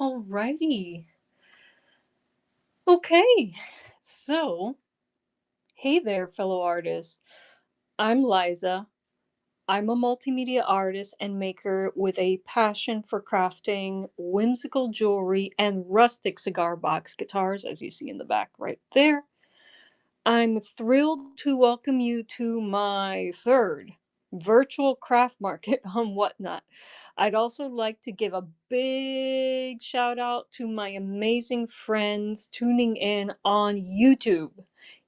Alrighty. Okay. So, hey there, fellow artists. I'm Liza. I'm a multimedia artist and maker with a passion for crafting whimsical jewelry and rustic cigar box guitars, as you see in the back right there. I'm thrilled to welcome you to my third virtual craft market on Whatnot. I'd also like to give a big shout out to my amazing friends tuning in on YouTube.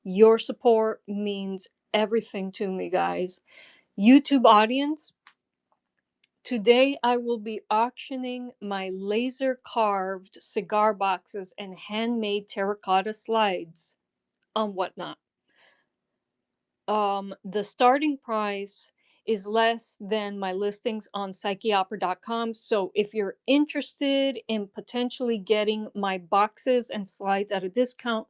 Your support means everything to me, guys. YouTube audience, today I will be auctioning my laser carved cigar boxes and handmade terracotta slides on Whatnot. The starting price is less than my listings on psycheopera.com. So if you're interested in potentially getting my boxes and slides at a discount,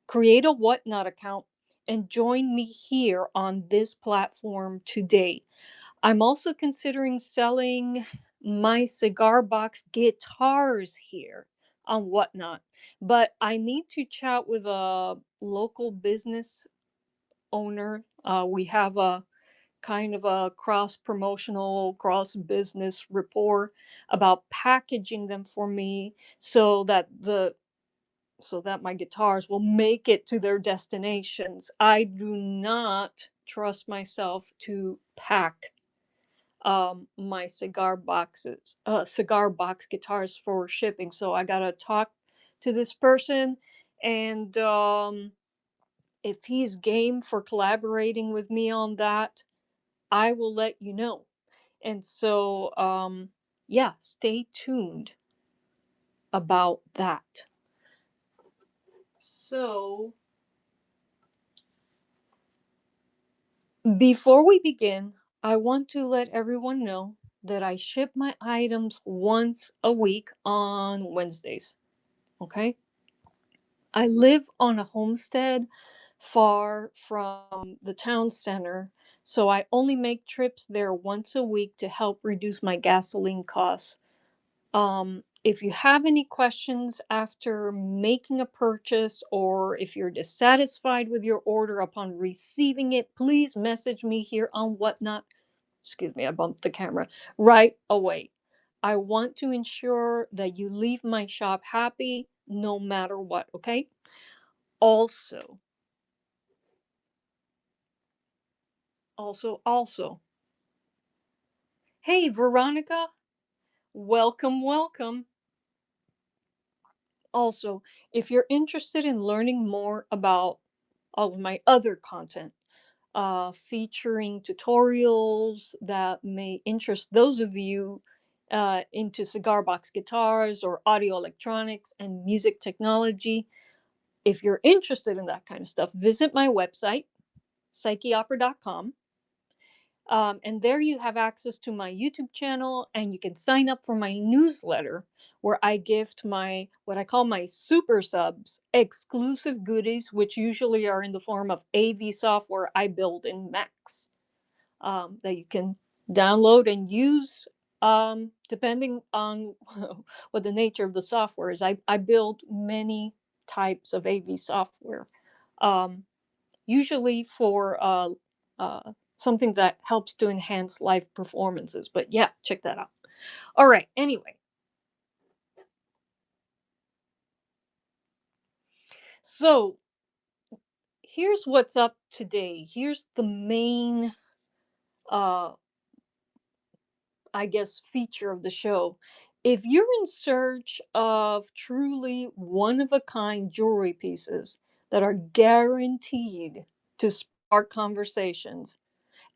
create a Whatnot account and join me here on this platform today. I'm also considering selling my cigar box guitars here on Whatnot, but I need to chat with a local business owner. We have a kind of a cross promotional, cross business rapport about packaging them for me so that my guitars will make it to their destinations. I do not trust myself to pack my cigar box guitars for shipping. So I gotta talk to this person and if he's game for collaborating with me on that, I will let you know. And so, yeah, stay tuned about that. So, before we begin, I want to let everyone know that I ship my items once a week on Wednesdays. Okay? I live on a homestead far from the town center, so I only make trips there once a week to help reduce my gasoline costs. If you have any questions after making a purchase or if you're dissatisfied with your order upon receiving it, please message me here on Whatnot. Excuse me, I bumped the camera right away. I want to ensure that you leave my shop happy no matter what, okay? Also, also, hey, Veronica, welcome, welcome. Also, if you're interested in learning more about all of my other content, featuring tutorials that may interest those of you into cigar box guitars or audio electronics and music technology, if you're interested in that kind of stuff, visit my website, psycheopera.com. And there you have access to my YouTube channel, and you can sign up for my newsletter where I gift my what I call my super subs exclusive goodies, which usually are in the form of AV software I build in Macs that you can download and use depending on what the nature of the software is. I build many types of AV software. Um, Usually for something that helps to enhance live performances. But yeah, check that out. All right. Anyway, so here's what's up today. Here's the main, uh, I guess, feature of the show. If you're in search of truly one of a kind jewelry pieces that are guaranteed to spark conversations,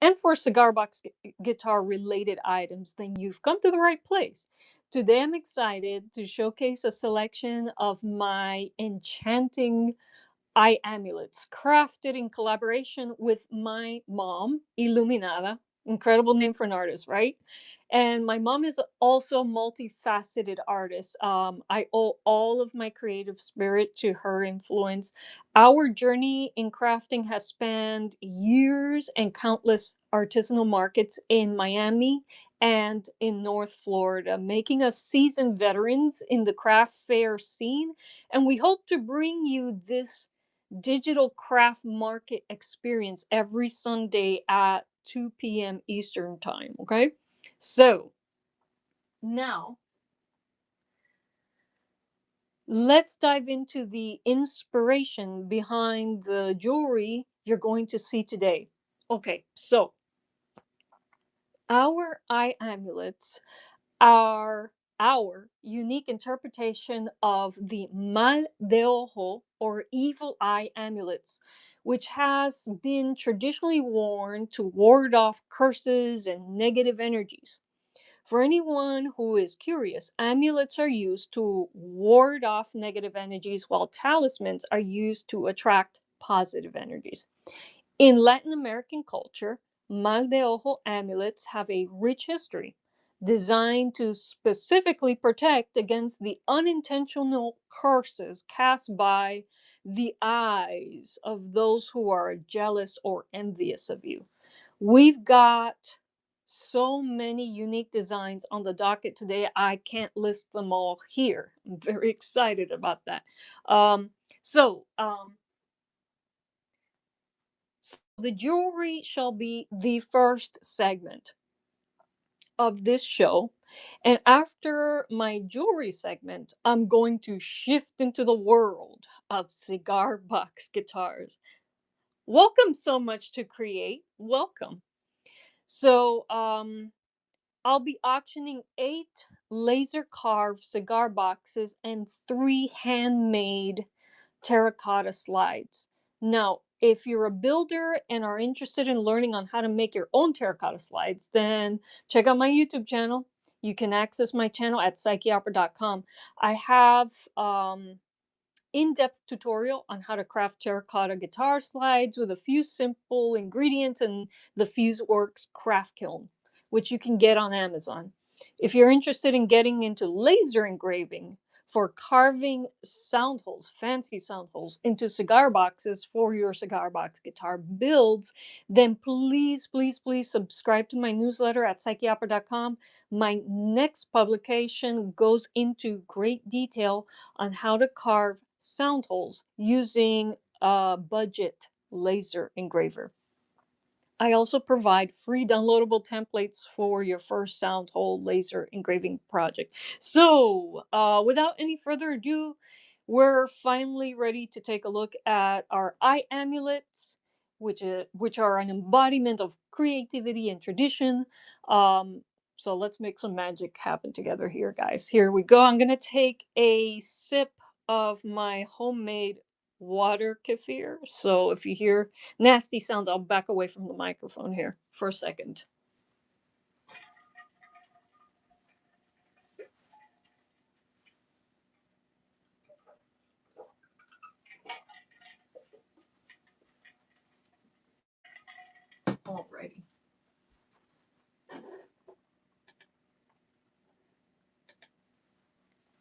and for cigar box guitar related items, then you've come to the right place. Today, I'm excited to showcase a selection of my enchanting eye amulets crafted in collaboration with my mom, Illuminada. Incredible name for an artist, right? And my mom is also a multifaceted artist. I owe all of my creative spirit to her influence. Our journey in crafting has spanned years and countless artisanal markets in Miami and in North Florida, making us seasoned veterans in the craft fair scene. And we hope to bring you this digital craft market experience every Sunday at 2 p.m. Eastern Time. Okay. So now let's dive into the inspiration behind the jewelry you're going to see today. Okay. So our eye amulets are our unique interpretation of the mal de ojo or evil eye amulets, which has been traditionally worn to ward off curses and negative energies. For anyone who is curious, amulets are used to ward off negative energies, while talismans are used to attract positive energies. In Latin American culture, mal de ojo amulets have a rich history, designed to specifically protect against the unintentional curses cast by the eyes of those who are jealous or envious of you. We've got so many unique designs on the docket today. I can't list them all here. I'm very excited about that. Um, so, um, so the jewelry shall be the first segment of this show. And after my jewelry segment, I'm going to shift into the world of cigar box guitars. Welcome so much to Create. Welcome. So, I'll be auctioning 8 laser carved cigar boxes and 3 handmade terracotta slides. Now, if you're a builder and are interested in learning on how to make your own terracotta slides, then check out my YouTube channel. You can access my channel at psycheopera.com. I have in-depth tutorial on how to craft terracotta guitar slides with a few simple ingredients and the Fuseworks craft kiln, which you can get on Amazon. If you're interested in getting into laser engraving for carving sound holes, fancy sound holes into cigar boxes for your cigar box guitar builds, then please, please, please subscribe to my newsletter at psycheopera.com. My next publication goes into great detail on how to carve sound holes using a budget laser engraver. I also provide free downloadable templates for your first sound hole laser engraving project. So, without any further ado, we're finally ready to take a look at our eye amulets, which are an embodiment of creativity and tradition. Um, so let's make some magic happen together here, guys. Here we go. I'm gonna take a sip of my homemade water kefir. So if you hear nasty sounds, I'll back away from the microphone here for a second. Alrighty.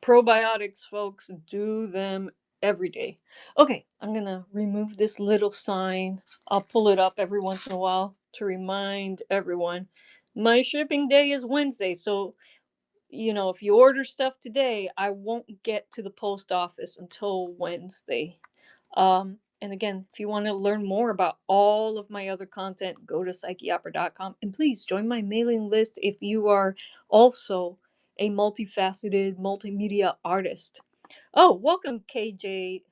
Probiotics, folks, do them every day. Okay, I'm gonna remove this little sign. I'll pull it up every once in a while to remind everyone my shipping day is Wednesday. So, if you order stuff today, I won't get to the post office until Wednesday. And again, if you want to learn more about all of my other content, go to psycheopera.com and please join my mailing list if you are also a multifaceted multimedia artist. Oh, welcome KJ.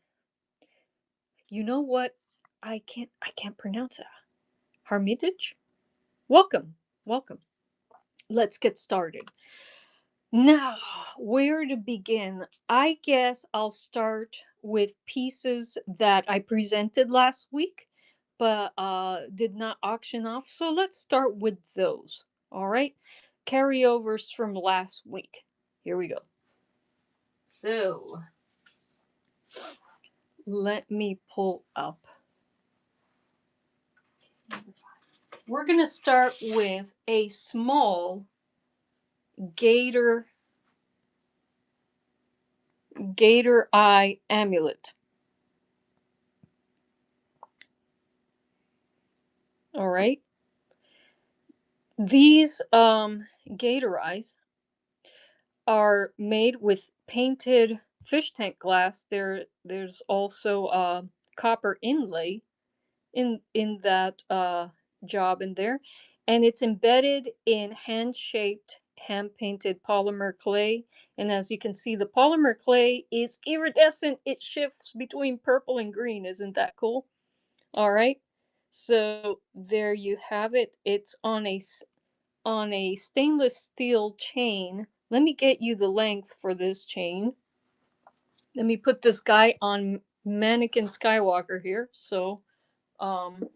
You know what? I can't pronounce it. Hermitage? Welcome. Welcome. Let's get started. Now, where to begin? I guess I'll start with pieces that I presented last week, but did not auction off. So let's start with those. All right. Carryovers from last week. Here we go. So let me pull up. We're going to start with a small gator eye amulet. All right. These gator eyes are made with painted fish tank glass. There's also copper inlay in that job in there, and it's embedded in hand shaped, hand painted polymer clay. And as you can see, the polymer clay is iridescent. It shifts between purple and green. Isn't that cool? All right. So there you have it. It's on on a stainless steel chain. Let me get you the length for this chain. Let me put this guy on mannequin Skywalker here, so um,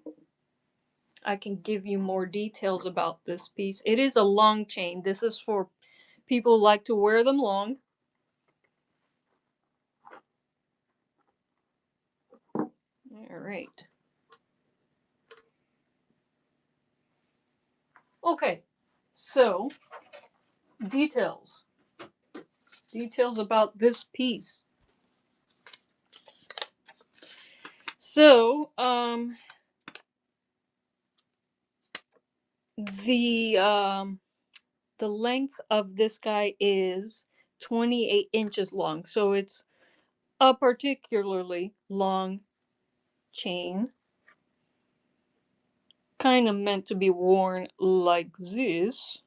I can give you more details about this piece. It is a long chain. This is for people who like to wear them long. All right. Okay. So details. Details about this piece. So the um, the length of this guy is 28 inches long. So it's a particularly long chain, kind of meant to be worn like this.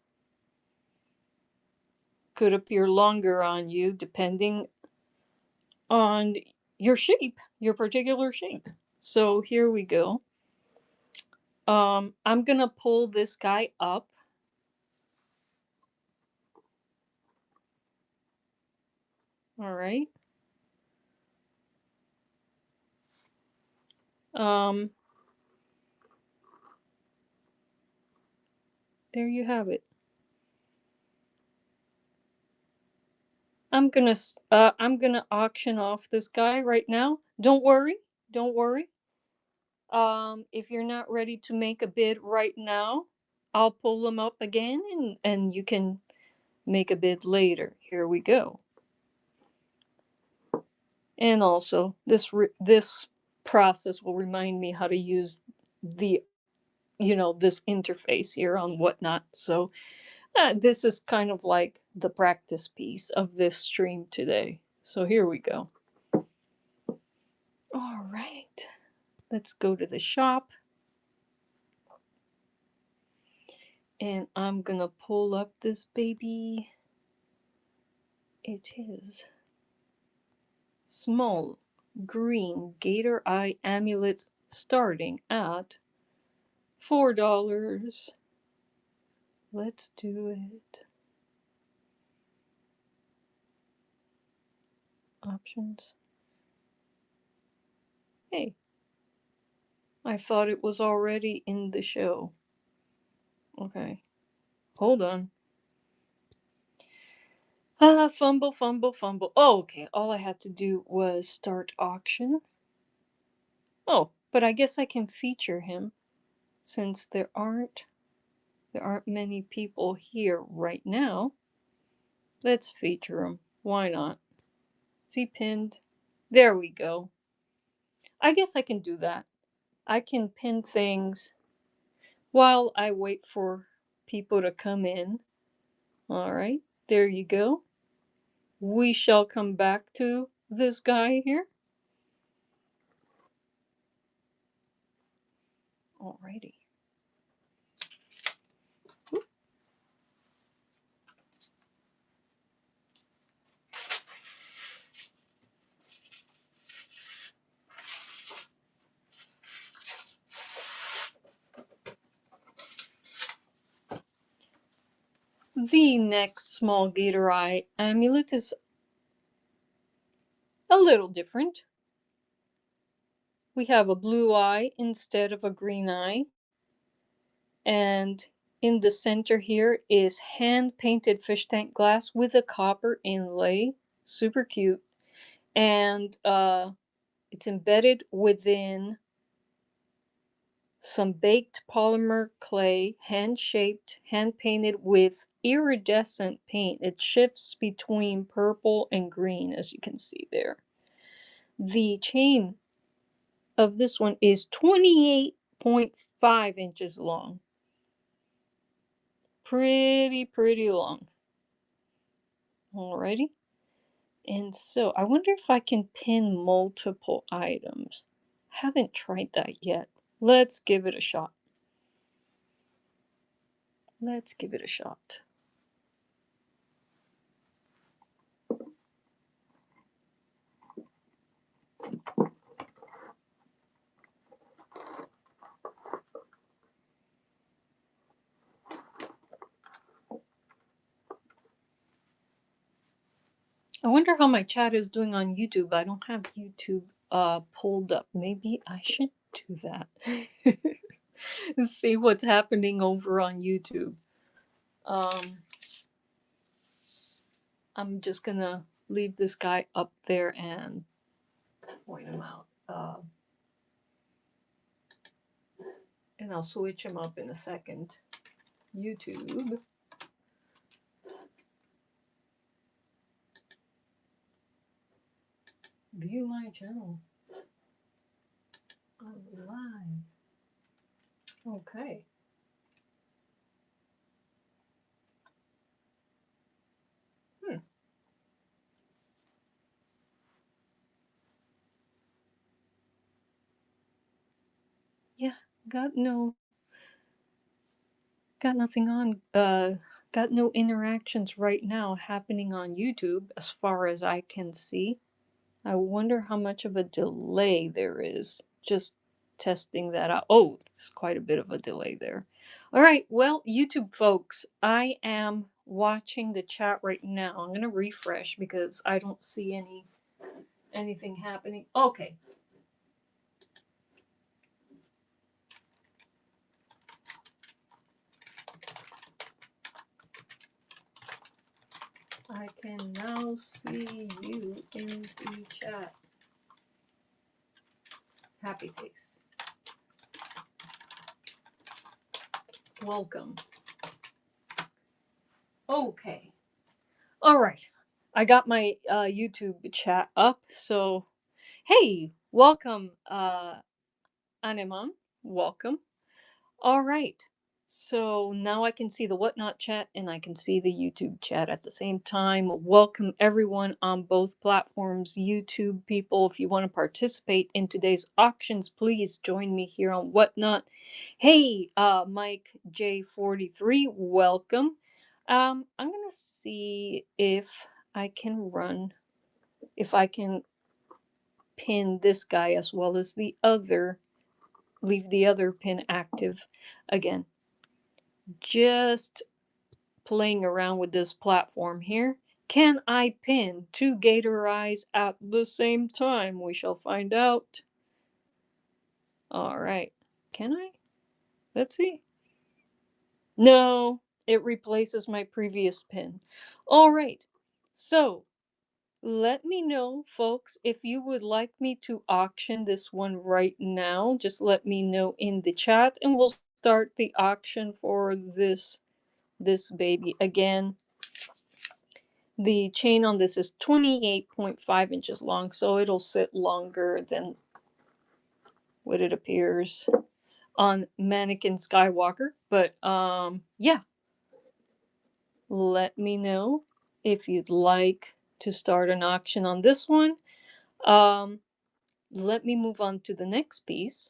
Could appear longer on you depending on your shape, your particular shape. So here we go. I'm gonna pull this guy up. All right. Um, there you have it. I'm gonna auction off this guy right now. Don't worry. Don't worry. If you're not ready to make a bid right now, I'll pull them up again and you can make a bid later. Here we go. And also, this process will remind me how to use the this interface here on Whatnot. So this is kind of like the practice piece of this stream today. So here we go. All right, let's go to the shop, and I'm gonna pull up this baby. It is small green gator eye amulet starting at $4. Let's do it. Options. Hey, I thought it was already in the show. Okay, hold on. Fumble, fumble, fumble. Oh, okay, all I had to do was start auction. Oh, but I guess I can feature him since there aren't many people here right now. Let's feature him. Why not? Is he pinned? There we go. I guess I can do that. I can pin things while I wait for people to come in. All right, there you go. We shall come back to this guy here. Alrighty. The next small gator eye amulet is a little different. We have a blue eye instead of a green eye. And in the center here is hand painted fish tank glass with a copper inlay. Super cute. And it's embedded within some baked polymer clay, hand shaped, hand painted with iridescent paint. It shifts between purple and green, as you can see there. The chain of this one is 28.5 inches long. pretty long. Alrighty. And so I wonder if I can pin multiple items. Haven't tried that yet. Let's give it a shot. Let's give it a shot. I wonder how my chat is doing on YouTube. I don't have YouTube pulled up. Maybe I should do that. See what's happening over on YouTube. Um, I'm just gonna leave this guy up there and point him out. And I'll switch him up in a second. YouTube. View my channel. I'm live. Okay. Yeah, got no got nothing on got no interactions right now happening on YouTube as far as I can see. I wonder how much of a delay there is. Just testing that out. Oh, it's quite a bit of a delay there. All right, well, YouTube folks, I am watching the chat right now. I'm going to refresh because I don't see anything happening. Okay. I can now see you in the chat. Happy face. Welcome. Okay. All right. I got my YouTube chat up. So, hey, welcome, Anemon. Welcome. All right. So now I can see the Whatnot chat and I can see the YouTube chat at the same time. Welcome everyone on both platforms. YouTube people, if you want to participate in today's auctions, please join me here on Whatnot. Hey, Mike J43, welcome. I'm gonna see if I can run, if I can pin this guy as well as the other, leave the other pin active again. Just playing around with this platform here. Can I pin two gator eyes at the same time? We shall find out. All right. Can I? Let's see. No, it replaces my previous pin. All right. So let me know, folks, if you would like me to auction this one right now. Just let me know in the chat and we'll start the auction for this baby. Again, the chain on this is 28.5 inches long, so it'll sit longer than what it appears on Mannequin Skywalker. But yeah, let me know if you'd like to start an auction on this one. Let me move on to the next piece.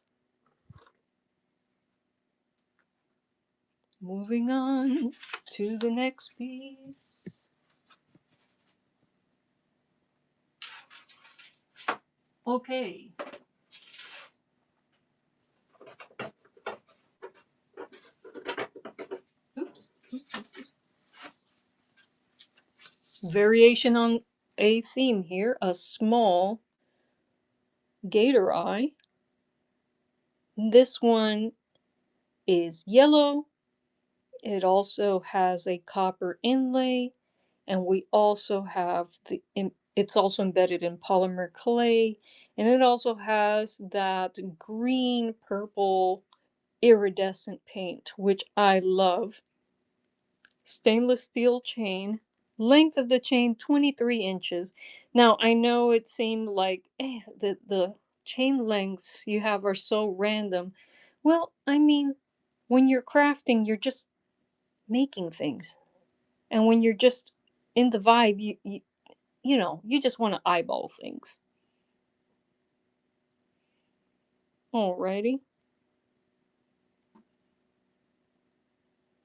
Moving on to the next piece. Okay. Oops. Variation on a theme here, a small gator eye. This one is yellow. It also has a copper inlay, and we also have it's also embedded in polymer clay, and it also has that green purple iridescent paint, which I love. Stainless steel chain, length of the chain 23 inches. Now I know it seemed like the chain lengths you have are so random. Well, I mean, when you're crafting, you're just making things. And when you're just in the vibe, you just want to eyeball things. Alrighty.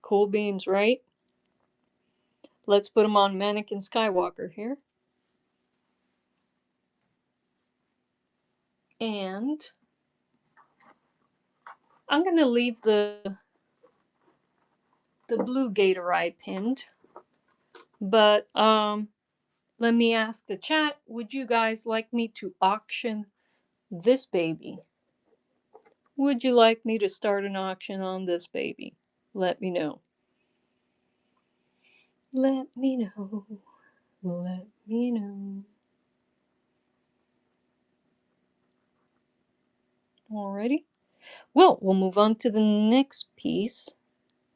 Cool beans, right? Let's put them on Mannequin Skywalker here. And I'm going to leave the blue gator eye pinned. But let me ask the chat, would you guys like me to auction this baby? Would you like me to start an auction on this baby? Let me know. Let me know. Let me know. Alrighty. Well, we'll move on to the next piece.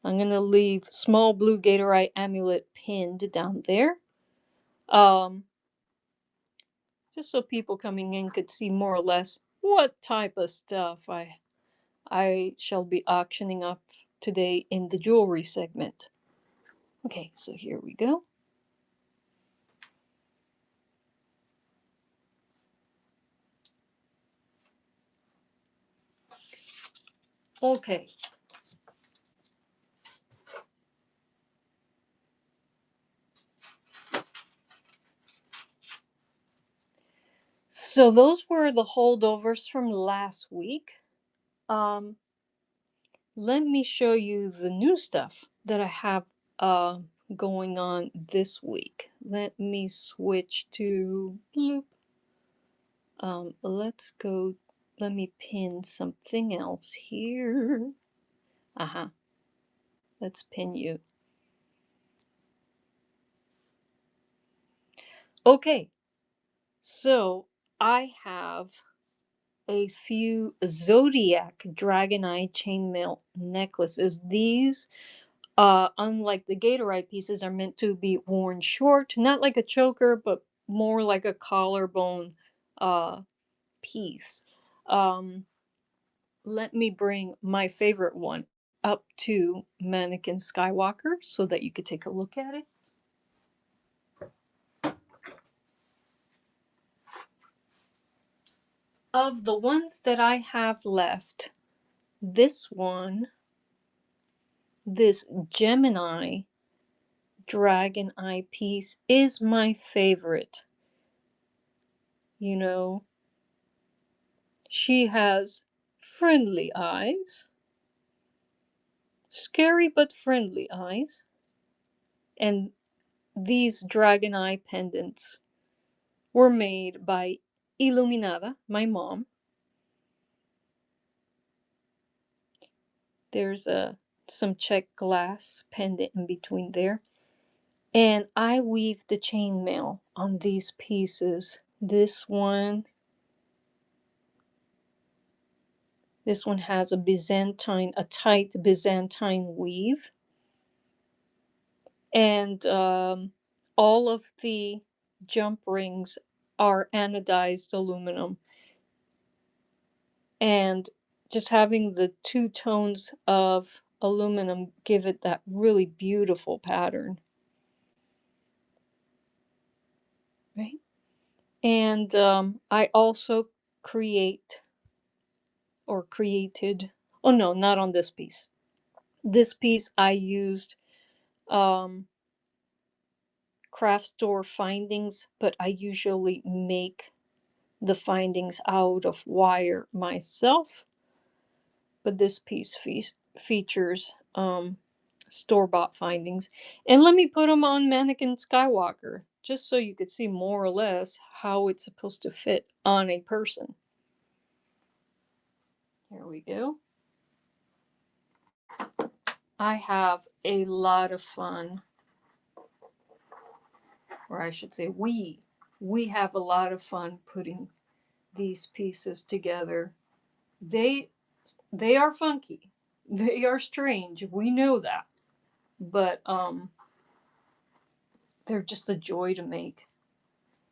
I'm going to leave small blue gator eye amulet pinned down there. Just so people coming in could see more or less what type of stuff I shall be auctioning up today in the jewelry segment. Okay, so here we go. Okay. So those were the holdovers from last week. Um, Let me show you the new stuff that I have going on this week. Let me switch to bloop. Let's go. Let me pin something else here. Uh-huh. Let's pin you. Okay. So I have a few Zodiac Dragon Eye chainmail necklaces. These, unlike the gator eye pieces, are meant to be worn short, not like a choker, but more like a collarbone uh, piece. Let me bring my favorite one up to Mannequin Skywalker so that you could take a look at it. Of the ones that I have left, this one, this Gemini dragon eye piece, is my favorite. You know, she has friendly eyes, scary but friendly eyes, and these dragon eye pendants were made by Illuminada, my mom. There's some check glass pendant in between there. And I weave the chainmail on these pieces. This one has a tight Byzantine weave. And all of the jump rings are anodized aluminum. And just having the two tones of aluminum give it that really beautiful pattern. Right? And I also created, oh no, not on this piece. This piece I used craft store findings, but I usually make the findings out of wire myself. But this piece features store-bought findings. And let me put them on Mannequin Skywalker, just so you could see more or less how it's supposed to fit on a person. Here we go. I have a lot of fun, or I should say we have a lot of fun putting these pieces together. They they are funky. They are strange. We know that. But they're just a joy to make.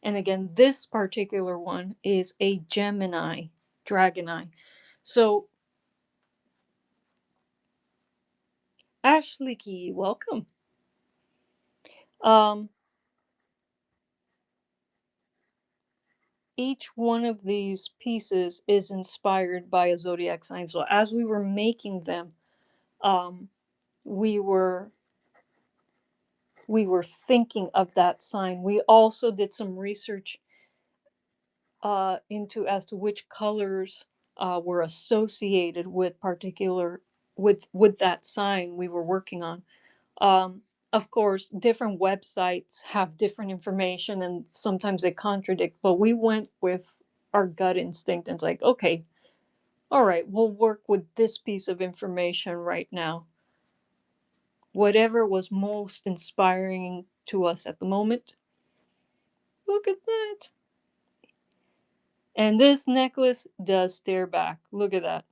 And again, this particular one is a Gemini dragon eye. So Ashley Key, welcome. Um, each one of these pieces is inspired by a zodiac sign. So as we were making them, um, we were we were thinking of that sign. We also did some research into as to which colors were associated with particular with that sign we were working on. Um, of course, different websites have different information, and sometimes they contradict. But we went with our gut instinct, and it's like, okay, all right, we'll work with this piece of information right now. Whatever was most inspiring to us at the moment. Look at that. And this necklace does stare back. Look at that.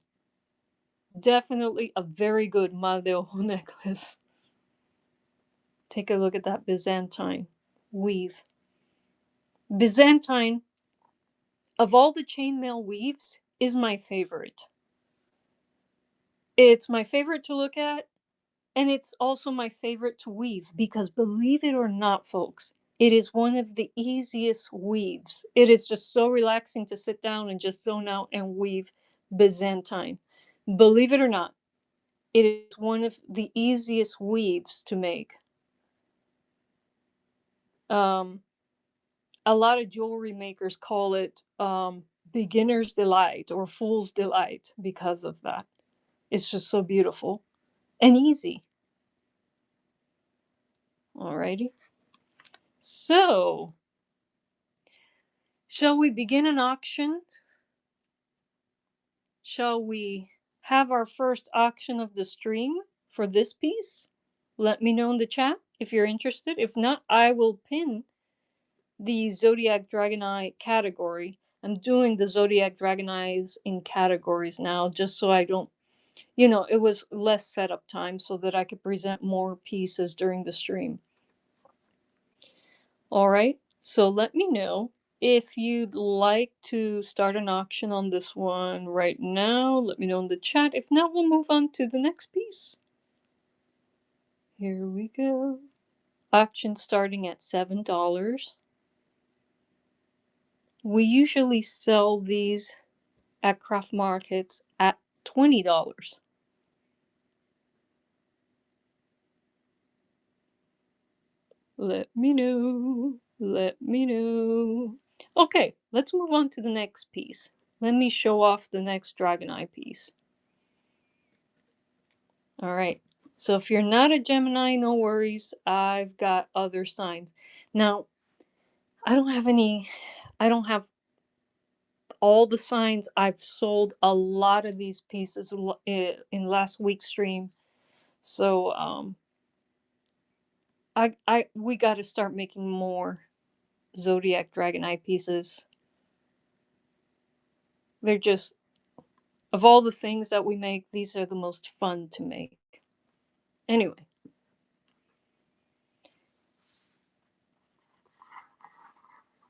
Definitely a very good mal de ojo necklace. Take a look at that Byzantine weave. Byzantine, of all the chainmail weaves, is my favorite. It's my favorite to look at, and it's also my favorite to weave because, believe it or not, folks, it is one of the easiest weaves. It is just so relaxing to sit down and just zone out and weave Byzantine. Believe it or not, it is one of the easiest weaves to make. Um, a lot of jewelry makers call it beginner's delight or fool's delight because of that. It's just so beautiful and easy. Alrighty. So, shall we begin an auction? Shall we have our first auction of the stream for this piece? Let me know in the chat if you're interested. If not, I will pin the Zodiac Dragon Eye category. I'm doing the Zodiac Dragon Eyes in categories now just so I don't, it was less setup time so that I could present more pieces during the stream. All right, so let me know if you'd like to start an auction on this one right now. Let me know in the chat. If not, we'll move on to the next piece. Here we go. Auction starting at $7. We usually sell these at craft markets at $20. Let me know. Let me know. Okay, let's move on to the next piece. Let me show off the next Dragon Eye piece. All right. So if you're not a Gemini, no worries. I've got other signs. Now, I don't have all the signs. I've sold a lot of these pieces in last week's stream. So we got to start making more Zodiac Dragon Eye pieces. They're just, of all the things that we make, these are the most fun to make. Anyway,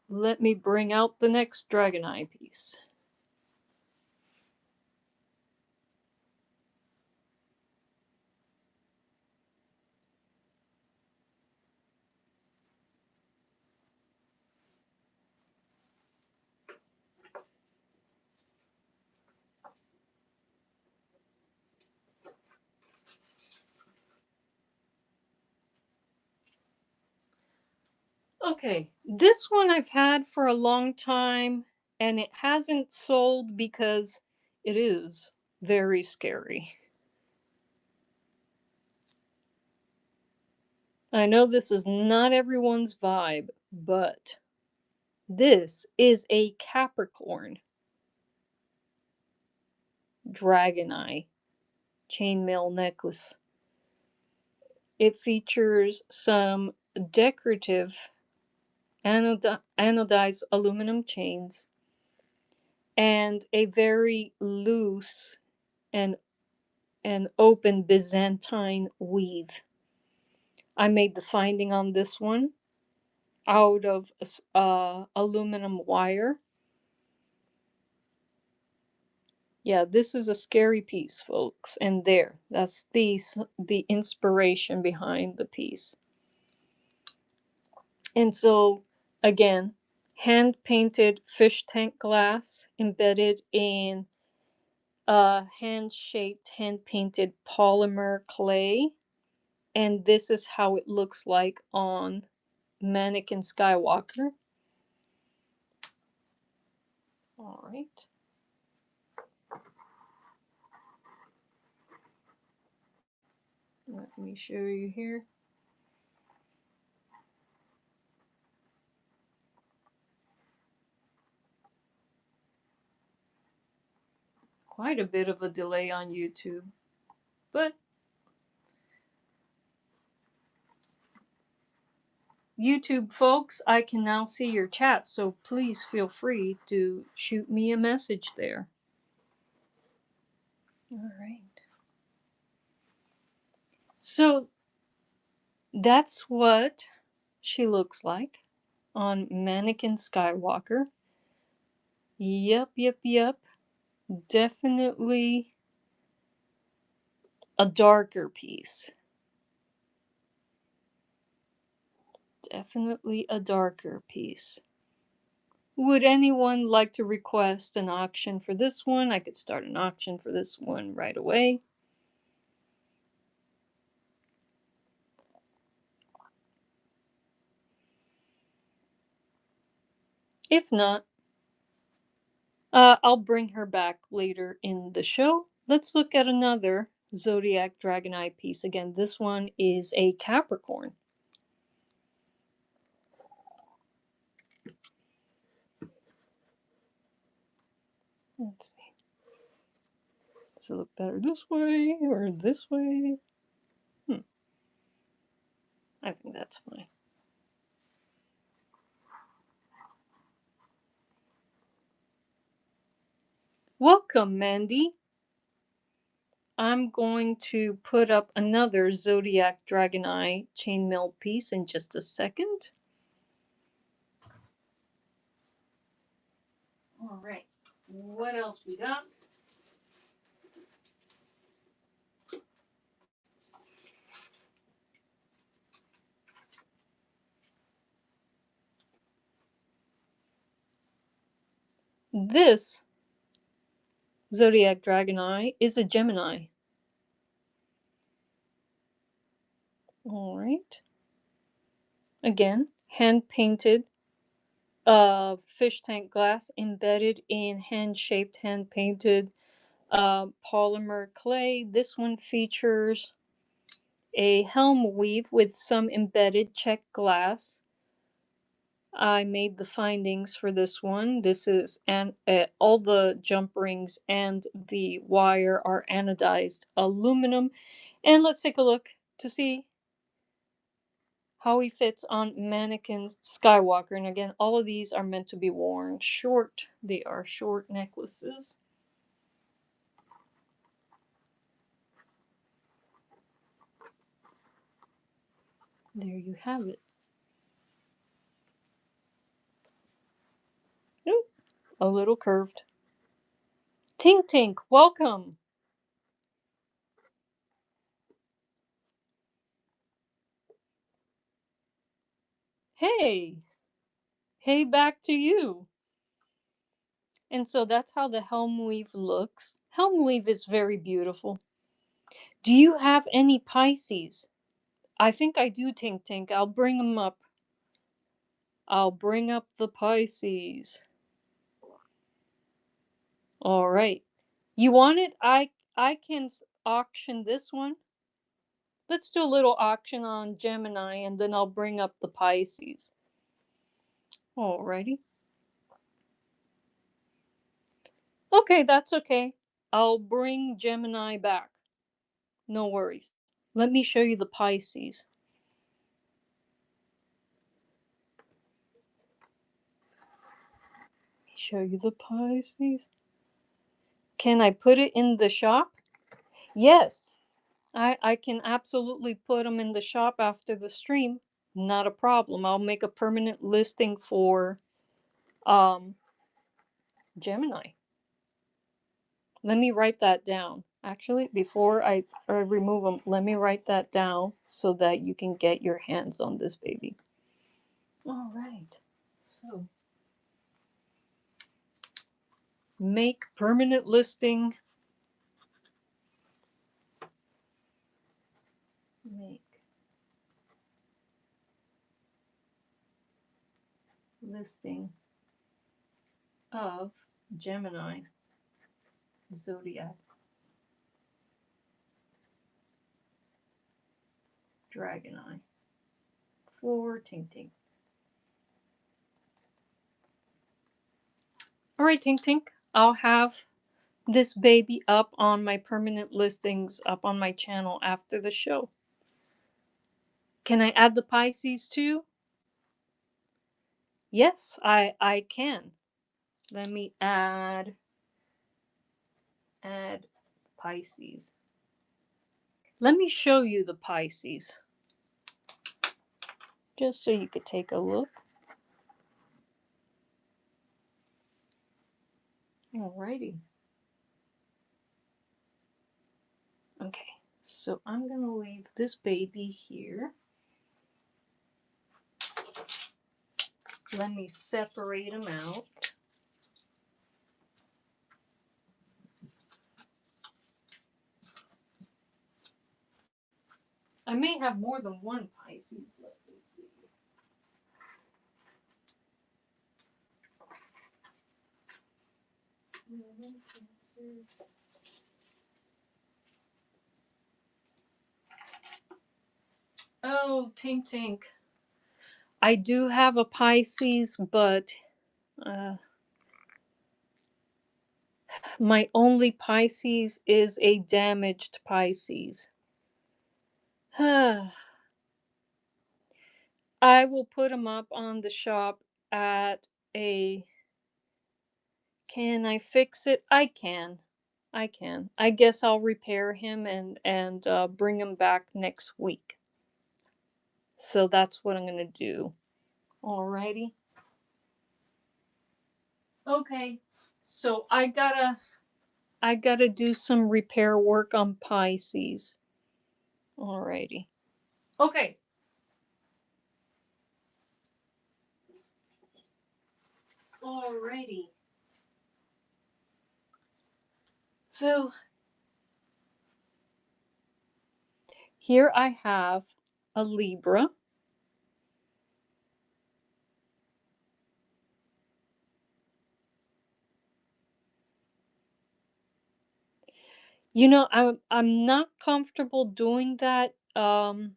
let me bring out the next Dragon Eye piece. Okay, this one I've had for a long time and it hasn't sold because it is very scary. I know this is not everyone's vibe, but this is a Capricorn Dragon Eye chainmail necklace. It features some decorative anodized aluminum chains and a very loose and open Byzantine weave. I made the finding on this one out of aluminum wire. Yeah, this is a scary piece, folks. And that's the inspiration behind the piece. And so, again, hand painted fish tank glass embedded in hand shaped, hand painted polymer clay. And this is how it looks like on Mannequin Skywalker. All right. Let me show you here. Quite a bit of a delay on YouTube, but YouTube folks, I can now see your chat, so please feel free to shoot me a message there. All right. So that's what she looks like on Mannequin Skywalker. Yep. Definitely a darker piece. Definitely a darker piece. Would anyone like to request an auction for this one? I could start an auction for this one right away. If not, I'll bring her back later in the show. Let's look at another Zodiac Dragon Eye piece. Again, this one is a Capricorn. Let's see. Does it look better this way or this way? I think that's fine. Welcome, Mandy. I'm going to put up another Zodiac Dragon Eye chainmail piece in just a second. All right. What else we got? This Zodiac Dragon Eye is a Gemini. All right. Again, hand painted fish tank glass embedded in hand shaped, hand painted polymer clay. This one features a helm weave with some embedded check glass. I made the findings for this one. This is all the jump rings and the wire are anodized aluminum. And let's take a look to see how he fits on Mannequin Skywalker. And again, all of these are meant to be worn short. They are short necklaces. There you have it. Ooh, a little curved. Tink Tink, welcome. Hey, hey, back to you. And so that's how the helm weave looks. Helm weave is very beautiful. Do you have any Pisces? I think I do, Tink Tink. I'll bring them up. I'll bring up the Pisces. All right. You want it? I can auction this one. Let's do a little auction on Gemini and then I'll bring up the Pisces. Alrighty. Okay, that's okay. I'll bring Gemini back. No worries. Let me show you the Pisces. Let me show you the Pisces. Can I put it in the shop? Yes. I can absolutely put them in the shop after the stream. Not a problem. I'll make a permanent listing for um Gemini. Let me write that down. Actually, before I remove them, let me write that down so that you can get your hands on this baby. All right. So, make permanent listing. Make listing of Gemini zodiac dragon eye for Tink Tink. All right, Tink Tink. I'll have this baby up on my permanent listings up on my channel after the show. Can I add the Pisces too? Yes, I can. Let me add Pisces. Let me show you the Pisces just so you could take a look. Alrighty. Okay, so I'm gonna leave this baby here. Let me separate them out. I may have more than one Pisces. Let me see. Oh, Tink Tink. I do have a Pisces, but my only Pisces is a damaged Pisces. I will put him up on the shop at a. Can I fix it? I can. I can. I guess I'll repair him and bring him back next week. So that's what I'm gonna do. Alrighty. Okay. So I gotta do some repair work on Pisces. Alrighty. Okay. Alrighty. So here I have a Libra. You know, I'm not comfortable doing that, Tink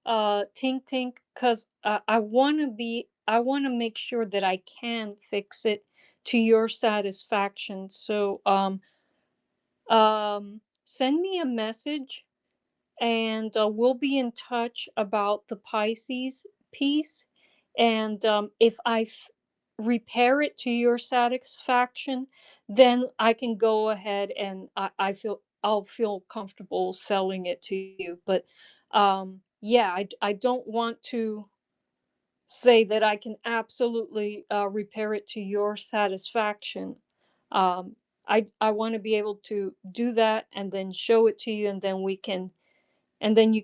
Tink, because I want to make sure that I can fix it to your satisfaction. So, send me a message and we'll be in touch about the Pisces piece. And if repair it to your satisfaction, then I can go ahead and I'll feel comfortable selling it to you. But yeah, I don't want to say that I can absolutely repair it to your satisfaction. I want to be able to do that and then show it to you, and then we can and then you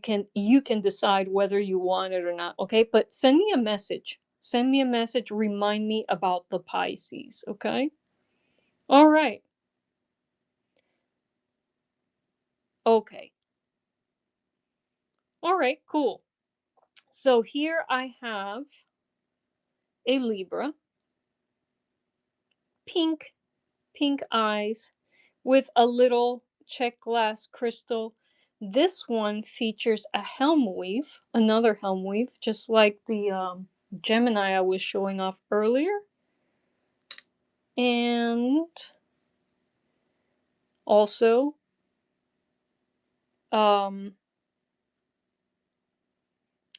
can decide whether you want it or not. Okay, but send me a message, remind me about the Pisces. Okay. All right. Okay. All right, cool. So here I have a Libra, pink pink eyes with a little check glass crystal. This one features a helm weave, another helm weave, just like the Gemini I was showing off earlier. And also um,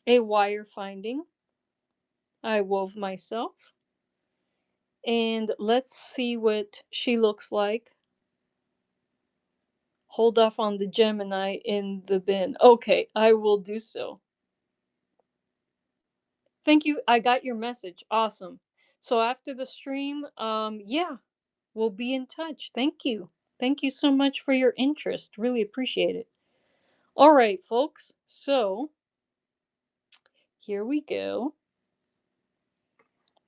a wire finding I wove myself. And let's see what she looks like. Hold off on the Gemini in the bin. Okay, I will do so. Thank you. I got your message. Awesome. So after the stream, yeah, we'll be in touch. Thank you. Thank you so much for your interest. Really appreciate it. All right, folks. So here we go.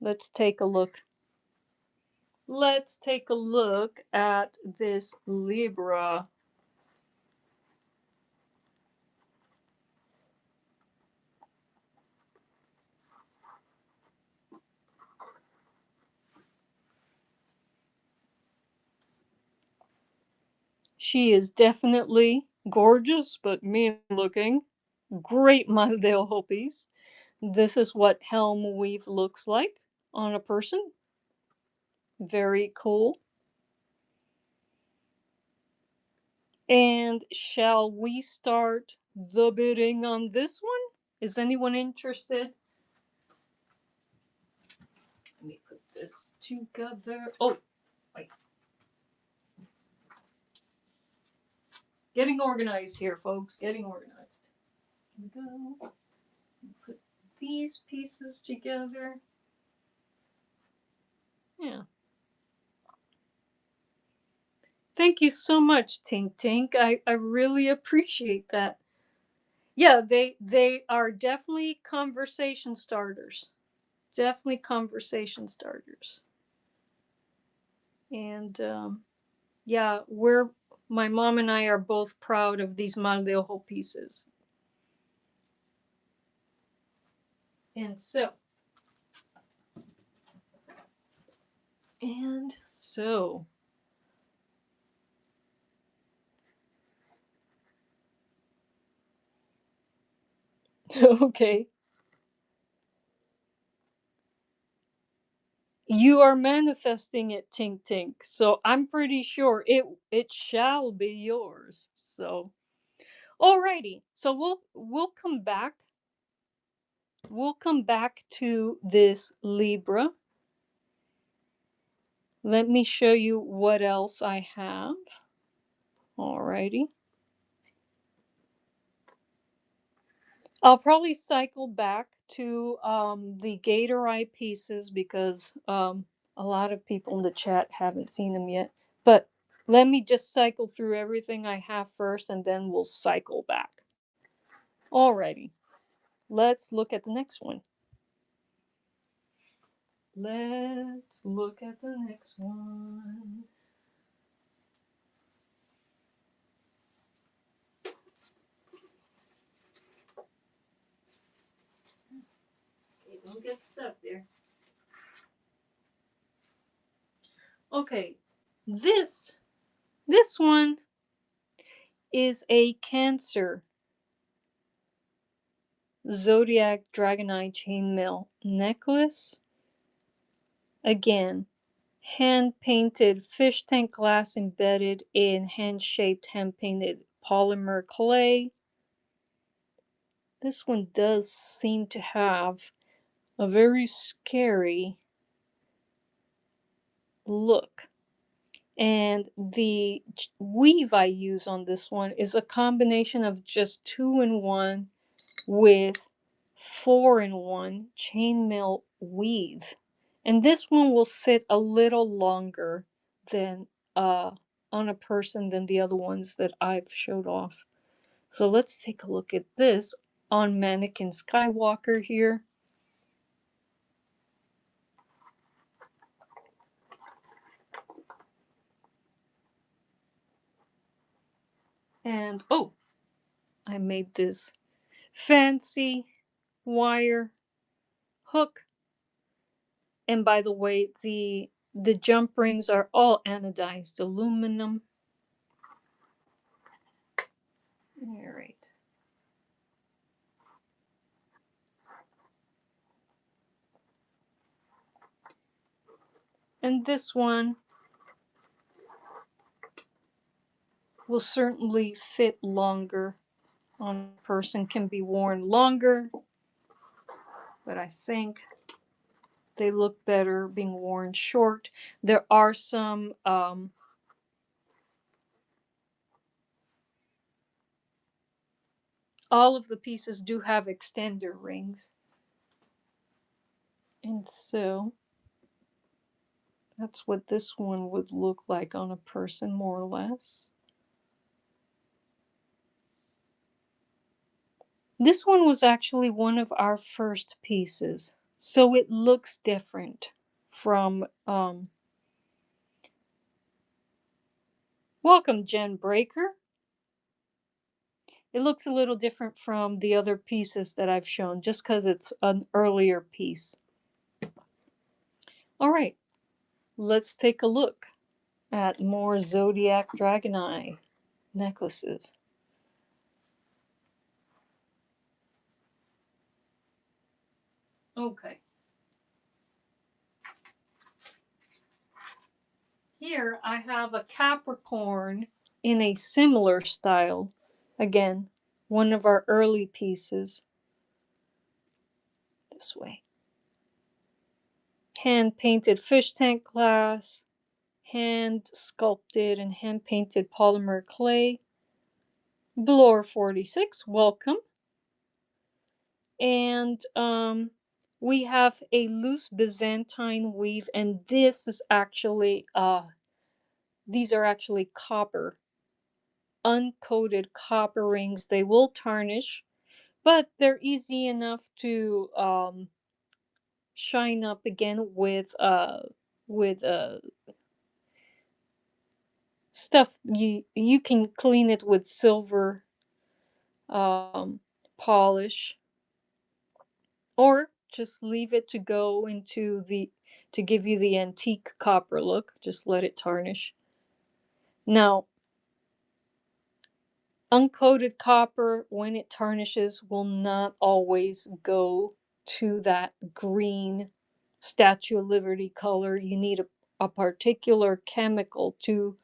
Let's take a look. Let's take a look at this Libra. She is definitely gorgeous but mean looking. Great Madeo piece. This is what helm weave looks like on a person. Very cool. And shall we start the bidding on this one? Is anyone interested? Let me put this together. Oh, wait. Getting organized here, folks. Getting organized. Here we go. Put these pieces together. Yeah. Thank you so much, Tink Tink. I really appreciate that. Yeah, they are definitely conversation starters. Definitely conversation starters. And yeah, my mom and I are both proud of these mal de ojo pieces. And so, okay. You are manifesting it, Tink Tink. So I'm pretty sure it shall be yours. So alrighty. So we'll come back. We'll come back to this Libra. Let me show you what else I have. Alrighty. I'll probably cycle back to the Gator Eye pieces because a lot of people in the chat haven't seen them yet. But let me just cycle through everything I have first and then we'll cycle back. Alrighty, let's look at the next one. Let's look at the next one. Okay, don't get stuck there. Okay, this one is a Cancer Zodiac Dragonite chainmail necklace. Again, hand painted fish tank glass embedded in hand shaped hand painted polymer clay. This one does seem to have a very scary look. And the weave I use on this one is a combination of just 2-in-1 with 4-in-1 chainmail weave. And this one will sit a little longer than on a person than the other ones that I've showed off. So let's take a look at this on Mannequin Skywalker here. And oh, I made this fancy wire hook. And by the way, the jump rings are all anodized aluminum. All right. And this one will certainly fit longer on a person, can be worn longer, but I think they look better being worn short. There are some all of the pieces do have extender rings. And so That's what this one would look like on a person, more or less. This one was actually one of our first pieces, so it looks different from welcome, Jen Breaker. It looks a little different from the other pieces that I've shown just because it's an earlier piece. All right, let's take a look at more Zodiac Dragon Eye necklaces. Okay. Here I have a Capricorn in a similar style. Again, one of our early pieces. This way. Hand painted fish tank glass, hand sculpted and hand painted polymer clay. Bloor 46, welcome. And we have a loose Byzantine weave, and this is actually these are actually copper, uncoated copper rings. They will tarnish, but they're easy enough to shine up again with stuff. You can clean it with silver um polish, or just leave it to go into the to give you the antique copper look. Just let it tarnish. Now, uncoated copper, when it tarnishes, will not always go to that green Statue of Liberty color. You need a particular chemical to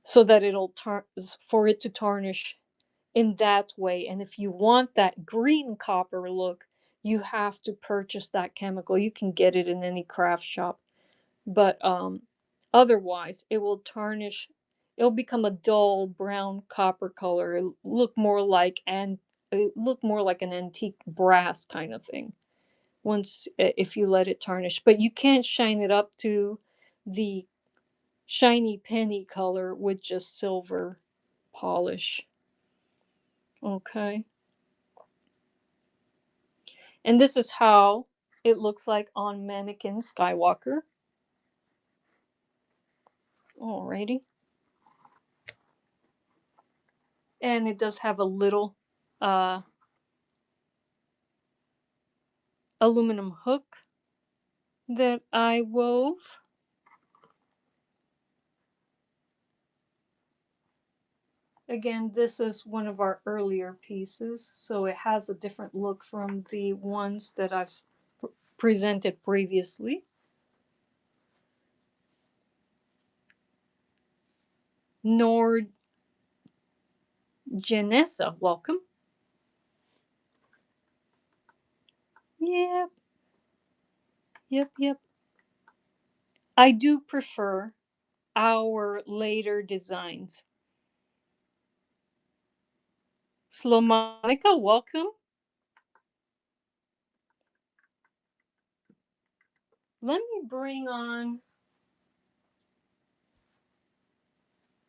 so that for it to tarnish in that way. And if you want that green copper look, you have to purchase that chemical. You can get it in any craft shop, but otherwise it will tarnish. It'll become a dull brown copper color. It look more like an antique brass kind of thing once if you let it tarnish. But you can't shine it up to the shiny penny color with just silver polish. Okay. And this is how it looks like on Mannequin Skywalker. Alrighty. And it does have a little uh, aluminum hook that I wove. Again, this is one of our earlier pieces, so it has a different look from the ones that I've presented previously. Nord Janessa, welcome. Yep, yep. I do prefer our later designs. Slow Monica, welcome. Let me bring on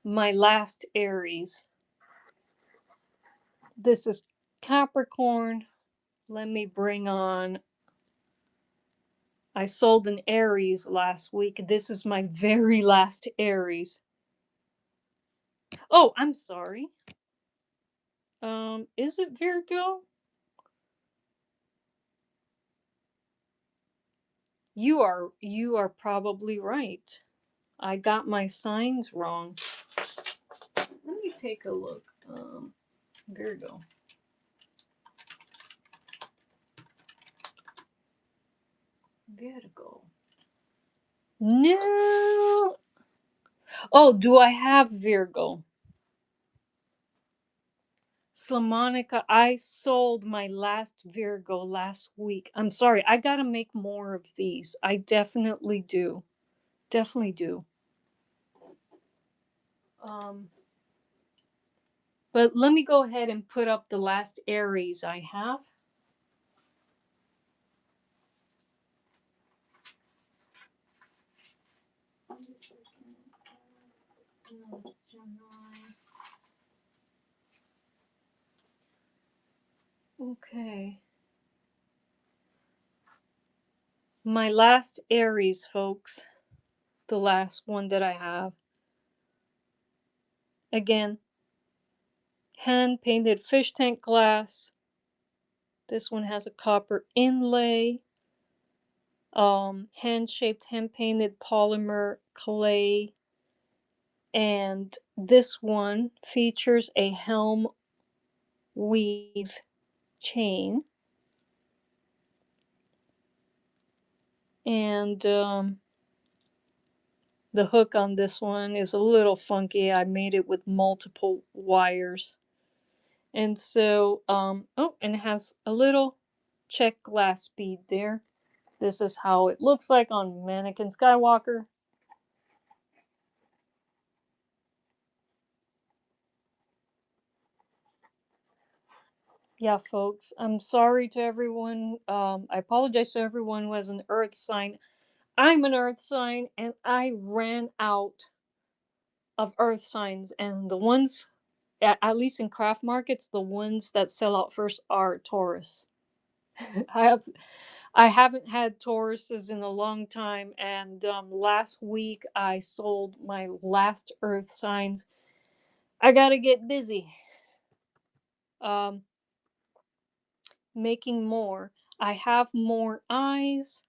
my last Aries. This is Capricorn. Let me bring on. I sold an Aries last week. This is my very last Aries. Oh, I'm sorry. Is it Virgo? You are probably right. I got my signs wrong. Let me take a look. Virgo. Virgo. No. Oh, do I have Virgo? Slamonica, I sold my last Virgo last week. I'm sorry, I gotta make more of these. I definitely do. Definitely do. Um, but let me go ahead and put up the last Aries I have. Okay. My last Aries, folks. The last one that I have. Again, hand painted fish tank glass. This one has a copper inlay. Hand shaped, hand painted polymer clay. And this one features a helm weave chain. And the hook on this one is a little funky. I made it with multiple wires. And so, oh, and it has a little check glass bead there. This is how it looks like on Mannequin Skywalker. Yeah, folks, I'm sorry to everyone. I apologize to everyone who has an earth sign. I'm an earth sign, and I ran out of earth signs, and the ones, at least in craft markets, the ones that sell out first are Taurus. I have I haven't had Tauruses in a long time, and last week I sold my last earth signs. I gotta get busy um, making more. I have more eyes.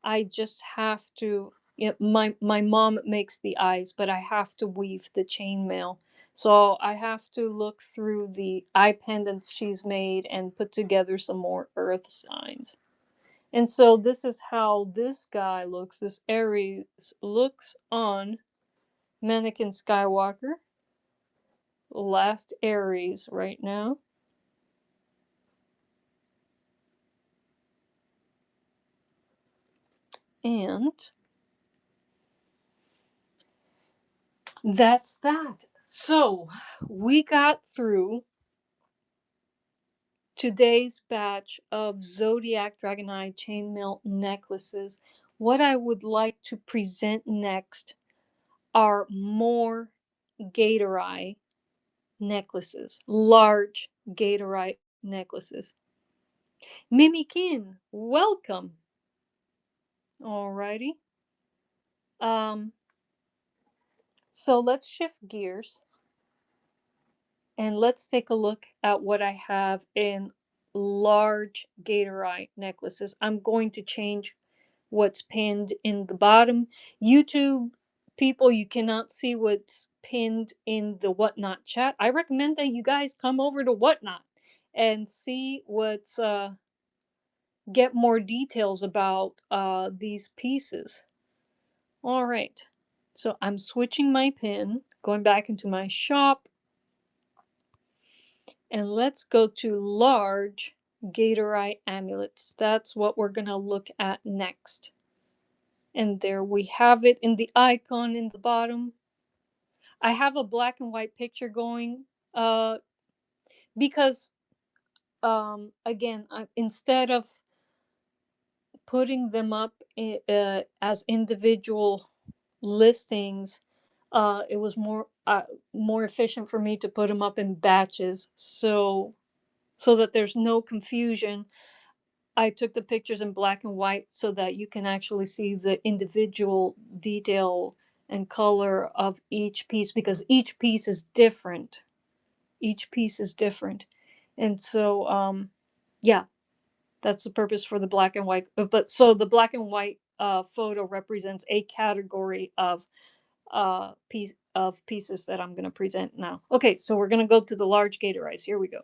I just have to. My mom makes the eyes, but I have to weave the chainmail. So I have to look through the eye pendants she's made and put together some more earth signs. And so this is how this guy looks. This Aries looks on Mannequin Skywalker. Last Aries right now. And that's that. So we got through today's batch of Zodiac Dragonite chainmail necklaces. What I would like to present next are more Gatorite necklaces, large Gatorite necklaces. Mimikin, welcome. Alrighty. Um, so let's shift gears and let's take a look at what I have in large Gatorite necklaces. I'm going to change what's pinned in the bottom. YouTube people, you cannot see what's pinned in the Whatnot chat. I recommend that you guys come over to Whatnot and see what's get more details about these pieces. All right. So I'm switching my pin, going back into my shop, and let's go to large Gatorite amulets. That's what we're going to look at next. And there we have it in the icon in the bottom. I have a black and white picture going because, again, instead of putting them up as individual listings, it was more efficient for me to put them up in batches, so that there's no confusion. I took the pictures in black and white so that you can actually see the individual detail and color of each piece, because each piece is different. Each piece is different. And so yeah, that's the purpose for the black and white. But so the black and white photo represents a category of pieces that I'm going to present now. Okay, so we're going to go to the large gator eyes. Here we go.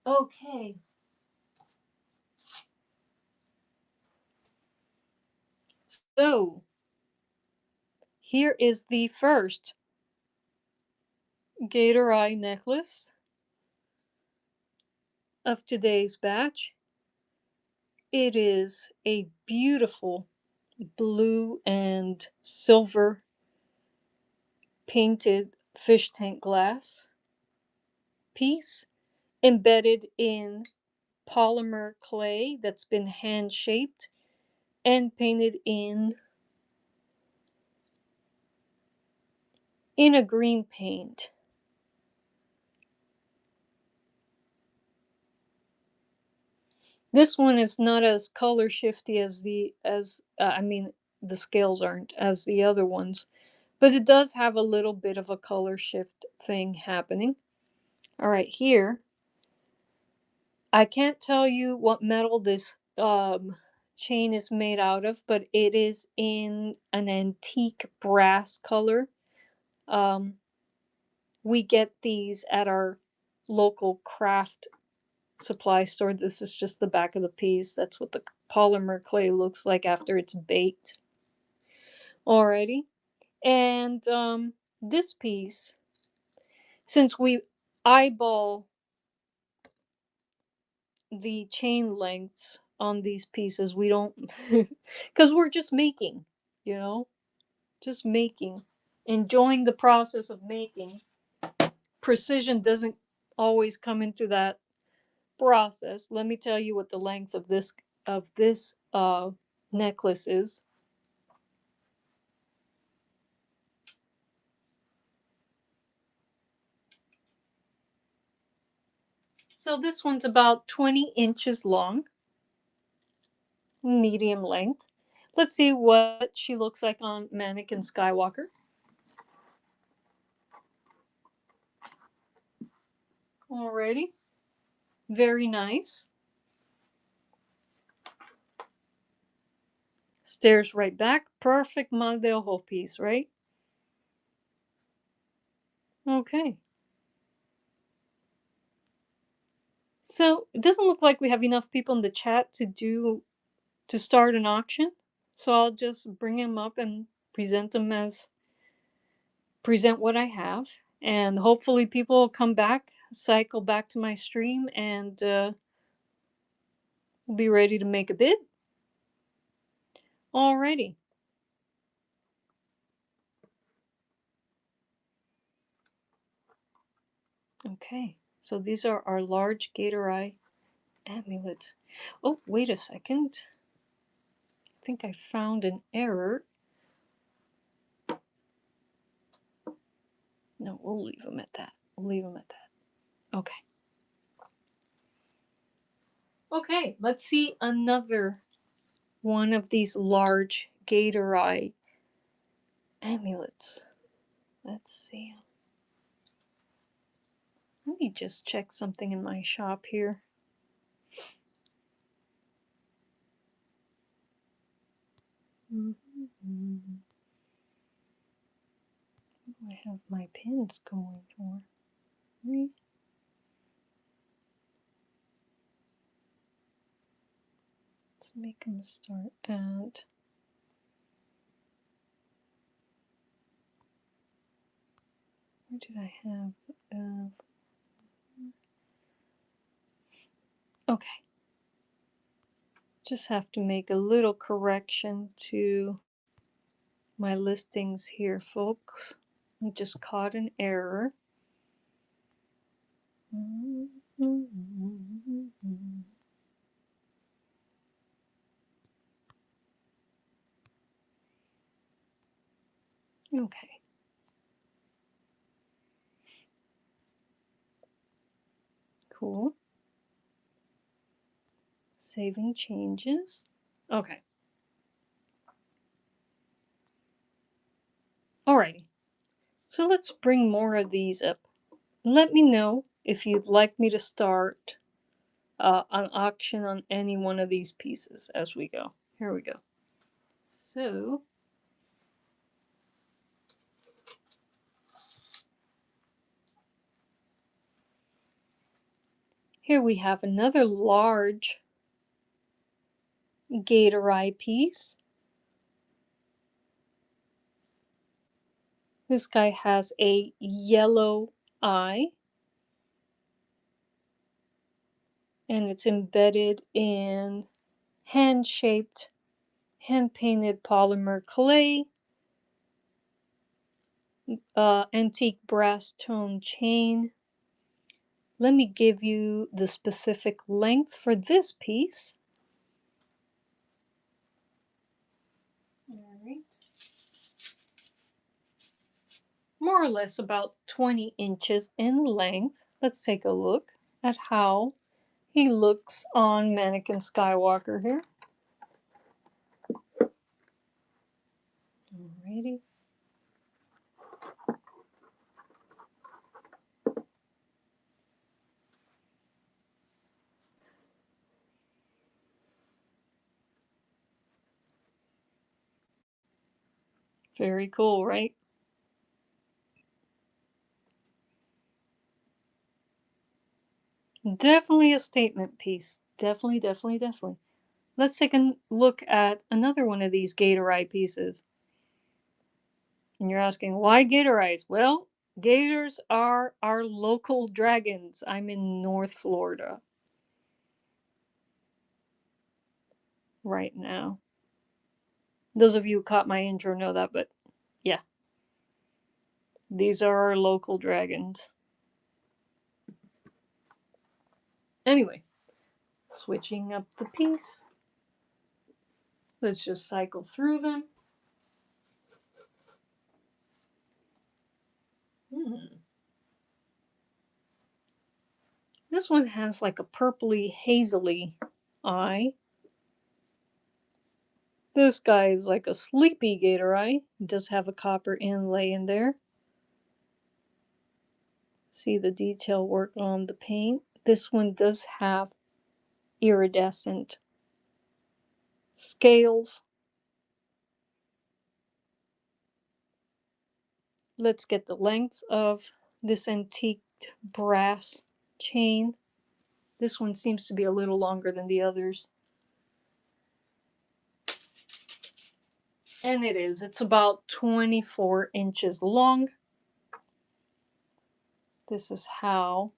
Okay. So here is the first gator eye necklace of today's batch. It is a beautiful blue and silver painted fish tank glass piece embedded in polymer clay that's been hand shaped and painted in in a green paint. This one is not as color shifty as the scales aren't as the other ones, but it does have a little bit of a color shift thing happening. All right, here I can't tell you what metal this chain is made out of, but it is in an antique brass color. Um, we get these at our local craft supply store. This is just the back of the piece. That's what the polymer clay looks like after it's baked. Alrighty. And this piece, since we eyeball the chain lengths on these pieces, we don't, because we're just making, you know, just making, enjoying the process of making. Precision doesn't always come into that process. Let me tell you what the length of this necklace is. So this one's about 20 inches long, medium length. Let's see what she looks like on Mannequin Skywalker. Alrighty, very nice. Stares right back. Perfect mal de ojo piece, right? Okay. So it doesn't look like we have enough people in the chat to start an auction. So I'll just bring them up and present what I have, and hopefully people will come back, cycle back to my stream, and we'll be ready to make a bid. Alrighty. Okay, so these are our large gator eye amulets. Oh, wait a second. I think I found an error. No, we'll leave them at that. We'll leave them at that. Okay. Okay, let's see another one of these large gator eye amulets. Let's see. Let me just check something in my shop here. I have my pins going for? Let's make them start at. Where did I have? Okay. Just have to make a little correction to my listings here, folks. I just caught an error. Okay. Cool. Saving changes. Okay. Alrighty. So let's bring more of these up. Let me know if you'd like me to start an auction on any one of these pieces as we go. Here we go. So here we have another large gator eye piece. This guy has a yellow eye, and it's embedded in hand-shaped, hand-painted polymer clay, antique brass tone chain. Let me give you the specific length for this piece. All right. more or less about 20 inches in length. Let's take a look at how he looks on Mannequin Skywalker here. Alrighty. Very cool, right? Definitely a statement piece. Definitely, definitely, definitely. Let's take a look at another one of these gator eye pieces. And you're asking, why gator eyes? Well, gators are our local dragons. I'm in North Florida right now. Those of you who caught my intro know that, but yeah, these are our local dragons. Anyway, switching up the piece. Let's just cycle through them. This one has like a purpley, hazily eye. This guy is like a sleepy gator eye. It does have a copper inlay in there. See the detail work on the paint. This one does have iridescent scales. Let's get the length of this antiqued brass chain. This one seems to be a little longer than the others. And it is. It's about 24 inches long. This is how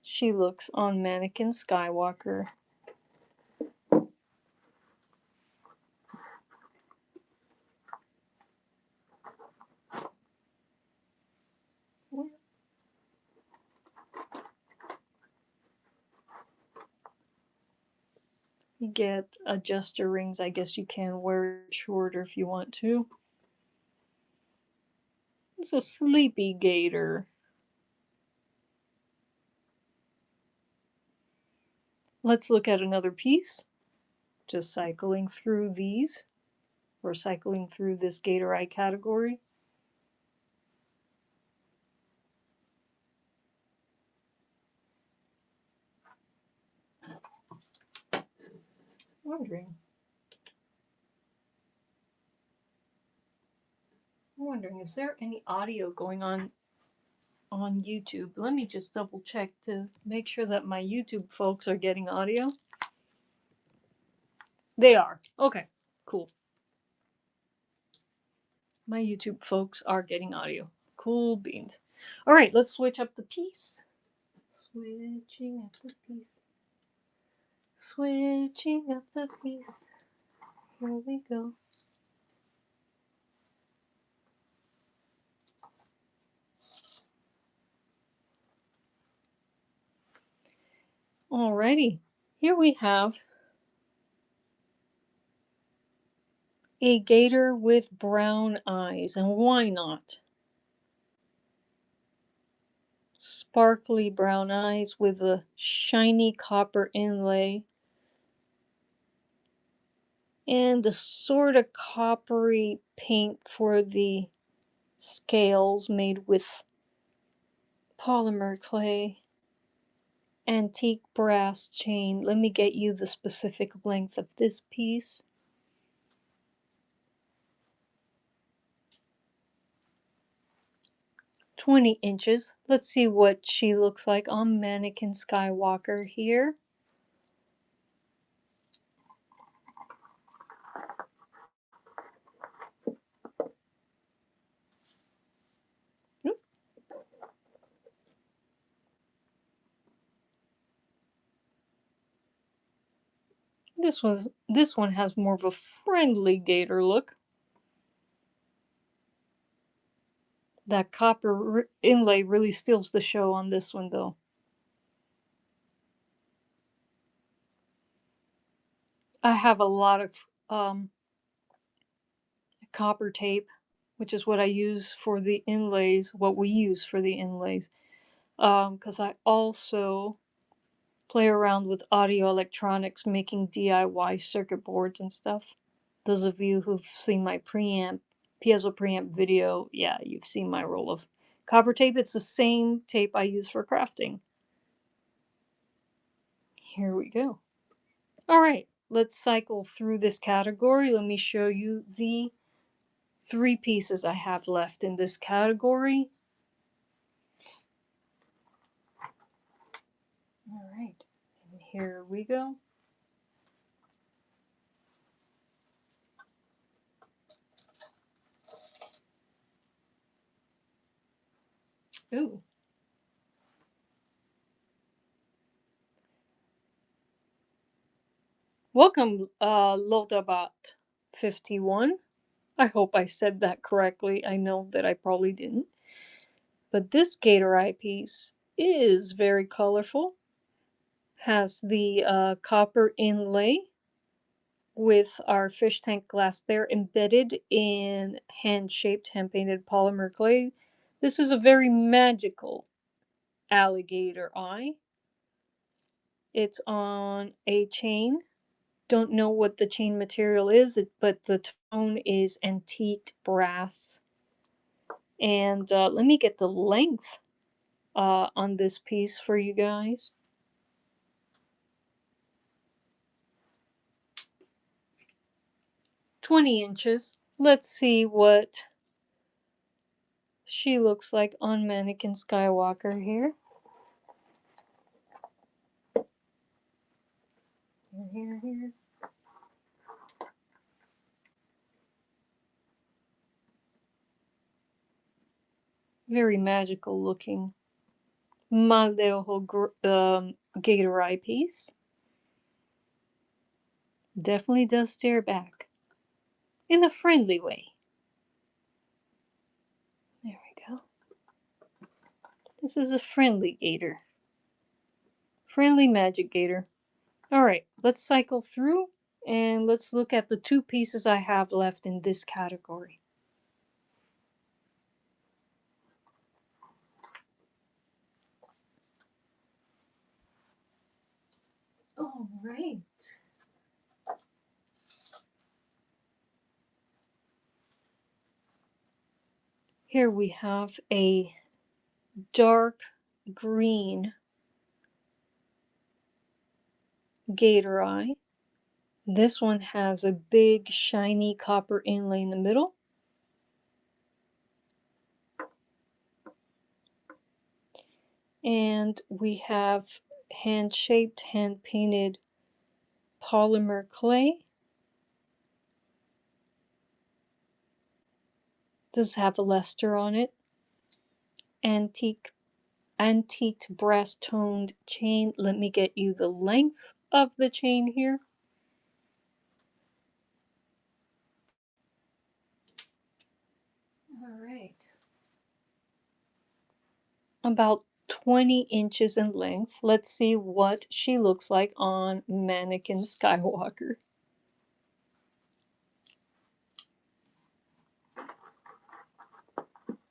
she looks on Mannequin Skywalker. You get adjuster rings. I guess you can wear it shorter if you want to. It's a sleepy gator. Let's look at another piece. Just cycling through these. We're cycling through this gator eye category. I'm wondering, is there any audio going on YouTube? Let me just double check to make sure that my YouTube folks are getting audio. They are. Okay, cool. My YouTube folks are getting audio. Cool beans. All right, let's switch up the piece. Switching up the piece. Switching up the piece. Here we go. Alrighty, here we have a gator with brown eyes, and why not? Sparkly brown eyes with a shiny copper inlay and a sort of coppery paint for the scales made with polymer clay. Antique brass chain. Let me get you the specific length of this piece. 20 inches. Let's see what she looks like on Mannequin Skywalker here. This one has more of a friendly gator look. That copper inlay really steals the show on this one, though. I have a lot of copper tape which is what I use for the inlays, what we use for the inlays. Because I also play around with audio electronics, making DIY circuit boards and stuff. Those of you who've seen my preamp, piezo preamp video, yeah, you've seen my roll of copper tape. It's the same tape I use for crafting. Here we go. All right, let's cycle through this category. Let me show you the 3 pieces I have left in this category. All right, and here we go. Ooh. Welcome, Lodabot51. I hope I said that correctly. I know that I probably didn't. But this gator eye piece is very colorful. Has the copper inlay with our fish tank glass there embedded in hand-shaped, hand-painted polymer clay. This is a very magical alligator eye. It's on a chain. Don't know what the chain material is, but the tone is antiqued brass. And let me get the length on this piece for you guys. 20 inches. Let's see what she looks like on Mannequin Skywalker here. Here. Very magical looking mal de ojo gator eye piece. Definitely does stare back in a friendly way. There we go. This is a friendly gator. Friendly magic gator. Alright, let's cycle through and let's look at the 2 pieces I have left in this category. Alright. Here we have a dark green gator eye. This one has a big shiny copper inlay in the middle. And we have hand-shaped, hand-painted polymer clay. Does have a luster on it. Antiqued brass toned chain. Let me get you the length of the chain here. All right. About 20 inches in length. Let's see what she looks like on Mannequin Skywalker.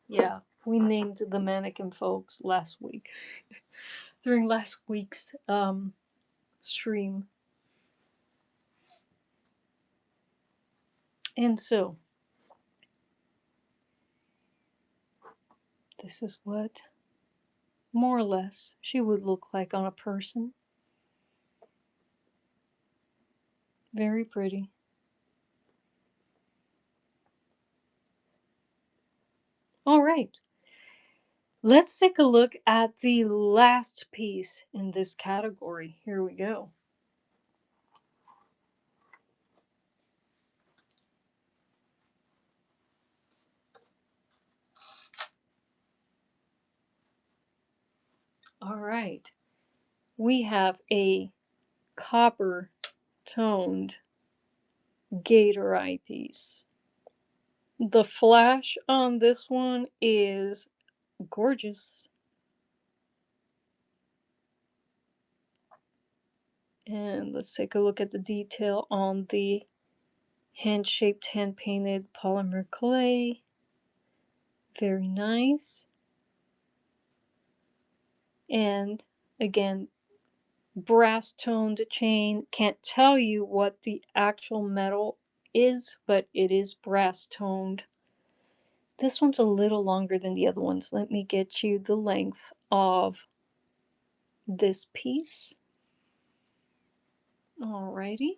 Yeah, we named the mannequin folks last week during last week's stream. And so, this is what more or less she would look like on a person. Very pretty. All right. Let's take a look at the last piece in this category. Here we go. All right. We have a copper toned gator eye piece. The flash on this one is gorgeous. And let's take a look at the detail on the hand-shaped, hand-painted polymer clay. Very nice. And again, brass toned chain. Can't tell you what the actual metal is, but it is brass toned. This one's a little longer than the other ones. Let me get you the length of this piece. Alrighty.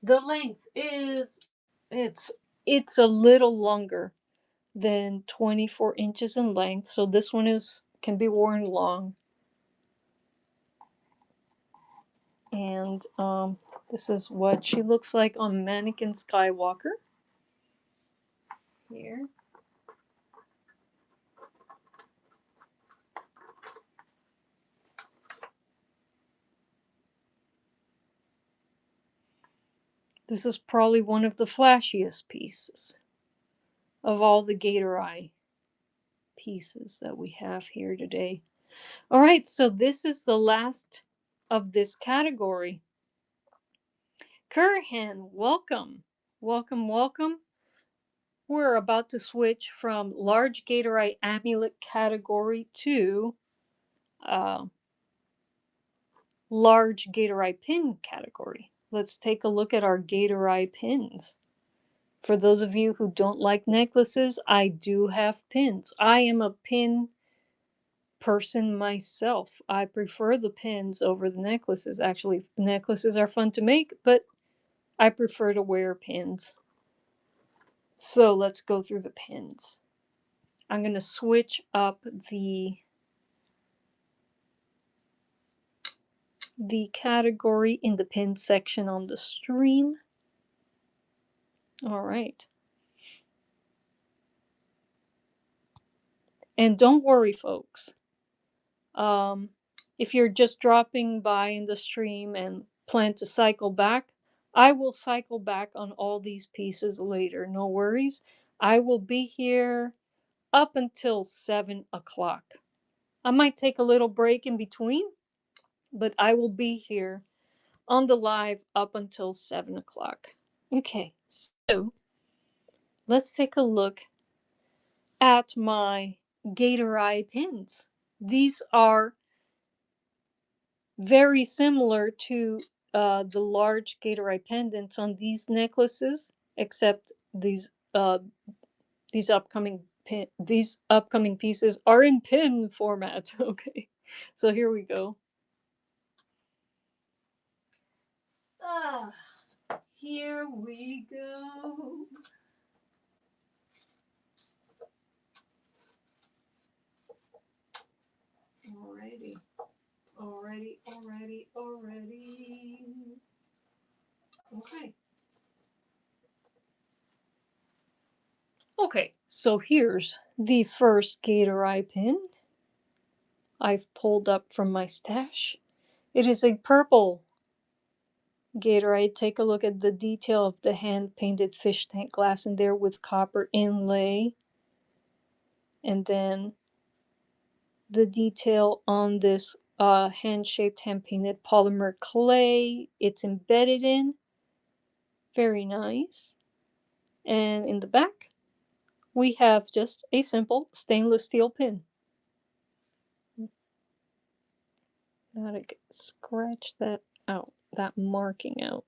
The length is it's it's a little longer than 24 inches in length. So this one is can be worn long. And this is what she looks like on Mannequin Skywalker. Here. This is probably one of the flashiest pieces of all the Gator Eye pieces that we have here today. All right, so this is the last of this category. Curhan, welcome. Welcome, welcome. We're about to switch from large Gator Eye amulet category to uh, large Gator Eye pin category. Let's take a look at our Gator Eye pins. For those of you who don't like necklaces, I do have pins. I am a pin person myself. I prefer the pins over the necklaces. Actually, necklaces are fun to make, but I prefer to wear pins. So let's go through the pins. I'm going to switch up the category in the pin section on the stream. All right. And don't worry, folks. If you're just dropping by in the stream and plan to cycle back, I will cycle back on all these pieces later. No worries. I will be here up until 7 o'clock. I might take a little break in between, but I will be here on the live up until 7 o'clock. Okay, so let's take a look at my Gator Eye pins. These are very similar to the large Gator Eye pendants on these necklaces, except these upcoming pieces are in pin format. Okay, so here we go. Ah, here we go. Alrighty. Alrighty. Okay. Okay, so here's the first Gator Eye pin I've pulled up from my stash. It is a purple Gator Eye. Take a look at the detail of the hand painted fish tank glass in there with copper inlay. And then the detail on this hand-shaped, hand-painted polymer clay it's embedded in. Very nice. And in the back, we have just a simple stainless steel pin. Gotta scratch that out, that marking out.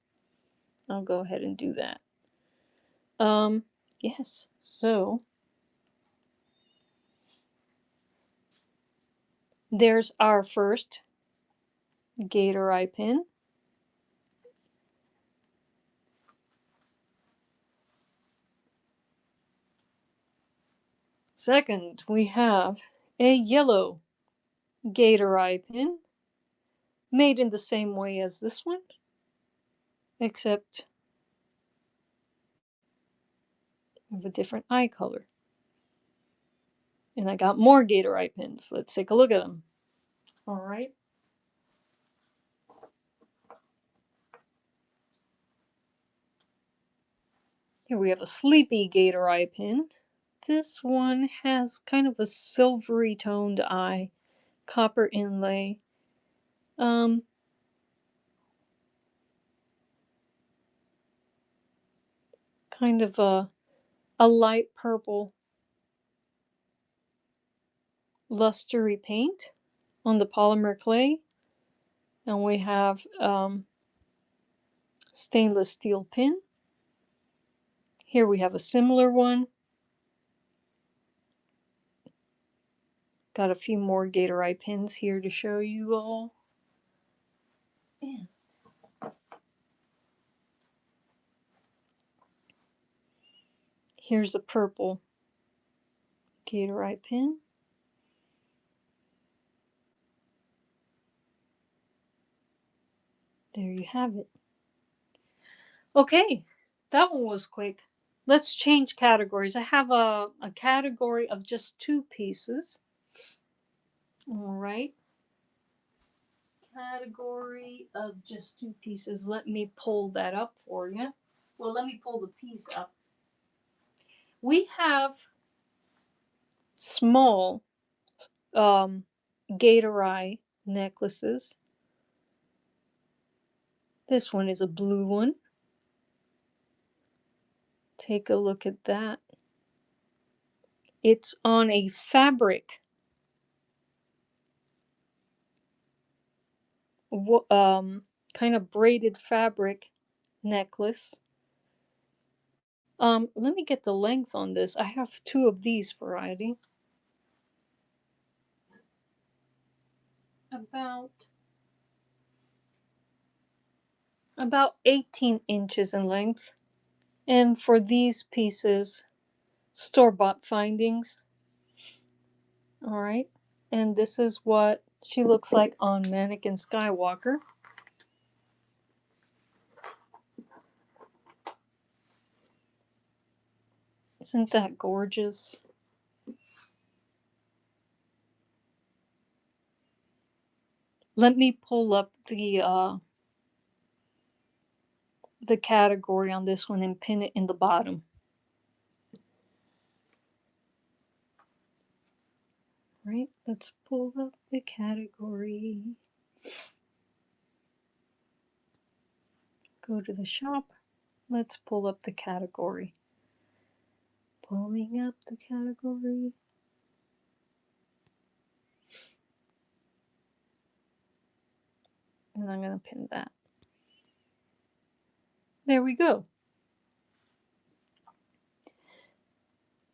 I'll go ahead and do that. Yes, so there's our first Gator Eye pin. Second, we have a yellow Gator Eye pin, made in the same way as this one, except of a different eye color. And I got more Gator Eye pins. Let's take a look at them. All right. Here we have a sleepy Gator Eye pin. This one has kind of a silvery toned eye, copper inlay. Kind of a light purple lustery paint on the polymer clay. And we have stainless steel pin. Here we have a similar one. Got a few more gator eye pins here to show you all. And here's a purple gator eye pin. There you have it. Okay, that one was quick. Let's change categories. I have a category of just 2 pieces. All right. Category of just 2 pieces. Let me pull that up for you. Well, let me pull the piece up. We have small gator eye necklaces. This one is a blue one. Take a look at that. It's on a fabric kind of braided fabric necklace. Let me get the length on this. I have 2 of these variety. About 18 inches in length. And for these pieces, store-bought findings. All right. And this is what she looks like on Mannequin Skywalker. Isn't that gorgeous? Let me pull up the category on this one and pin it in the bottom. Right, let's pull up the category. Go to the shop. Let's pull up the category. Pulling up the category. And I'm going to pin that. There we go.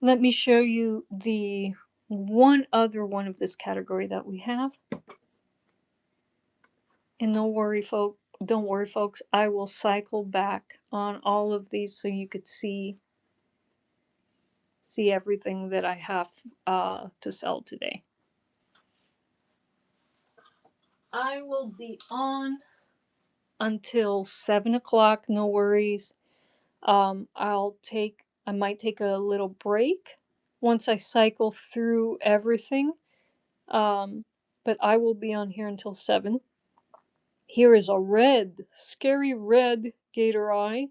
Let me show you the one other one of this category that we have. And don't worry, folks. I will cycle back on all of these so you could see everything that I have to sell today. I will be on until 7 o'clock. No worries. I might take a little break once I cycle through everything. But I will be on here until 7. Here is a scary red gator eye.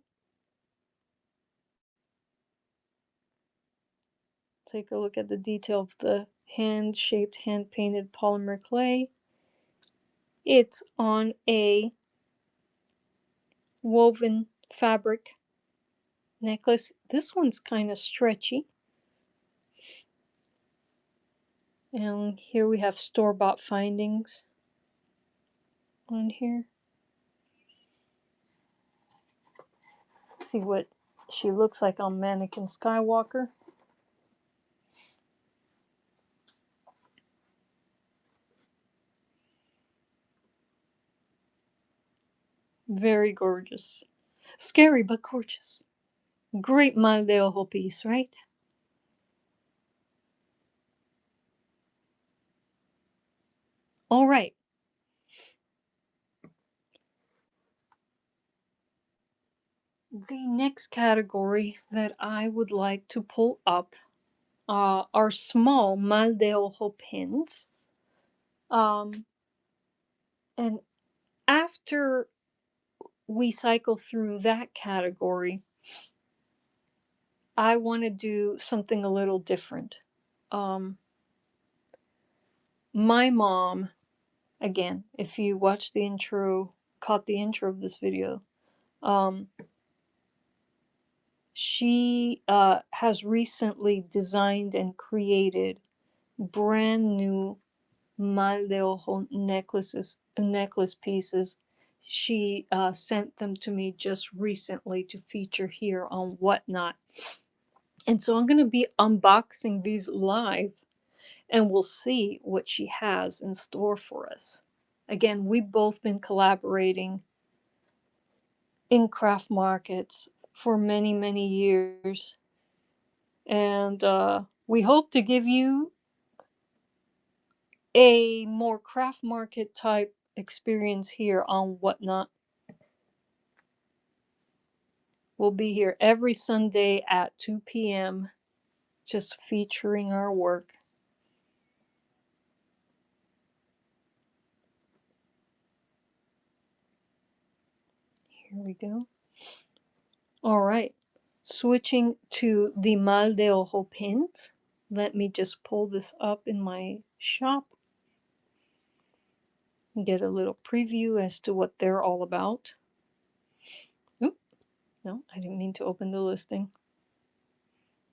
Take a look at the detail of the hand-shaped, hand-painted polymer clay. It's on a woven fabric necklace. This one's kind of stretchy. And here we have store-bought findings on here. See what she looks like on Mannequin Skywalker. Very gorgeous. Scary but gorgeous. Great mal de ojo piece, right? All right. The next category that I would like to pull up are small mal de ojo pins. And after we cycle through that category, I want to do something a little different. My mom, again, if you watched the intro, caught the intro of this video, she has recently designed and created brand new mal de ojo necklace pieces. She sent them to me just recently to feature here on Whatnot. And so I'm going to be unboxing these live, and we'll see what she has in store for us. Again, we've both been collaborating in craft markets for many, many years. And we hope to give you a more craft market type experience here on Whatnot. We'll be here every Sunday at 2 p.m. just featuring our work. Here we go. All right. Switching to the Mal de Ojo pins. Let me just pull this up in my shop and get a little preview as to what they're all about. Oop, no, I didn't mean to open the listing.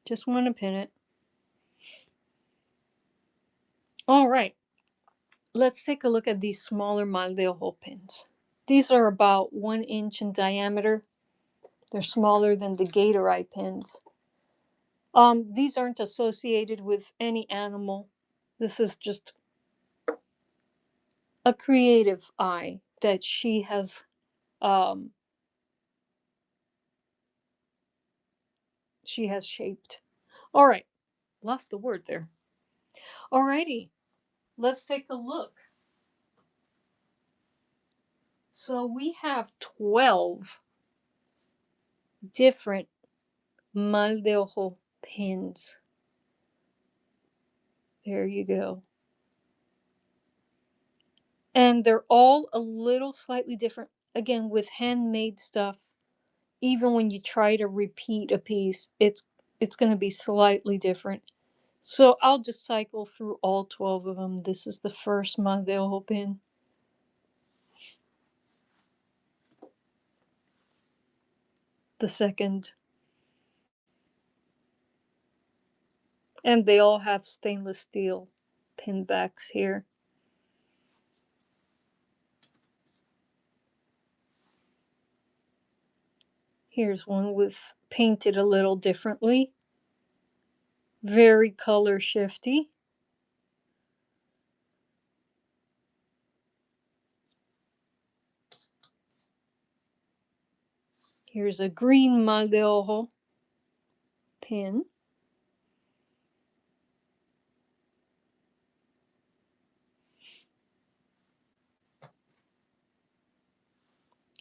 Just want to pin it. All right. Let's take a look at these smaller Mal de Ojo pins. These are about 1 inch in diameter. They're smaller than the gator eye pins. These aren't associated with any animal. This is just a creative eye that um, she has shaped. All right, lost the word there. Alrighty, let's take a look. So we have 12 different mal de ojo pins. There you go. And they're all a little slightly different. Again, with handmade stuff, even when you try to repeat a piece, it's going to be slightly different. So I'll just cycle through all 12 of them. This is the first mal de ojo pin. The second. And they all have stainless steel pin backs here. Here's one with painted a little differently. Very color shifty. Here's a green mal de ojo pin.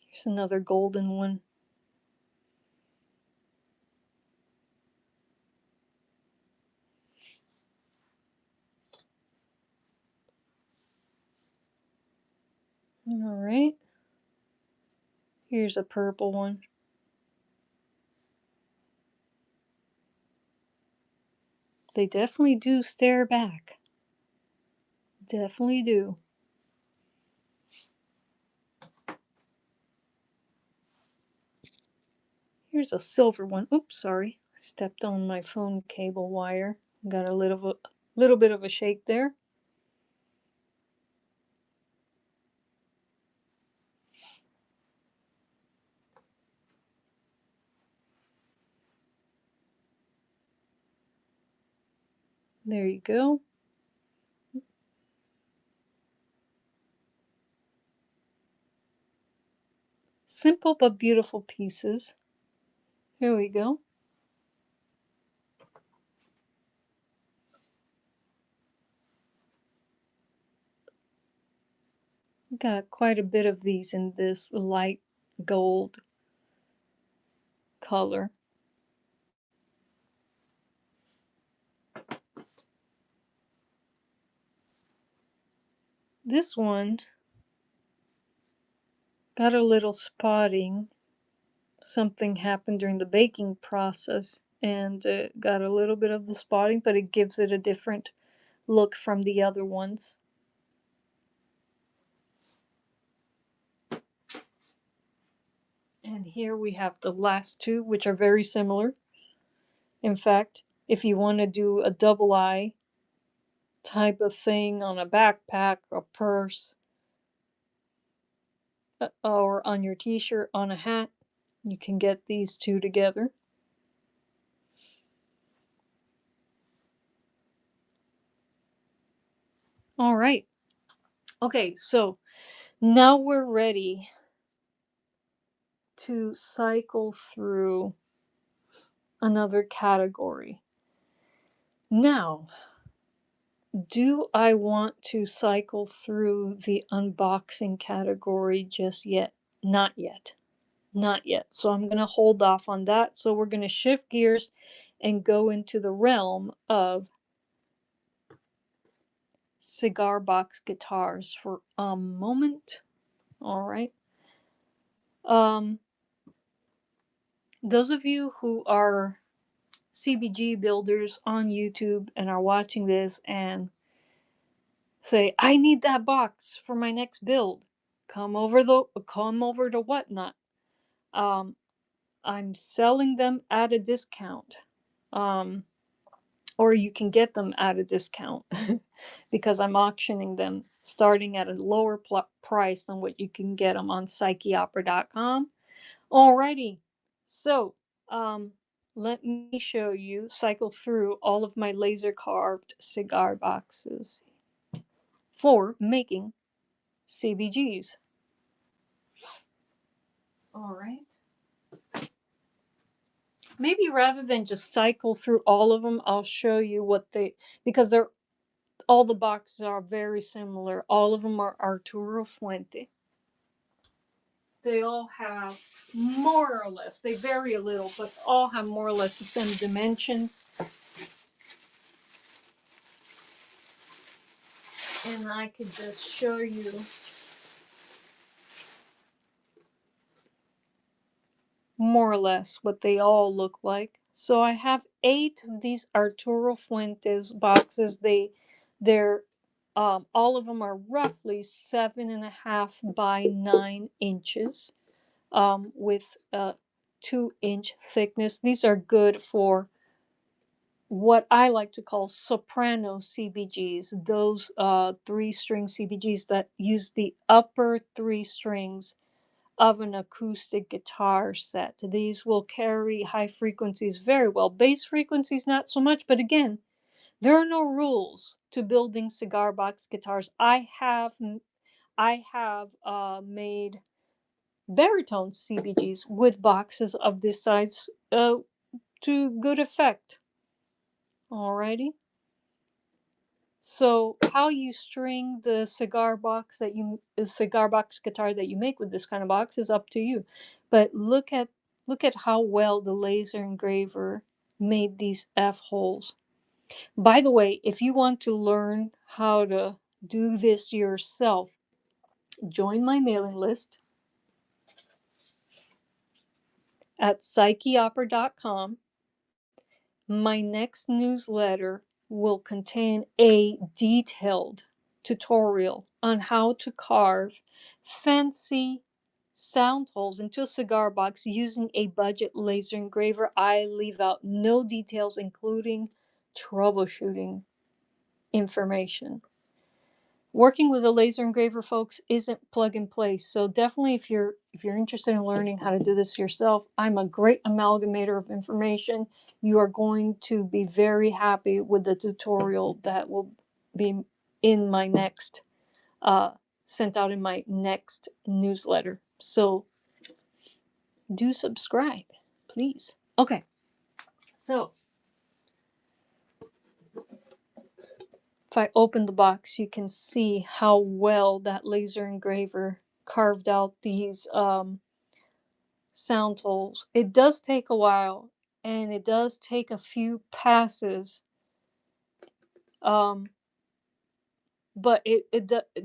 Here's another golden one. All right. Here's a purple one. They definitely do stare back. Definitely do. Here's a silver one. Oops, sorry. Stepped on my phone cable wire. Got a little bit of a shake there. There you go. Simple but beautiful pieces. Here we go. Got quite a bit of these in this light gold color. This one got a little spotting. Something happened during the baking process and got a little bit of the spotting, but it gives it a different look from the other ones. And here we have the last two, which are very similar. In fact, if you want to do a double eye type of thing on a backpack, a purse, or on your t-shirt, on a hat. You can get these two together. All right. Okay, so now we're ready to cycle through another category. Now, do I want to cycle through the unboxing category just yet? Not yet. Not yet. So I'm going to hold off on that. So we're going to shift gears and go into the realm of cigar box guitars for a moment. All right. Um, those of you who are CBG builders on YouTube and are watching this and say, I need that box for my next build. Come over to Whatnot. Um, I'm selling them at a discount. Um, or you can get them at a discount because I'm auctioning them starting at a lower price than what you can get them on psycheopera.com. Alrighty, so um, let me show you, cycle through all of my laser carved cigar boxes for making CBGs. All right. Maybe rather than just cycle through all of them, I'll show you what because they're all the boxes are very similar. All of them are Arturo Fuente. They all have more or less, they vary a little, but all have more or less the same dimensions. And I could just show you more or less what they all look like. So I have 8 of these Arturo Fuentes boxes. They're all of them are roughly 7.5 by 9 inches, with 2-inch thickness. These are good for what I like to call soprano CBGs, those 3-string CBGs that use the upper 3 strings of an acoustic guitar set. These will carry high frequencies very well. Bass frequencies, not so much, but again, there are no rules to building cigar box guitars. I have made baritone CBGs with boxes of this size to good effect. Alrighty. So how you string the cigar box guitar that you make with this kind of box is up to you. But look at how well the laser engraver made these F holes. By the way, if you want to learn how to do this yourself, join my mailing list at psycheopera.com. My next newsletter will contain a detailed tutorial on how to carve fancy sound holes into a cigar box using a budget laser engraver. I leave out no details, including troubleshooting information. Working with a laser engraver, folks, isn't plug and play. So definitely, if you're interested in learning how to do this yourself, I'm a great amalgamator of information. You are going to be very happy with the tutorial that will be in my next sent out in my next newsletter. So do subscribe, please. Okay, so if I open the box, you can see how well that laser engraver carved out these sound holes. It does take a while, and it does take a few passes, um, but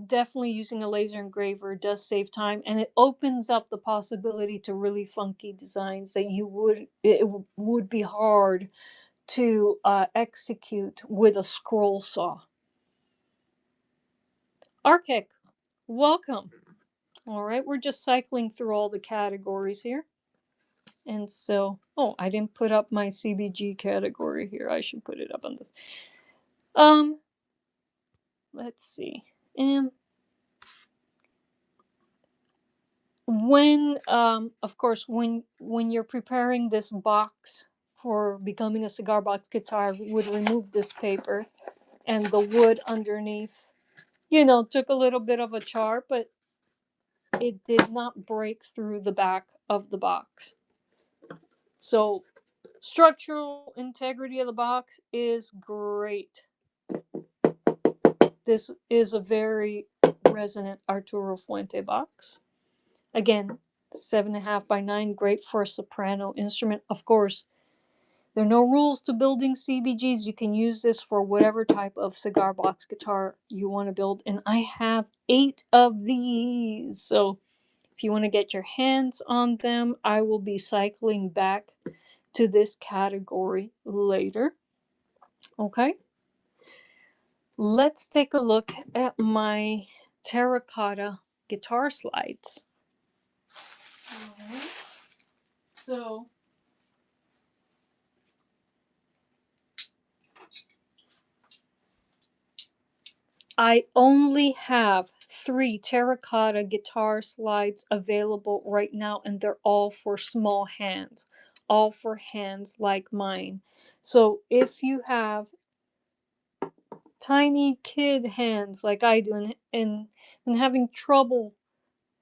definitely using a laser engraver does save time, and it opens up the possibility to really funky designs that would be hard to execute with a scroll saw. Arkic, welcome. All right, we're just cycling through all the categories here. And so, oh, I didn't put up my CBG category here. I should put it up on this. Um, let's see. When of course when you're preparing this box for becoming a cigar box guitar, we would remove this paper, and the wood underneath, took a little bit of a char, but it did not break through the back of the box. So structural integrity of the box is great. This is a very resonant Arturo Fuente box. Again, 7.5 by 9, great for a soprano instrument. Of course, there are no rules to building CBGs. You can use this for whatever type of cigar box guitar you want to build. And I have 8 of these. So if you want to get your hands on them, I will be cycling back to this category later. Okay. Let's take a look at my terracotta guitar slides. All right. So I only have 3 terracotta guitar slides available right now, and they're all for small hands, all for hands like mine. So if you have tiny kid hands like I do, and having trouble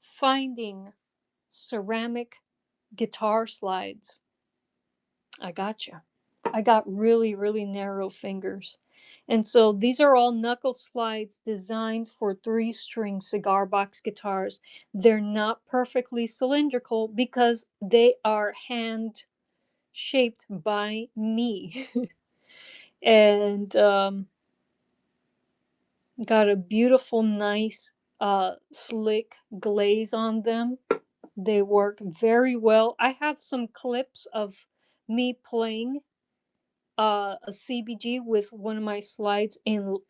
finding ceramic guitar slides, I got you. I got really, really narrow fingers. And so these are all knuckle slides designed for 3-string cigar box guitars. They're not perfectly cylindrical because they are hand shaped by me. And got a beautiful, nice, slick glaze on them. They work very well. I have some clips of me playing a CBG with one of my slides in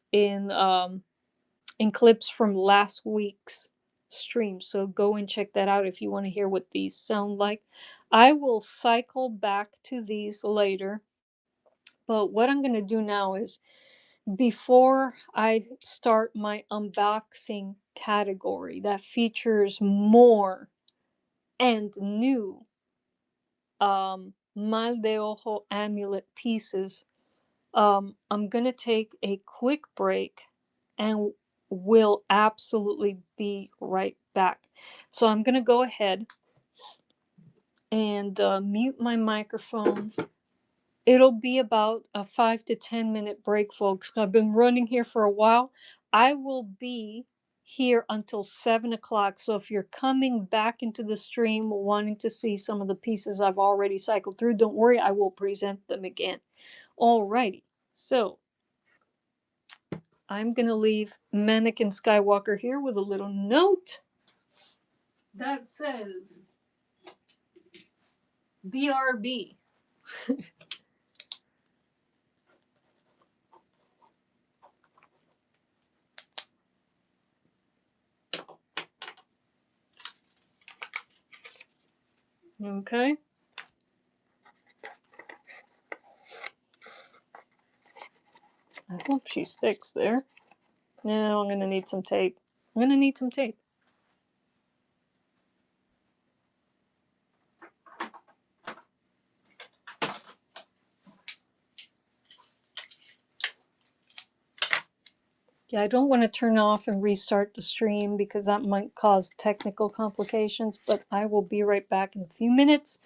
clips from last week's stream. So go and check that out if you want to hear what these sound like. I will cycle back to these later. But what I'm going to do now is, before I start my unboxing category that features more and new mal de ojo amulet pieces, I'm going to take a quick break and will absolutely be right back. So I'm going to go ahead and mute my microphone. It'll be about a 5 to 10 minute break, folks. I've been running here for a while. I will be here until 7 o'clock. So if you're coming back into the stream wanting to see some of the pieces I've already cycled through, don't worry, I will present them again. Alrighty. So I'm going to leave Mannequin Skywalker here with a little note that says BRB. Okay. I hope she sticks there. Now I'm going to need some tape. I'm going to need some tape. Yeah, I don't want to turn off and restart the stream because that might cause technical complications, but I will be right back in a few minutes,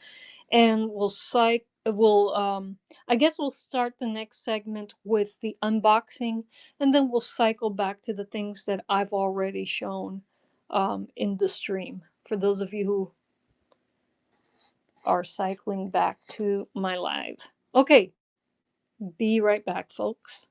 and I guess we'll start the next segment with the unboxing, and then we'll cycle back to the things that I've already shown in the stream for those of you who are cycling back to my live. Okay, be right back, folks.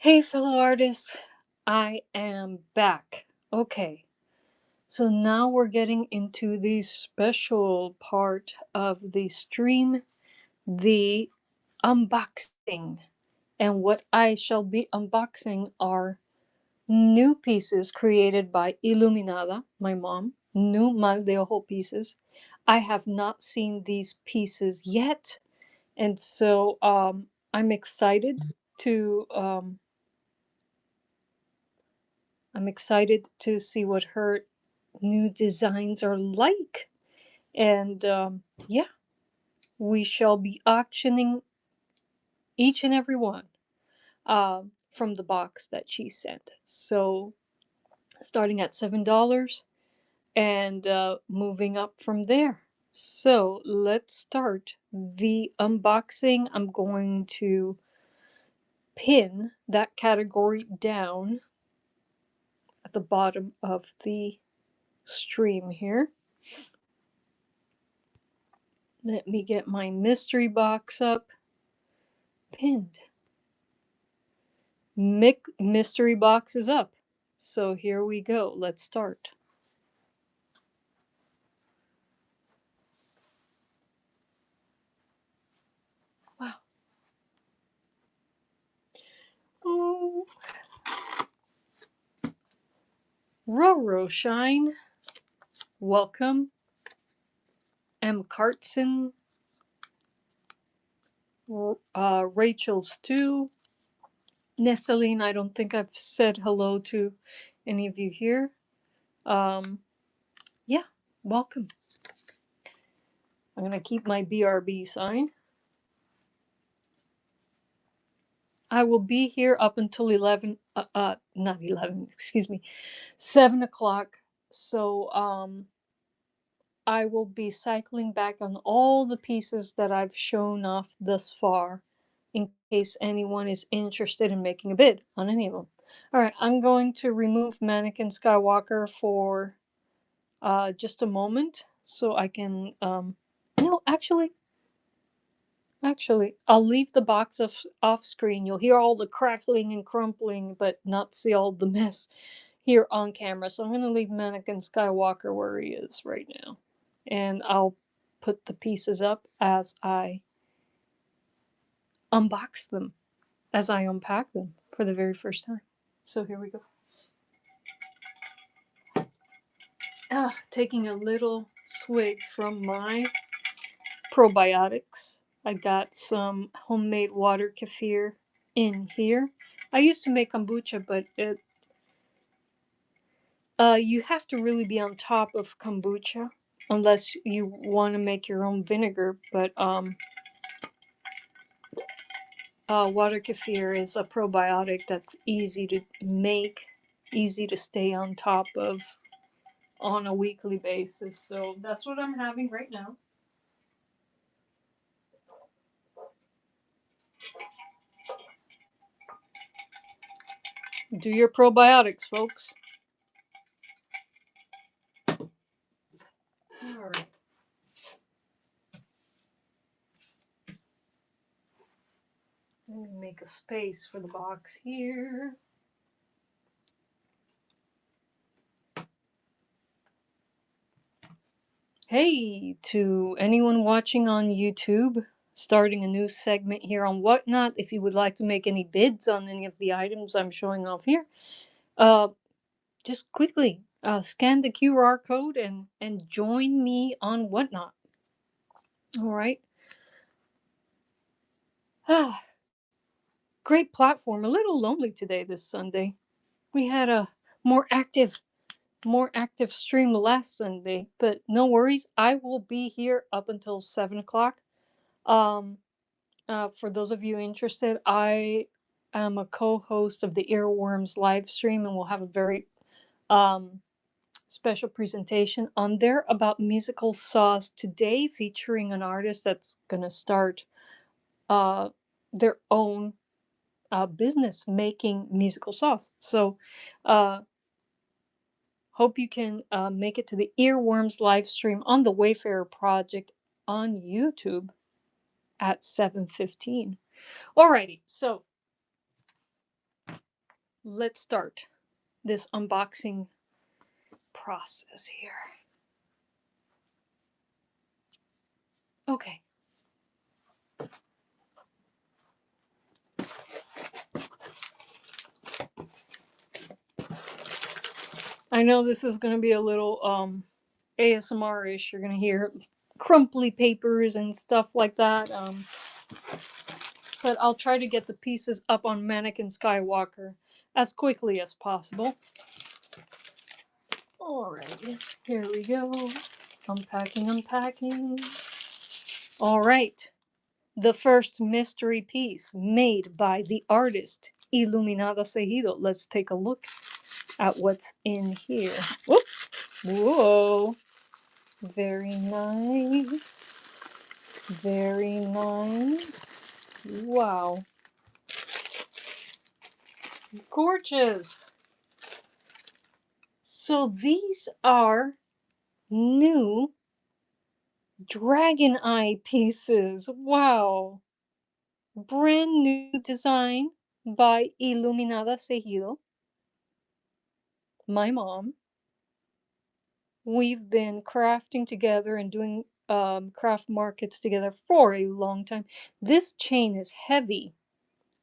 Hey, fellow artists, I am back. Okay, so now we're getting into the special part of the stream, the unboxing. And what I shall be unboxing are new pieces created by Iluminada, my mom, new Mal de Ojo pieces. I have not seen these pieces yet, and so I'm excited to. I'm excited to see what her new designs are like. And yeah, we shall be auctioning each and every one from the box that she sent. So starting at $7 and moving up from there. So let's start the unboxing. I'm going to pin that category down at the bottom of the stream here. Let me get my mystery box up. Pinned. Mystery box is up. So here we go. Let's start. Wow. Oh. Roro Shine. Welcome. M. Cartson. Rachel Stew. Nessaline, I don't think I've said hello to any of you here. Yeah, welcome. I'm going to keep my BRB sign. I will be here up until 11, not 11, excuse me, 7 o'clock. So I will be cycling back on all the pieces that I've shown off thus far in case anyone is interested in making a bid on any of them. All right, I'm going to remove Mannequin Skywalker for just a moment so I can, no, actually, I'll leave the box off screen. You'll hear all the crackling and crumpling, but not see all the mess here on camera. So I'm going to leave Mannequin Skywalker where he is right now. And I'll put the pieces up as I unbox them, as I unpack them for the very first time. So here we go. Taking a little swig from my probiotics. I got some homemade water kefir in here. I used to make kombucha, but you have to really be on top of kombucha unless you want to make your own vinegar. But water kefir is a probiotic that's easy to make, easy to stay on top of on a weekly basis. So that's what I'm having right now. Do your probiotics, folks. All right. Let me make a space for the box here. Hey, to anyone watching on YouTube, starting a new segment here on Whatnot. If you would like to make any bids on any of the items I'm showing off here, uh, just quickly scan the QR code and join me on Whatnot. All right. Ah, great platform. A little lonely today this Sunday. We had a more active stream last Sunday, but no worries. I will be here up until 7 o'clock. For those of you interested, I am a co-host of the Earworms live stream, and we'll have a very um, special presentation on there about musical saws today, featuring an artist that's going to start uh, their own business making musical saws. So, hope you can make it to the Earworms live stream on the Wayfarer Project on YouTube at 7:15. Alrighty, so let's start this unboxing process here. Okay. I know this is going to be a little ASMR-ish. You're going to hear crumply papers and stuff like that. But I'll try to get the pieces up on Mannequin Skywalker as quickly as possible. Alrighty, here we go. Unpacking, unpacking. Alright, the first mystery piece made by the artist Iluminada Sejido. Let's take a look at what's in here. Whoop. Whoa, very nice. Very nice. Wow. Gorgeous. So these are new dragon eye pieces. Wow. Brand new design by Iluminada Sejido, my mom. We've been crafting together and doing craft markets together for a long time. This chain is heavy.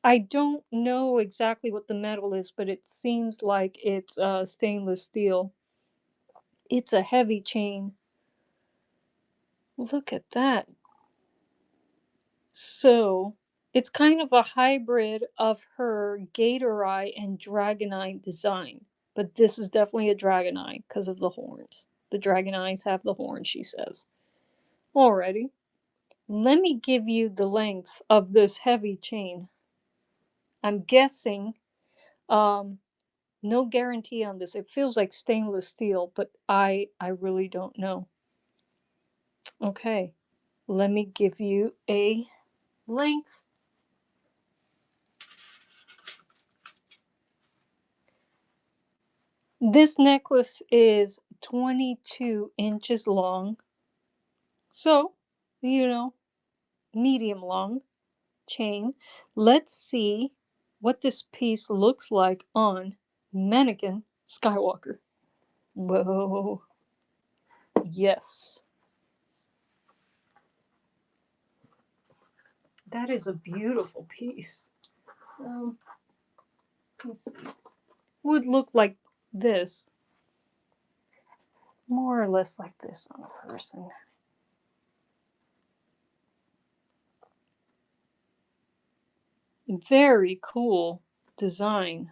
I don't know exactly what the metal is, but it seems like it's stainless steel. It's a heavy chain. Look at that. So it's kind of a hybrid of her gator eye and dragon eye design. But this is definitely a dragon eye because of the horns. The dragon eyes have the horns, she says. Alrighty. Let me give you the length of this heavy chain. I'm guessing, no guarantee on this. It feels like stainless steel, but I really don't know. Okay. Let me give you a length. This necklace is 22 inches long. So, medium long chain. Let's see what this piece looks like on Mannequin Skywalker. Whoa. Yes. That is a beautiful piece. Let's see. Would look like this. More or less like this on a person. Very cool design.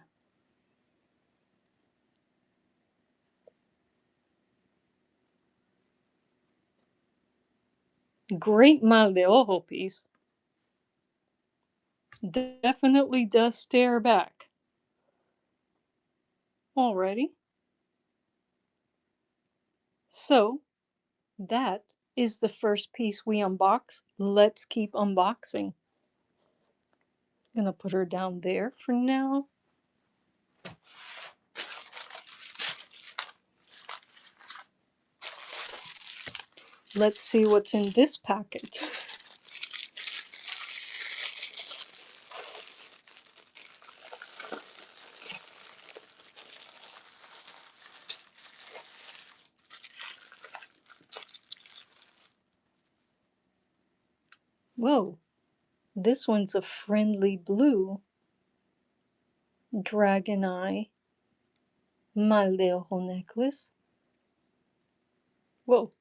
Great mal de ojo piece. Definitely does stare back. Alrighty. So that is the first piece we unbox. Let's keep unboxing. Gonna put her down there for now. Let's see what's in this packet. Whoa, this one's a friendly blue dragon eye mal de ojo necklace. Whoa.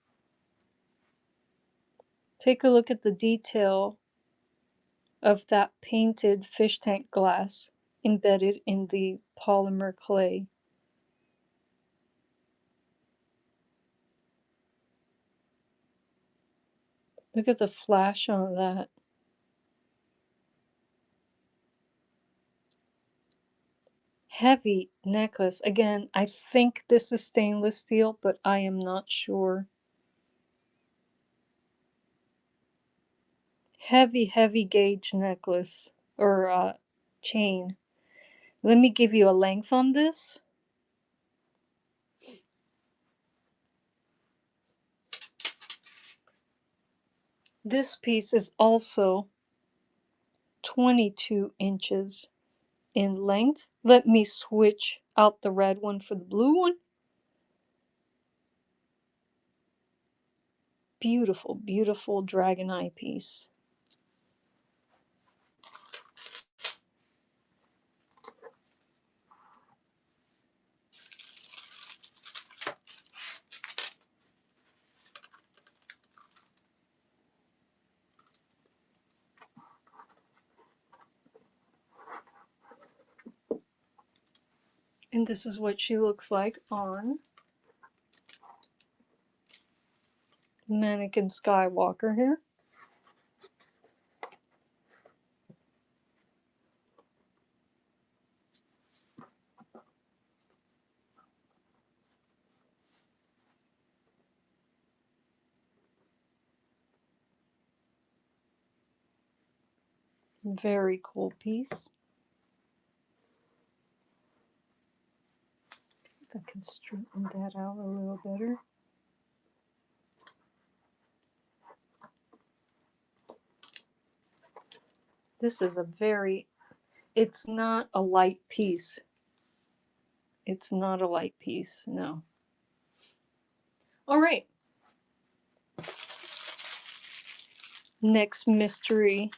Take a look at the detail of that painted fish tank glass embedded in the polymer clay. Look at the flash on that. Heavy necklace. Again, I think this is stainless steel, but I am not sure. Heavy, heavy gauge necklace or chain. Let me give you a length on this. This piece is also 22 inches. in length. Let me switch out the red one for the blue one. Beautiful, beautiful dragon eye piece. And this is what she looks like on Mannequin Skywalker here. Very cool piece. If I can straighten that out a little better. This is a very, it's not a light piece. It's not a light piece, no. All right. Next mystery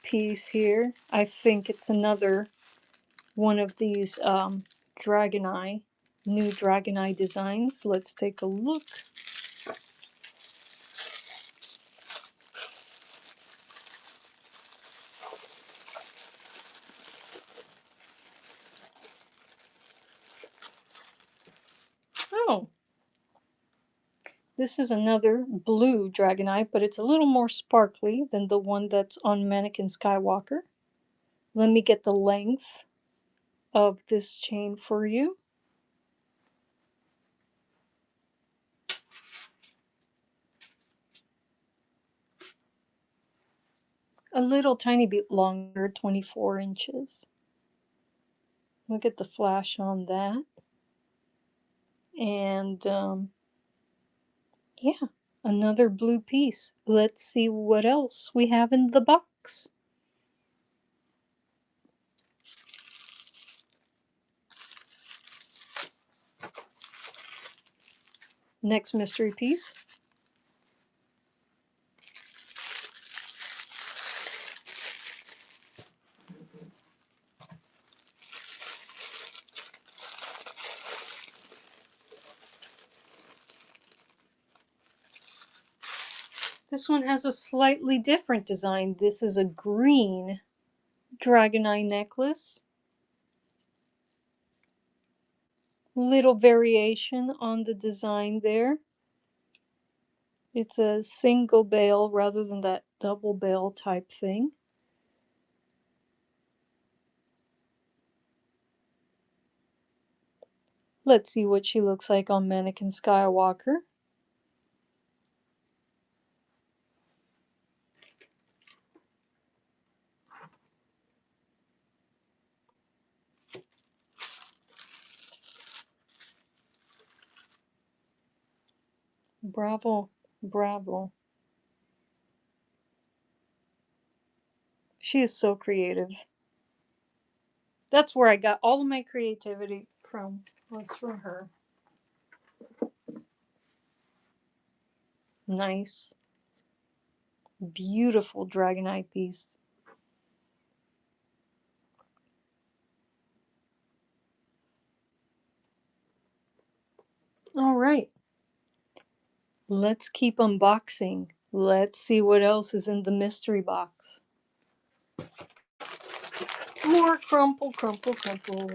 piece here. I think it's another one of these Dragon Eye, new Dragon Eye designs. Let's take a look. Oh, this is another blue Dragon Eye, but it's a little more sparkly than the one that's on Mannequin Skywalker. Let me get the length of this chain for you. A little tiny bit longer, 24 inches. Look at the flash on that. And yeah, another blue piece. Let's see what else we have in the box. Next mystery piece. This one has a slightly different design. This is a green Dragon Eye necklace. Little variation on the design there. It's a single bail rather than that double bail type thing. Let's see what she looks like on Mannequin Skywalker. Bravo, bravo. She is so creative. That's where I got all of my creativity from, was from her. Nice. Beautiful Dragon Eye piece. All right. Let's keep unboxing. Let's see what else is in the mystery box. More crumple, crumple, crumple.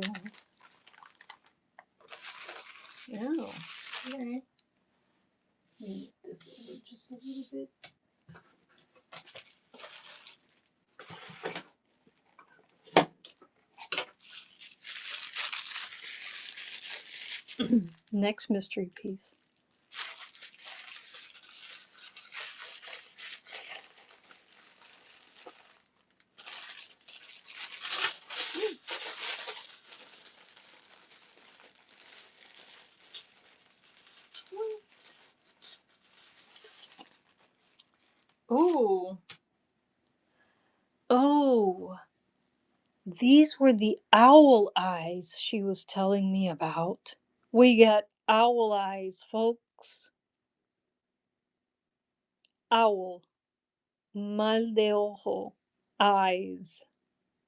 Oh, okay. Move this over just a little bit. Next mystery piece. Oh. Oh. These were the owl eyes she was telling me about. We got owl eyes, folks. Owl, mal de ojo, eyes.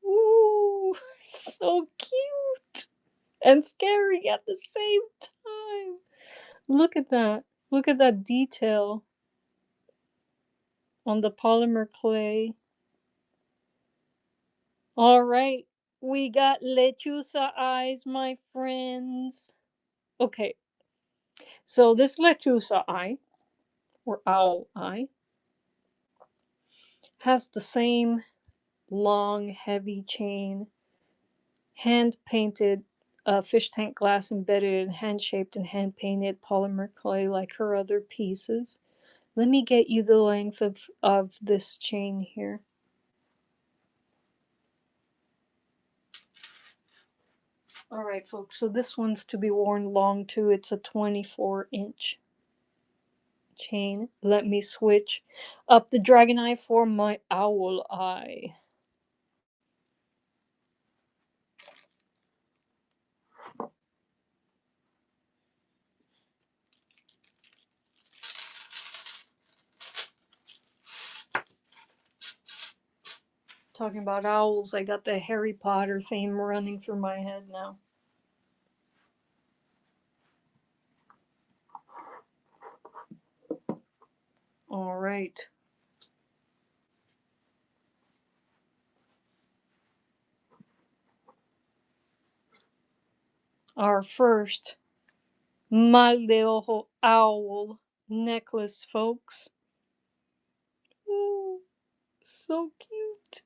Ooh, so cute and scary at the same time. Look at that. Look at that detail on the polymer clay. All right, we got lechuza eyes, my friends. Okay, so this lechuza eye, or owl eye, has the same long, heavy chain, hand painted fish tank glass embedded in hand shaped and hand painted polymer clay like her other pieces. Let me get you the length of this chain here. All right, folks, so this one's to be worn long too. It's a 24-inch chain. Let me switch up the dragon eye for my owl eye. Talking about owls, I got the Harry Potter theme running through my head now. All right. Our first mal de ojo owl necklace, folks. Ooh, so cute.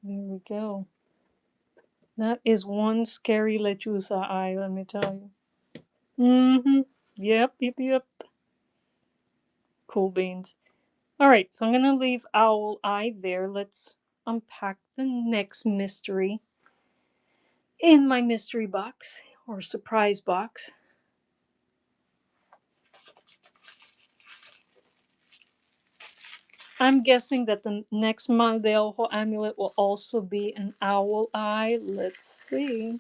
There we go. That is one scary lechuza eye, let me tell you. Mm-hmm. Yep. Cool beans. All right, so I'm going to leave owl eye there. Let's unpack the next mystery in my mystery box or surprise box. I'm guessing that the next Mal de Ojo amulet will also be an owl eye. Let's see.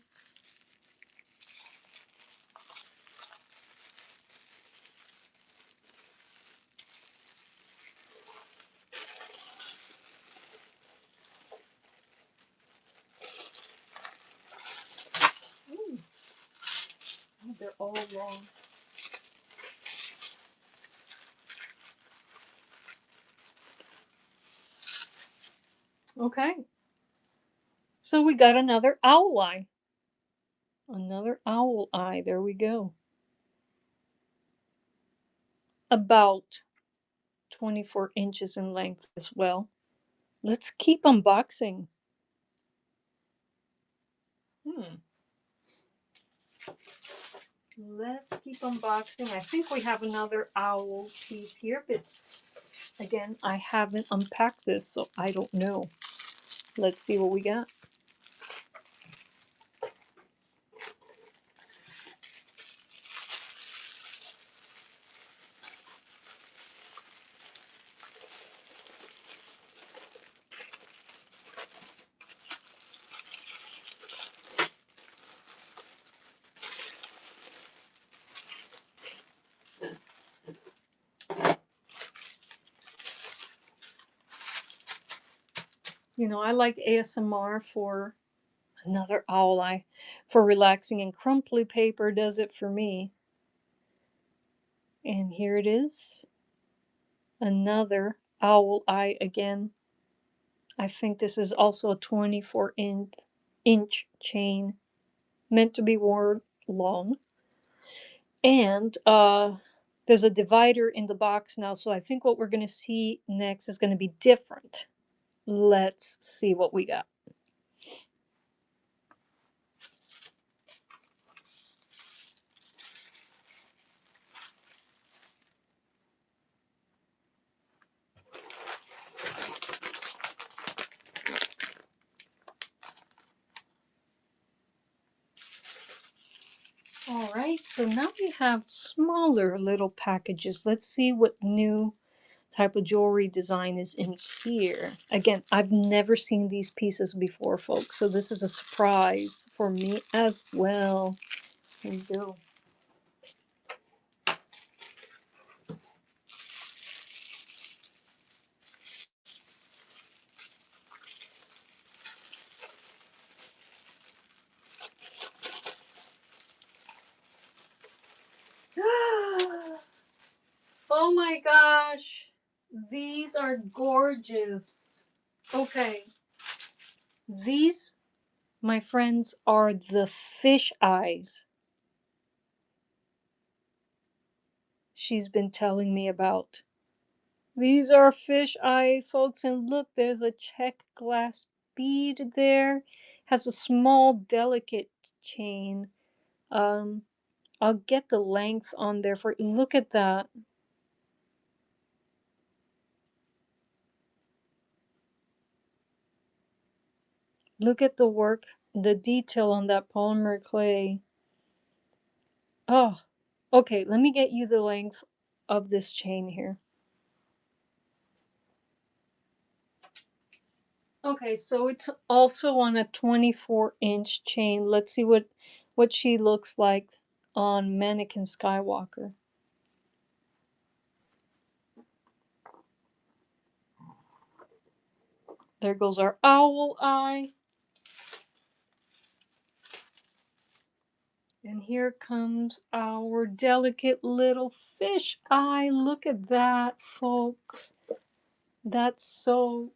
Ooh, they're all wrong. Okay. So we got another owl eye. Another owl eye. There we go. About 24 inches in length as well. Let's keep unboxing. Let's keep unboxing. I think we have another owl piece here, but again, I haven't unpacked this, so I don't know. Let's see what we got. You know, I like ASMR for another owl eye for relaxing, and crumply paper does it for me. And here it is. Another owl eye again. I think this is also a 24-inch chain meant to be worn long. And there's a divider in the box now, so I think what we're going to see next is going to be different. Let's see what we got. All right, so now we have smaller little packages. Let's see what new type of jewelry design is in here. Again, I've never seen these pieces before, folks, so this is a surprise for me as well. Here we go. Oh my gosh, these are gorgeous. Okay, these, my friends, are the fish eyes she's been telling me about. These are fish eye, folks, and look, there's a check glass bead there. Has a small, delicate chain. Um, I'll get the length on there for you. Look at that. Look at the work, the detail on that polymer clay. Oh, okay, let me get you the length of this chain here. Okay, so it's also on a 24-inch chain. Let's see what she looks like on Mannequin Skywalker. There goes our owl eye. And here comes our delicate little fish eye. Look at that, folks. That's so...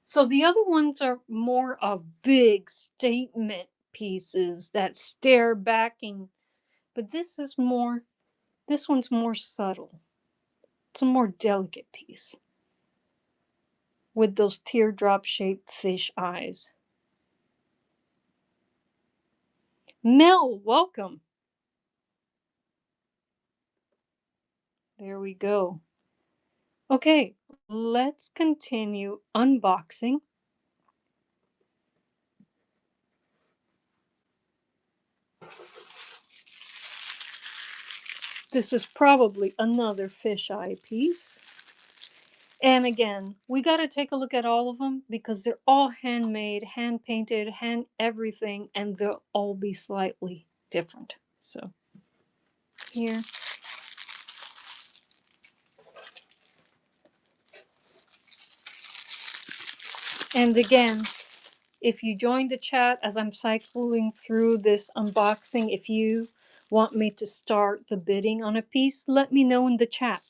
So the other ones are more of big statement pieces that stare backing, but this one's more subtle. It's a more delicate piece with those teardrop shaped fish eyes. Mel, welcome. There we go. Okay, let's continue unboxing. This is probably another fisheye piece. And again, we got to take a look at all of them because they're all handmade, hand painted, hand everything, and they'll all be slightly different. So here. And again, if you join the chat as I'm cycling through this unboxing, if you want me to start the bidding on a piece, let me know in the chat.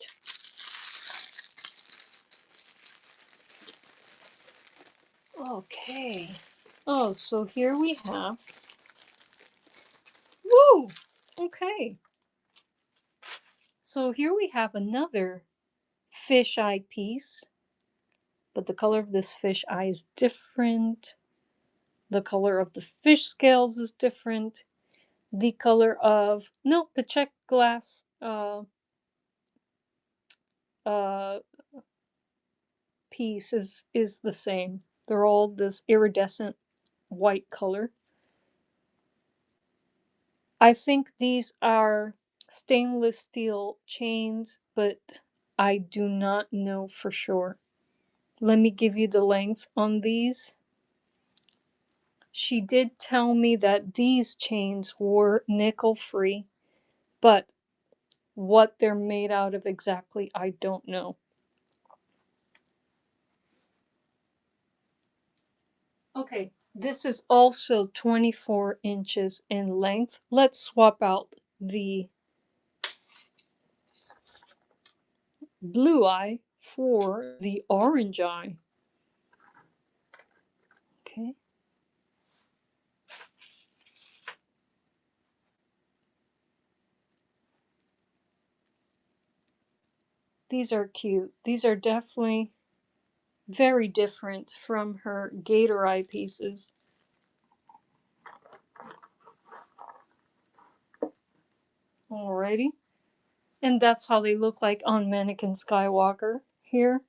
Okay. Oh, so here we have... Woo! Okay. So here we have another fish eye piece, but the color of this fish eye is different. The color of the fish scales is different. The color of... No, the check glass uh, piece is the same. They're all this iridescent white color. I think these are stainless steel chains, but I do not know for sure. Let me give you the length on these. She did tell me that these chains were nickel free, but what they're made out of exactly, I don't know. Okay, this is also 24 inches in length. Let's swap out the blue eye for the orange eye. Okay. These are cute. These are definitely very different from her gator eye pieces. Alrighty. And that's how they look like on Mannequin Skywalker here.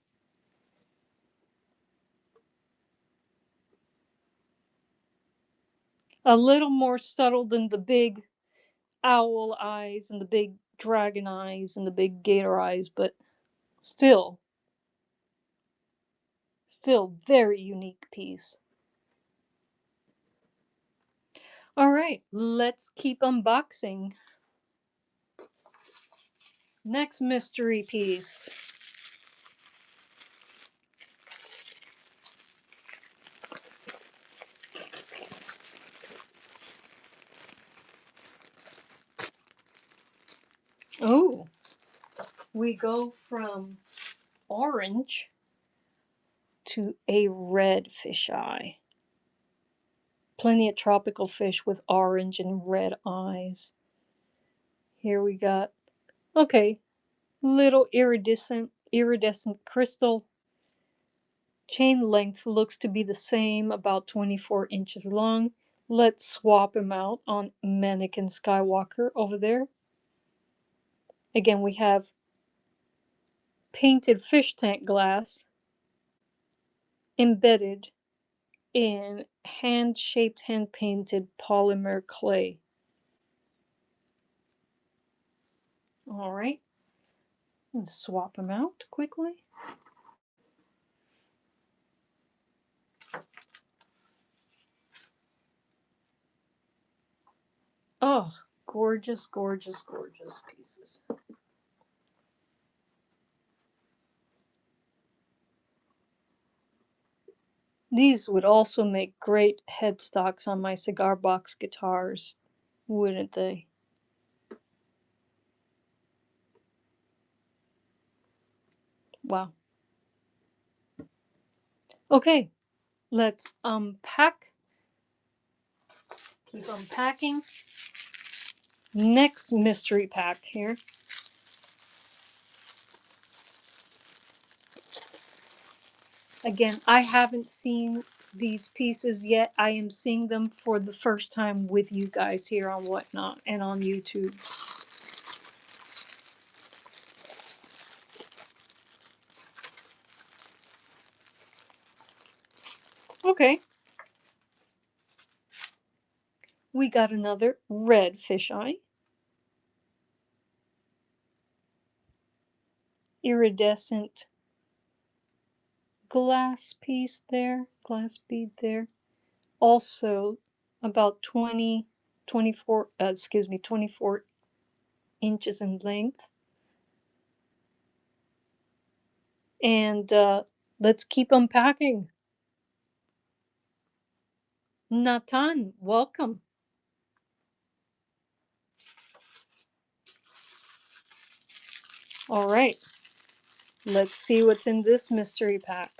A little more subtle than the big owl eyes and the big dragon eyes and the big gator eyes, but Still, still very unique piece. All right, let's keep unboxing. Next mystery piece. Oh, we go from orange to a red fisheye. Plenty of tropical fish with orange and red eyes. Here we got, okay, little iridescent crystal. Chain length looks to be the same, about 24 inches long. Let's swap him out on Mannequin Skywalker over there. Again, we have painted fish tank glass embedded in hand-shaped, hand-painted polymer clay. All right, let's swap them out quickly. Oh, gorgeous, gorgeous, gorgeous pieces. These would also make great headstocks on my cigar box guitars, wouldn't they? Wow. Okay, let's unpack. Keep unpacking. Next mystery pack here. Again, I haven't seen these pieces yet. I am seeing them for the first time with you guys here on Whatnot and on YouTube. Okay. We got another red fisheye. Iridescent glass piece there. Glass bead there. Also about 24 inches in length. And let's keep unpacking. Natan, welcome. All right, let's see what's in this mystery pack.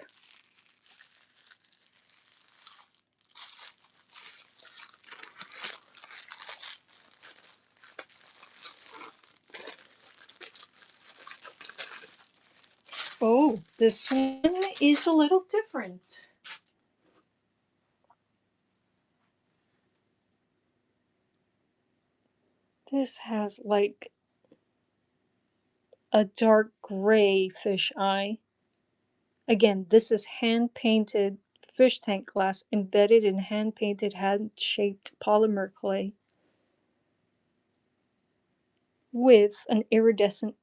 Oh, this one is a little different. This has like a dark gray fish eye. Again, this is hand painted fish tank glass embedded in hand painted, hand shaped polymer clay with an iridescent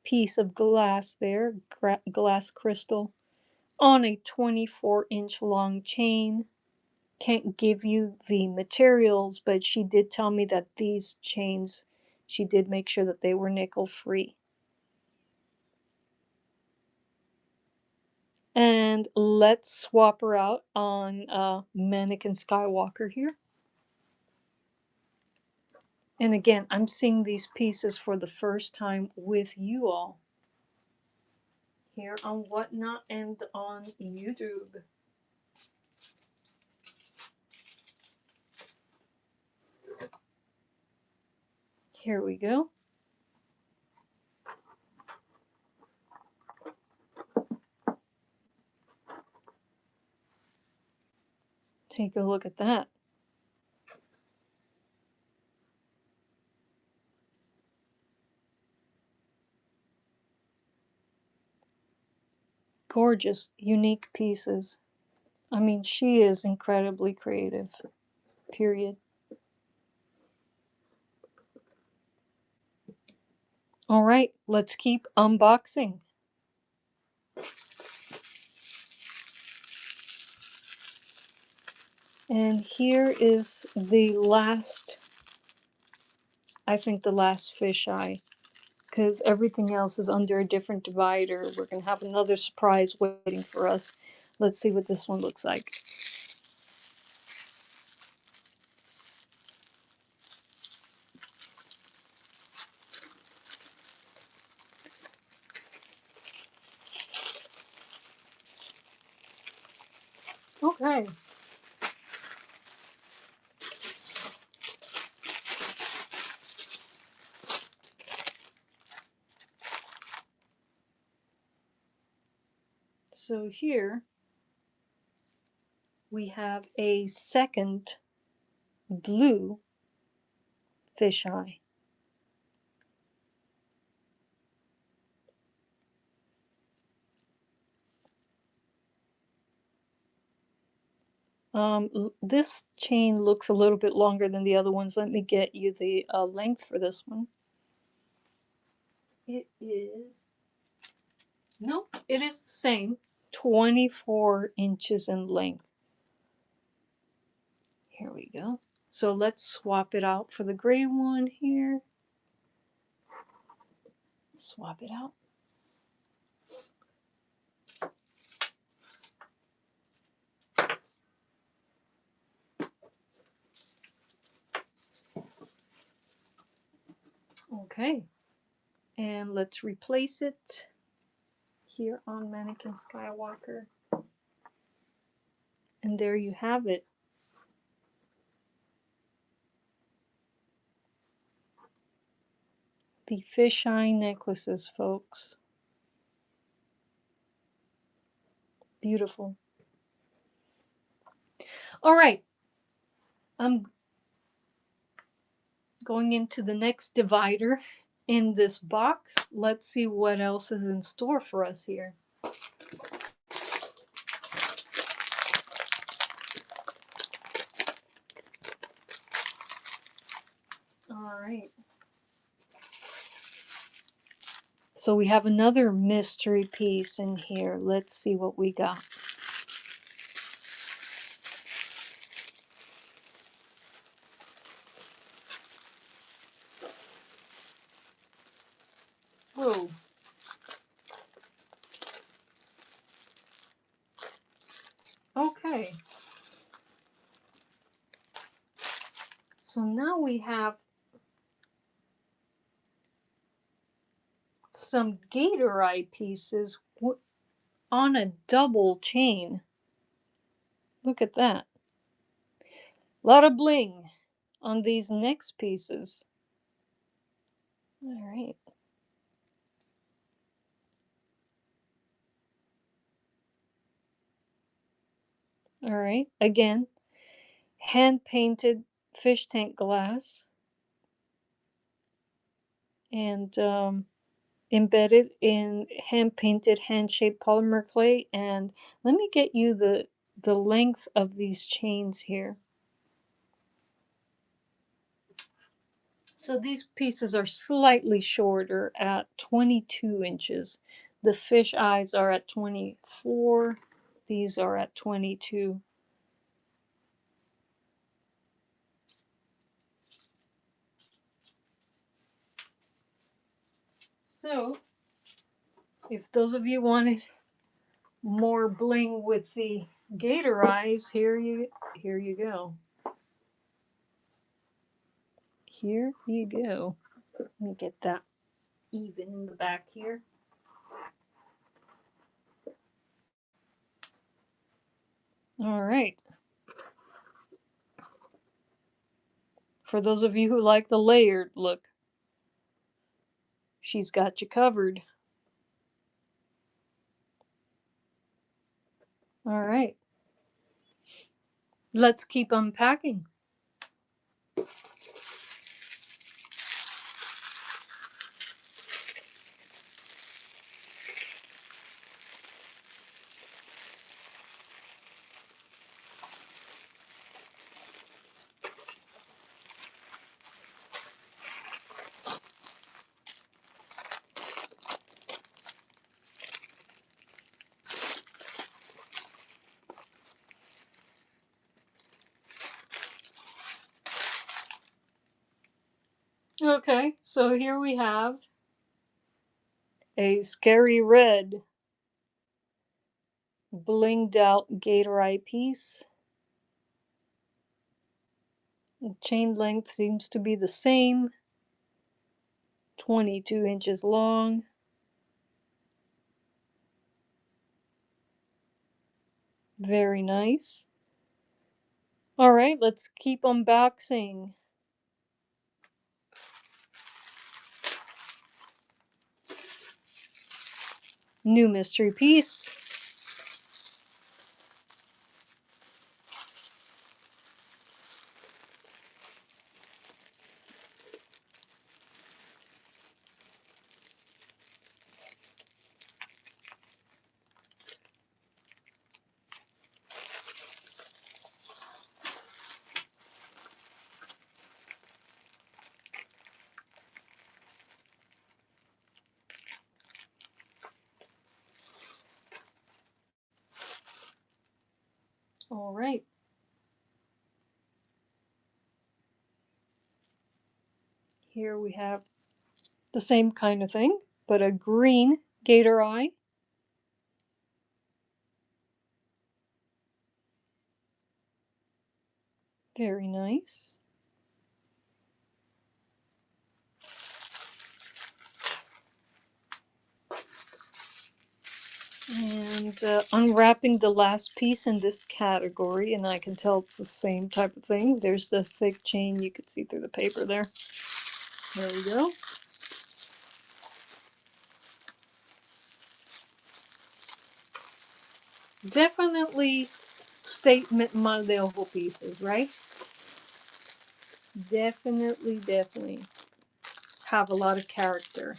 piece of glass there, glass crystal, on a 24-inch long chain. Can't give you the materials, but she did tell me that these chains, she did make sure that they were nickel free. And let's swap her out on Mannequin Skywalker here. And again, I'm seeing these pieces for the first time with you all here on Whatnot and on YouTube. Here we go. Take a look at that. Gorgeous, unique pieces. I mean, she is incredibly creative, period. All right, let's keep unboxing. And here is the last, I think the last fisheye, because everything else is under a different divider. We're going to have another surprise waiting for us. Let's see what this one looks like. Okay. So here we have a second blue fisheye. This chain looks a little bit longer than the other ones. Let me get you the length for this one. It is, no, it is the same, 24 inches in length. Here we go. So let's swap it out for the gray one here. Swap it out. Okay. And let's replace it here on Mannequin Skywalker. And there you have it. The fisheye necklaces, folks. Beautiful. All right. I'm going into the next divider in this box. Let's see what else is in store for us here. All right. So we have another mystery piece in here. Let's see what we got. Whoa. Okay. So now we have some gator eye pieces on a double chain. Look at that. A lot of bling on these next pieces. All right. All right. Again, hand painted fish tank glass and embedded in hand painted hand shaped polymer clay. And let me get you the length of these chains here. So these pieces are slightly shorter at 22 inches. The fish eyes are at 24. These are at 22. So if those of you wanted more bling with the gator eyes, here you go. Here you go. Let me get that even in the back here. All right. For those of you who like the layered look, she's got you covered. All right. Let's keep unpacking. Okay, so here we have a scary red blinged out gator eye piece. The chain length seems to be the same, 22 inches long. Very nice. All right, let's keep unboxing. New mystery piece. All right. Here we have the same kind of thing, but a green gator eye. Very nice. And unwrapping the last piece in this category, and I can tell it's the same type of thing. There's the thick chain. You could see through the paper there. There we go. Definitely statement Maldejo pieces, right? Definitely have a lot of character.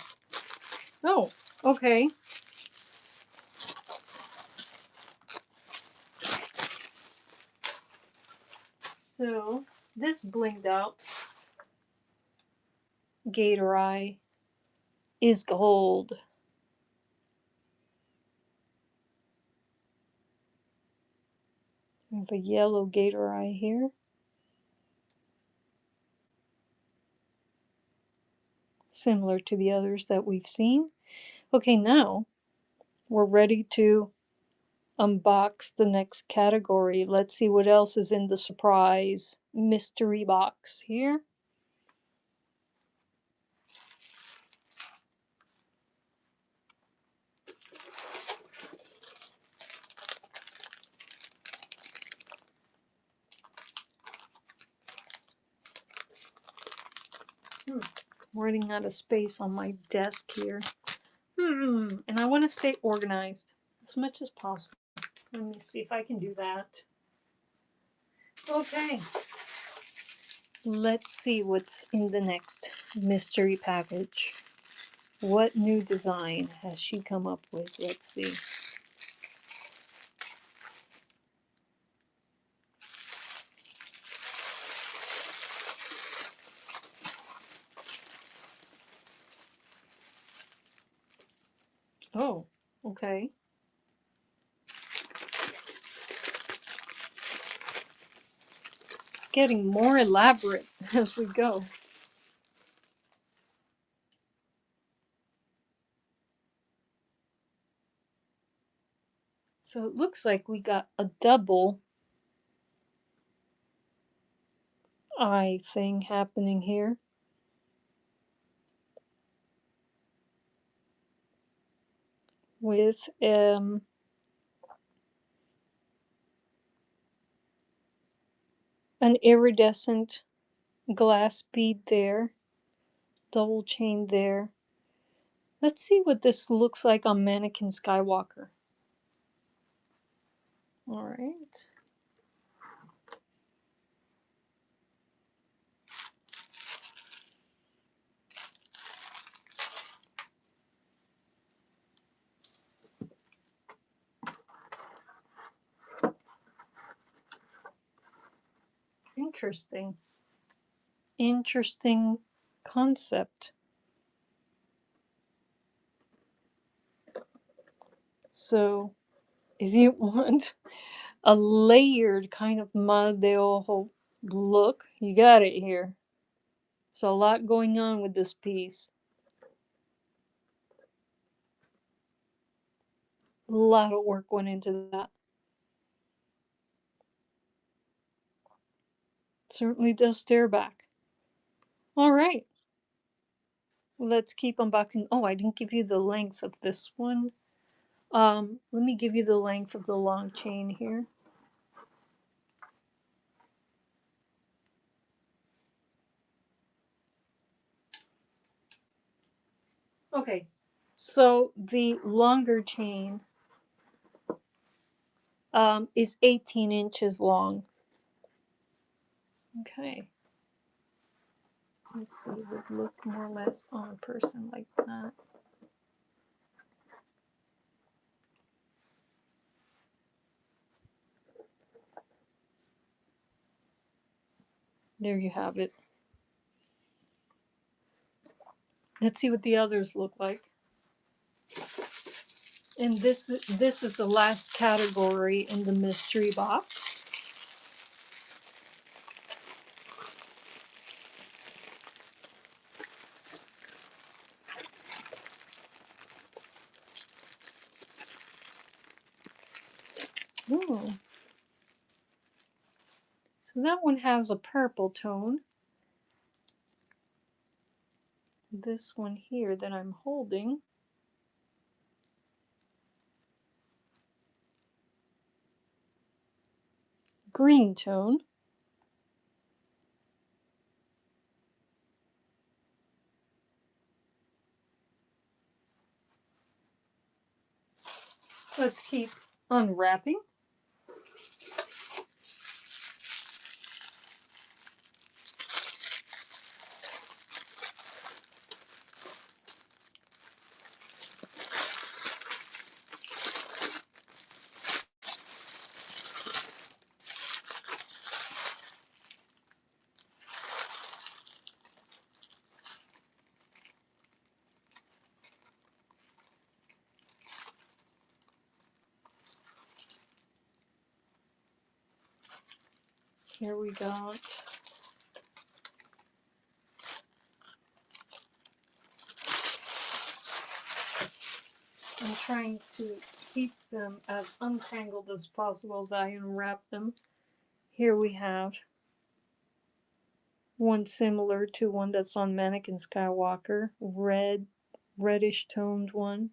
Oh, okay. So this blinged out gator eye is gold. We have a yellow gator eye here. Similar to the others that we've seen. Okay, now we're ready to unbox the next category. Let's see what else is in the surprise mystery box here. Running out of space on my desk here. And I want to stay organized as much as possible. Let me see if I can do that. Okay. Let's see what's in the next mystery package. What new design has she come up with? Let's see. Oh, okay. It's getting more elaborate as we go. So it looks like we got a double eye thing happening here. With an iridescent glass bead there, double chain there. Let's see what this looks like on Mannequin Skywalker. All right. Interesting. Interesting concept. So, if you want a layered kind of mal de ojo look, you got it here. So a lot going on with this piece. A lot of work went into that. Certainly does stare back. All right. Let's keep unboxing. Oh, I didn't give you the length of this one. Let me give you the length of the long chain here. Okay, so the longer chain is 18 inches long. Okay. Let's see, it would look more or less on a person like that. There you have it. Let's see what the others look like. And this is the last category in the mystery box. Ooh. So that one has a purple tone. This one here that I'm holding, green tone. Let's keep unwrapping. Here we go. I'm trying to keep them as untangled as possible as I unwrap them. Here we have one similar to one that's on Mannequin Skywalker, reddish toned one.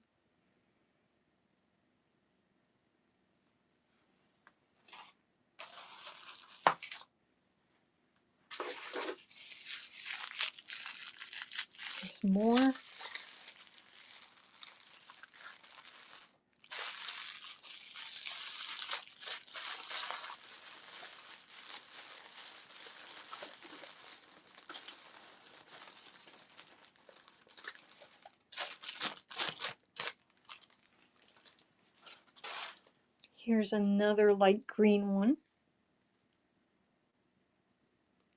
There's more. Here's another light green one.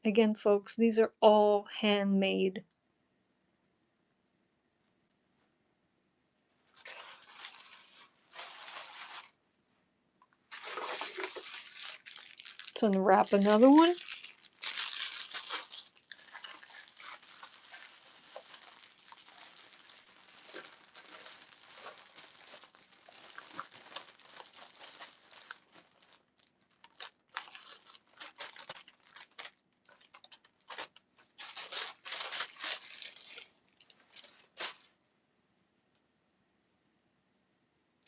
Again, folks, these are all handmade. Let's unwrap another one.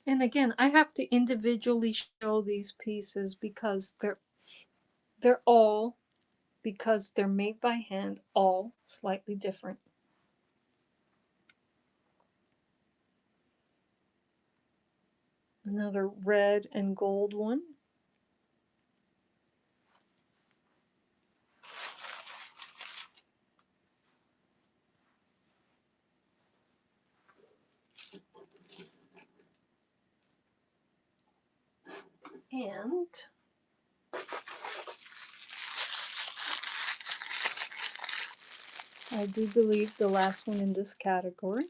And again, I have to individually show these pieces because they're all, because they're made by hand, all slightly different. Another red and gold one. And I do believe the last one in this category.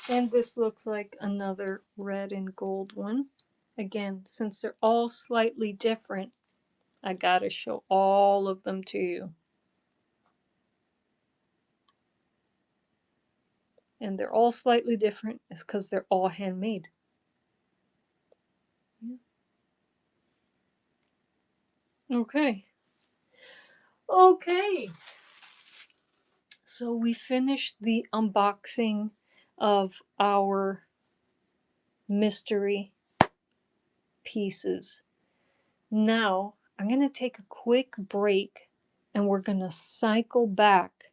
And this looks like another red and gold one. Again, since they're all slightly different, I gotta show all of them to you. And they're all slightly different. It's because they're all handmade. Okay. Okay. So we finished the unboxing of our mystery pieces. Now I'm going to take a quick break and we're going to cycle back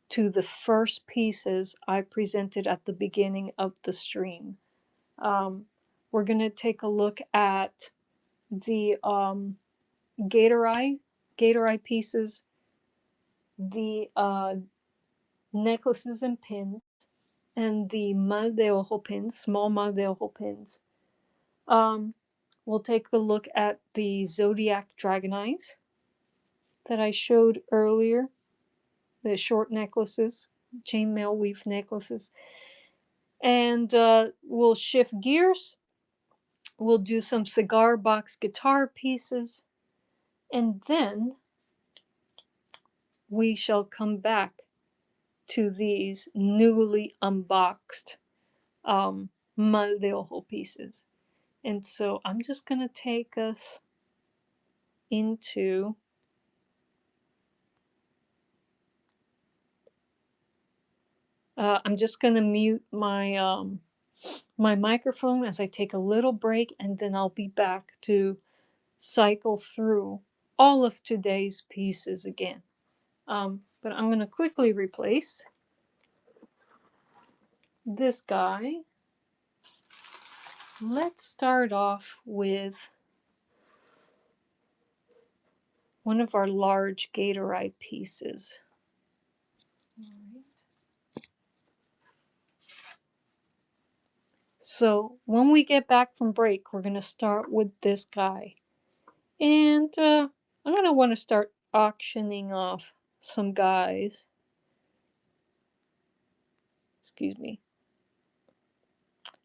to the first pieces I presented at the beginning of the stream. We're going to take a look at the gator eye pieces, the necklaces and pins, and the mal de ojo pins, small mal de ojo pins. We'll take a look at the zodiac dragon eyes that I showed earlier, the short necklaces, chainmail weave necklaces. And we'll shift gears. We'll do some cigar box guitar pieces. And then we shall come back to these newly unboxed mal de ojo pieces. And so I'm just going to take us into I'm just going to mute my microphone as I take a little break, and then I'll be back to cycle through all of today's pieces again. But I'm going to quickly replace this guy. Let's start off with one of our large gator eye pieces. All right. So when we get back from break, we're going to start with this guy. And I'm going to want to start auctioning off some guys. Excuse me.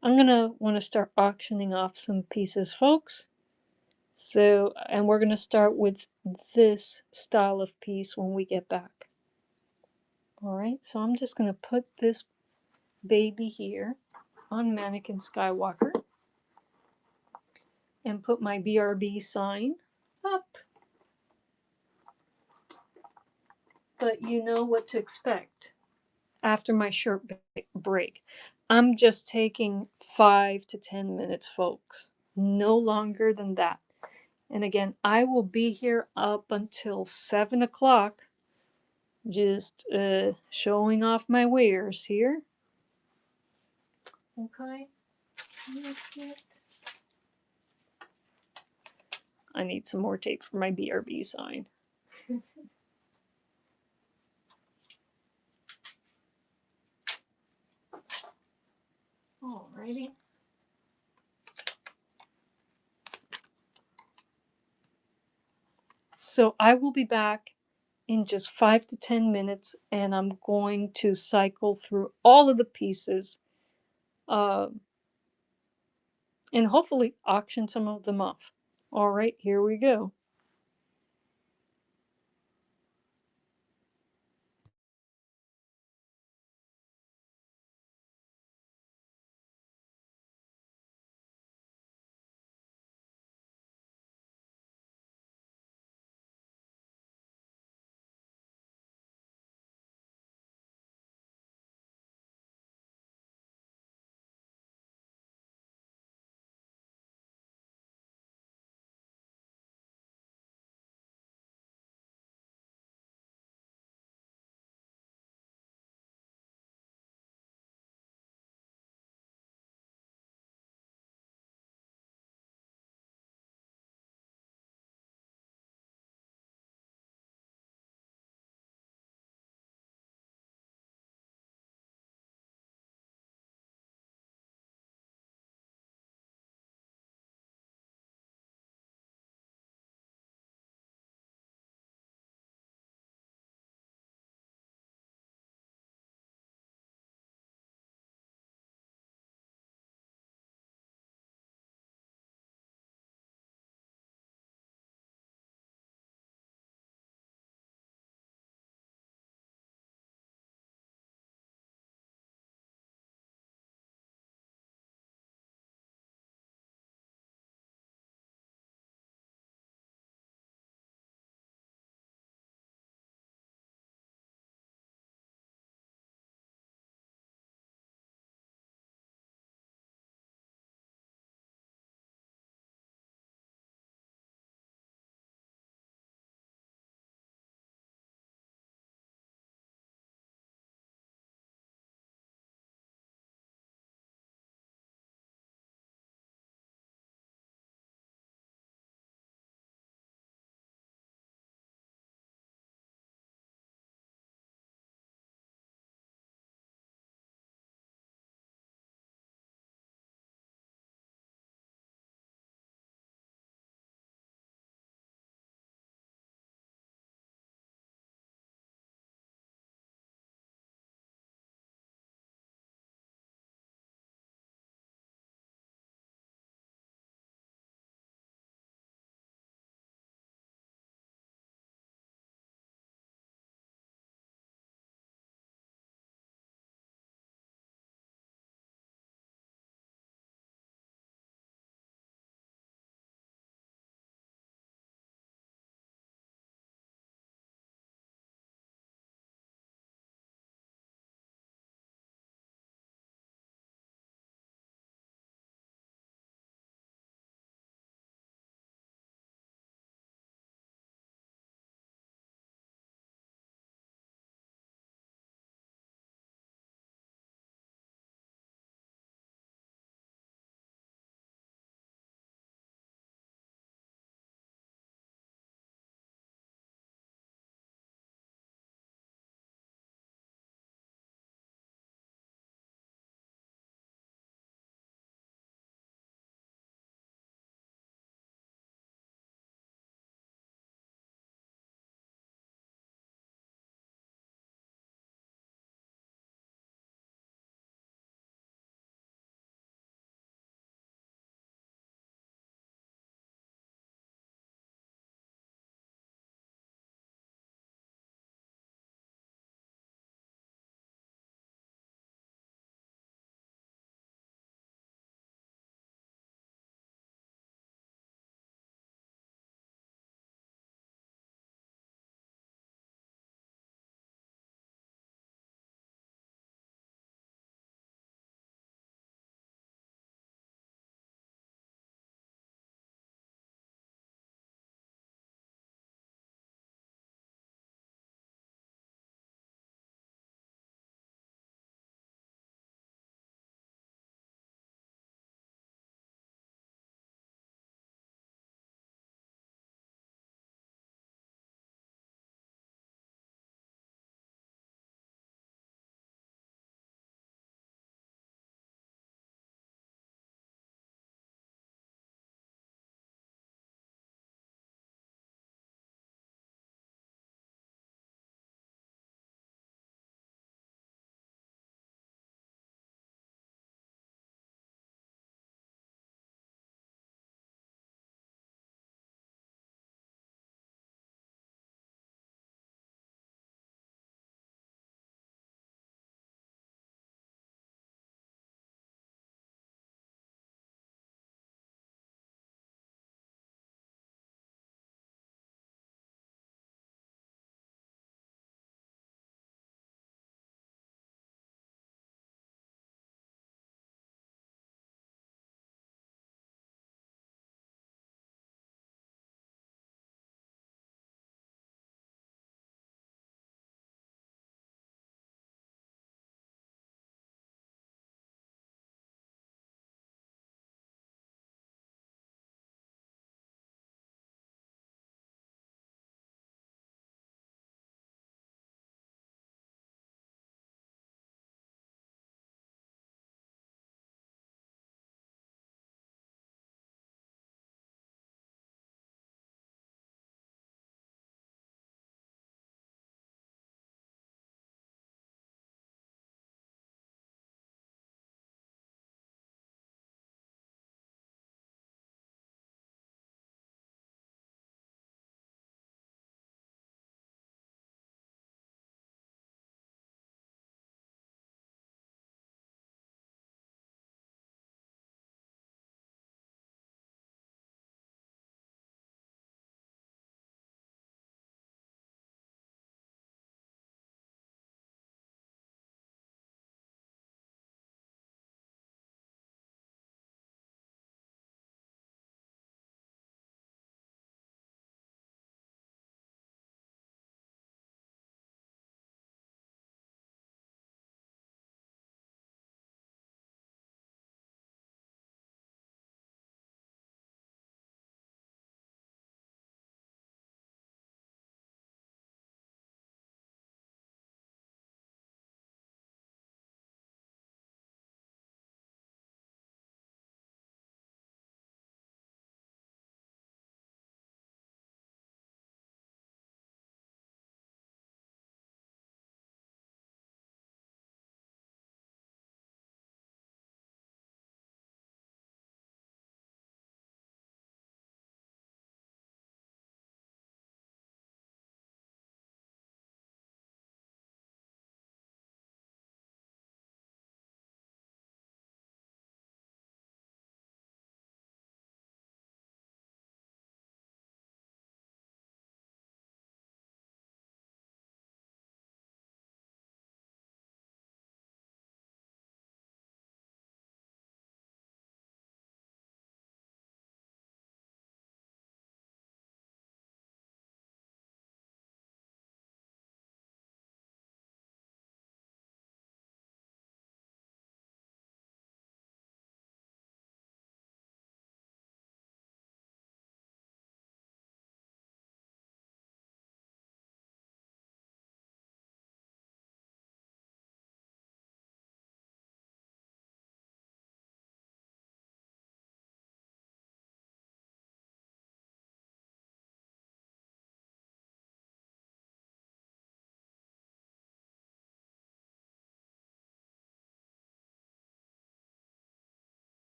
I'm going to want to start auctioning off some pieces, folks. So, and we're going to start with this style of piece when we get back. All right, so I'm just going to put this baby here on Mannequin Skywalker and put my BRB sign up. But you know what to expect after my short break. I'm just taking 5 to 10 minutes, folks. No longer than that. And again, I will be here up until 7 o'clock, just showing off my wares here. Okay. I need some more tape for my BRB sign. Alrighty. So I will be back in just 5 to 10 minutes, and I'm going to cycle through all of the pieces uh, and hopefully auction some of them off. All right, here we go.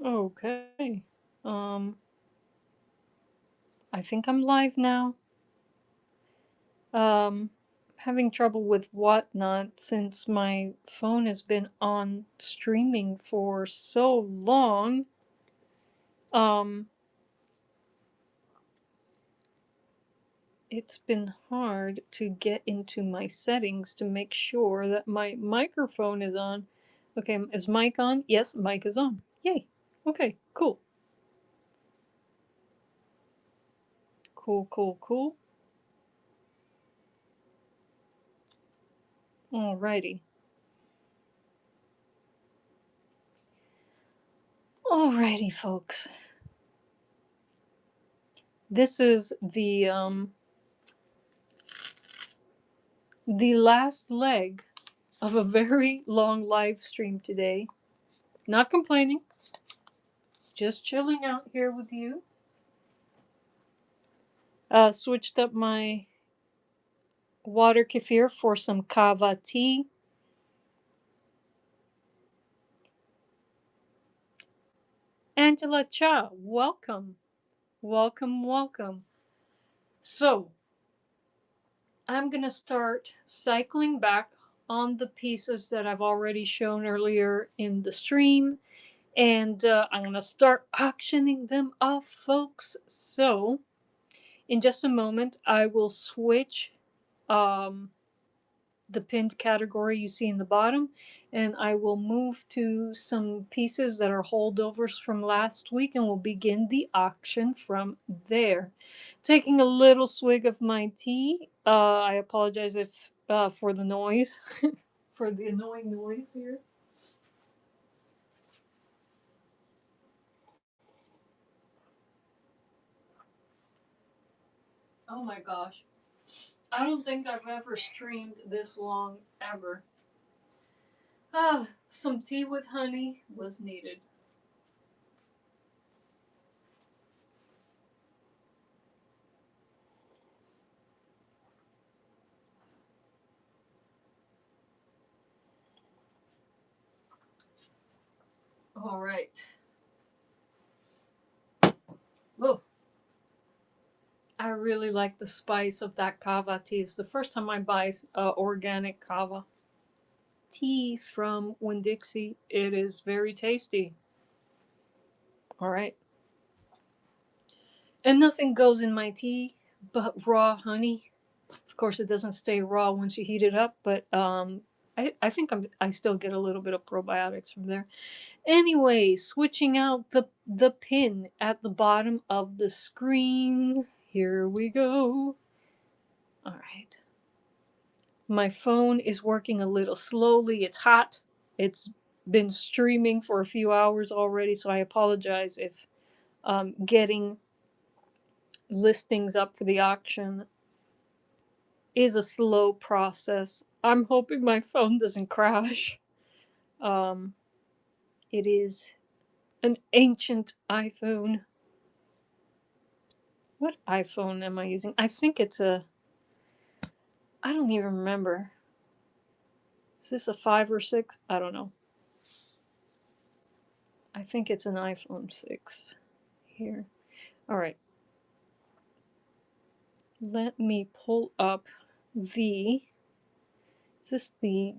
Okay. Um, I think I'm live now. Um, Having trouble with whatnot since my phone has been on streaming for so long. Um, it's been hard to get into my settings to make sure that my microphone is on. Okay, is mic on? Yes, mic is on. Yay. Okay, cool. Cool, cool, cool. Alrighty. Alrighty, folks. This is the last leg of a very long live stream today. Not complaining, just chilling out here with you. Switched up my water kefir for some kava tea. Angela Cha, welcome. Welcome, welcome. So, I'm going to start cycling back on the pieces that I've already shown earlier in the stream. And I'm going to start auctioning them off, folks. So, in just a moment, I will switch um, the pinned category you see in the bottom, and I will move to some pieces that are holdovers from last week, and we'll begin the auction from there. Taking a little swig of my tea. I apologize if for the noise, for the annoying noise here. Oh my gosh. I don't think I've ever streamed this long ever. Some tea with honey was needed. All right. Whoa. I really like the spice of that kava tea. It's the first time I buy organic kava tea from Winn-Dixie. It is very tasty. All right. And nothing goes in my tea but raw honey. Of course, it doesn't stay raw once you heat it up, but I think I still get a little bit of probiotics from there. Anyway, switching out the pin at the bottom of the screen. Here we go. All right. My phone is working a little slowly. It's hot. It's been streaming for a few hours already, so I apologize if getting listings up for the auction is a slow process. I'm hoping my phone doesn't crash. Um, it is an ancient iPhone. What iPhone am I using? I think it's a. I don't even remember. Is this a 5 or 6? I don't know. I think it's an iPhone 6 here. All right. Let me pull up the. Is this the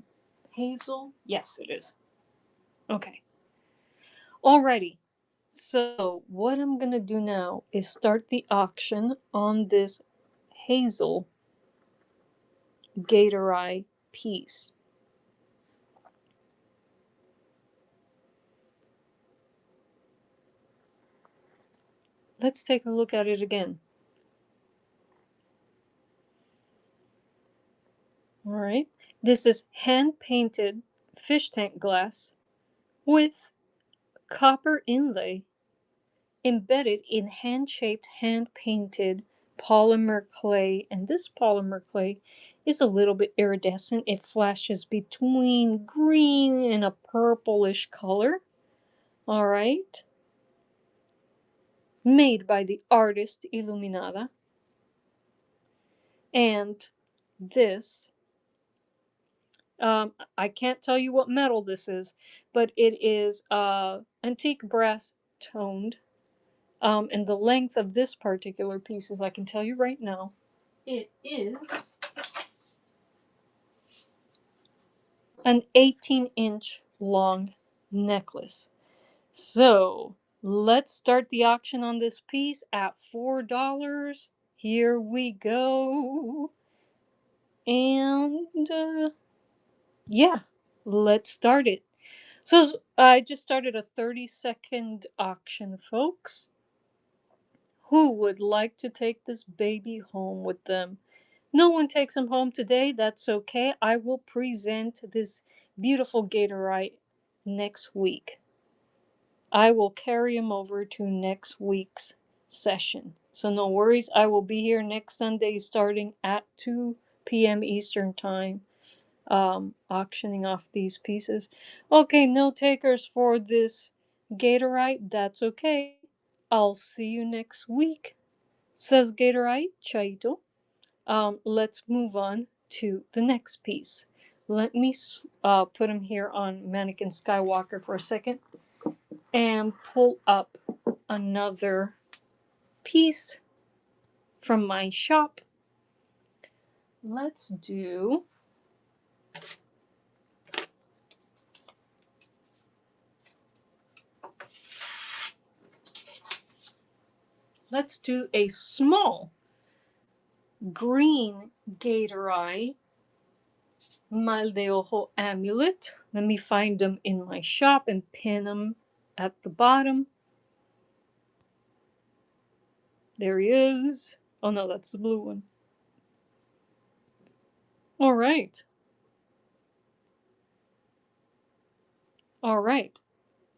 Hazel? Yes, it is. Okay. Alrighty. So, what I'm going to do now is start the auction on this Hazel Gator Eye piece. Let's take a look at it again. Alright. This is hand painted fish tank glass with copper inlay embedded in hand-shaped, hand-painted polymer clay. And this polymer clay is a little bit iridescent. It flashes between green and a purplish color. All right. Made by the artist Illuminata. And this I can't tell you what metal this is, but it is antique brass toned. And the length of this particular piece is, I can tell you right now, it is an 18-inch long necklace. So let's start the auction on this piece at $4. Here we go. And yeah, let's start it. So I just started a 30-second auction, folks. Who would like to take this baby home with them? No one takes him home today. That's okay. I will present this beautiful Gatorite next week. I will carry him over to next week's session. So no worries. I will be here next Sunday starting at 2 p.m. Eastern Time, auctioning off these pieces. Okay, no takers for this Gatorite. That's okay. I'll see you next week, says Gatorite. Chaito. Let's move on to the next piece. Let me put him here on Mannequin Skywalker for a second and pull up another piece from my shop. Let's do a small green Gatorite Mal de Ojo amulet. Let me find them in my shop and pin them at the bottom. There he is. Oh no, that's the blue one. All right. All right.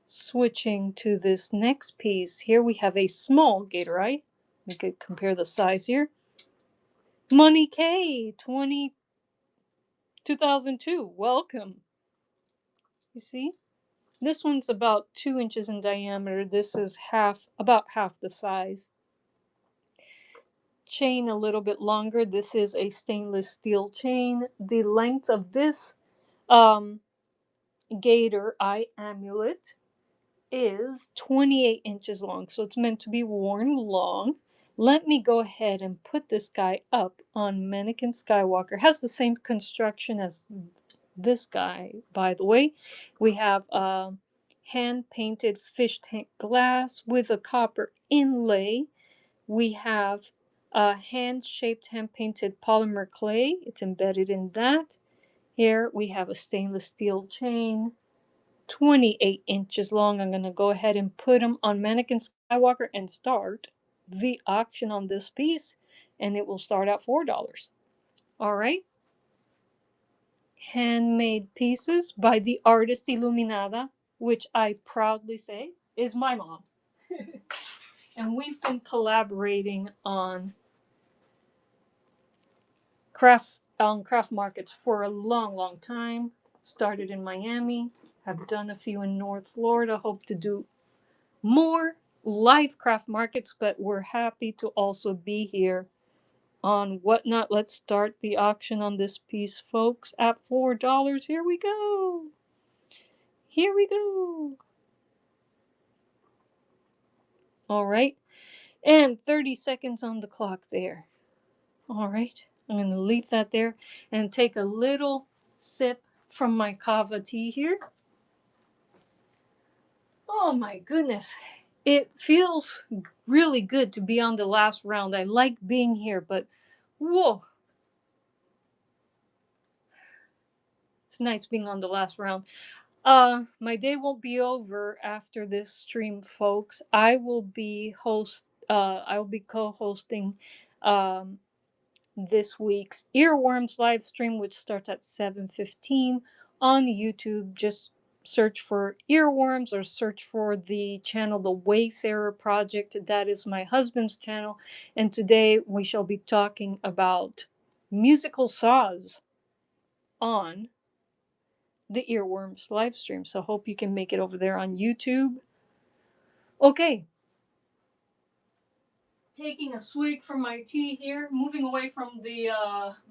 Switching to this next piece. Here we have a small Gatorite. We could compare the size here. Money K 2002. Welcome. You see? This one's about 2 inches in diameter. This is about half the size. Chain a little bit longer. This is a stainless steel chain. The length of this gator eye amulet is 28 inches long, so it's meant to be worn long. Let me go ahead and put this guy up on Mannequin Skywalker. It has the same construction as this guy, by the way. We have hand painted fish tank glass with a copper inlay. We have a hand shaped, hand painted polymer clay. It's embedded in that. Here we have a stainless steel chain, 28 inches long. I'm going to go ahead and put them on Mannequin Skywalker and start the auction on this piece, and it will start at $4. All right. Handmade pieces by the artist Illuminada, which I proudly say is my mom. And we've been collaborating on craft markets for a long, long time. Started in Miami, have done a few in North Florida, hope to do more live craft markets, but we're happy to also be here on Whatnot. Let's start the auction on this piece, folks, at $4. Here we go. Here we go. All right. And 30 seconds on the clock there. All right. I'm going to leave that there and take a little sip from my kava tea here. Oh my goodness. It feels really good to be on the last round. I like being here, but whoa. It's nice being on the last round. My day won't be over after this stream, folks. I will be co-hosting um this week's Earworms live stream, which starts at 7:15 on YouTube. Just search for Earworms or search for the channel The Wayfarer Project. That is my husband's channel. And today we shall be talking about musical saws on the Earworms live stream. So hope you can make it over there on YouTube. Okay. Taking a swig from my tea here, moving away from the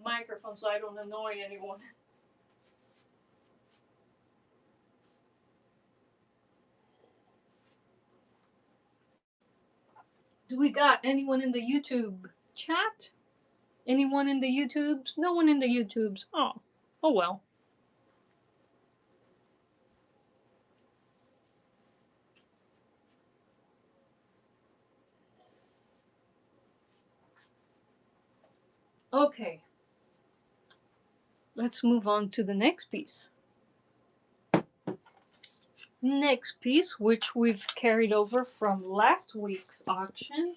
microphone so I don't annoy anyone. Do we got anyone in the YouTube chat? Anyone in the YouTubes? No one in the YouTubes. Oh, oh well. Okay, let's move on to the next piece. Next piece, which we've carried over from last week's auction,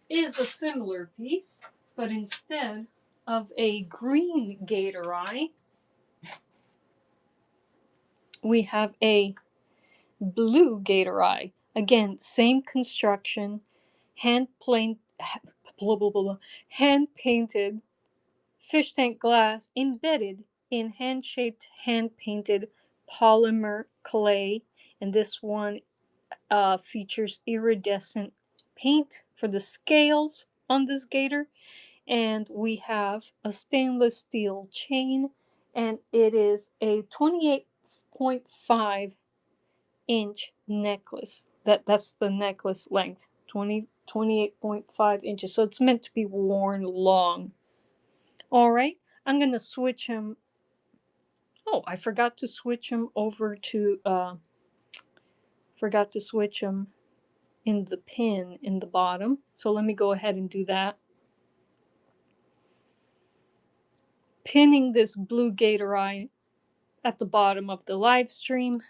is a similar piece, but instead of a green gator eye, we have a blue gator eye. Again, same construction, hand plain, blah, blah, blah, blah, hand painted fish tank glass embedded in hand shaped, hand painted polymer clay. And this one features iridescent paint for the scales on this gator. And we have a stainless steel chain, and it is a 28.5-inch necklace. That's the necklace length, 28.5 inches. So it's meant to be worn long. All right, I'm gonna switch him. Oh, I forgot to switch him over to forgot to switch him in the pin in the bottom. So let me go ahead and do that. Pinning this blue gator eye at the bottom of the live stream.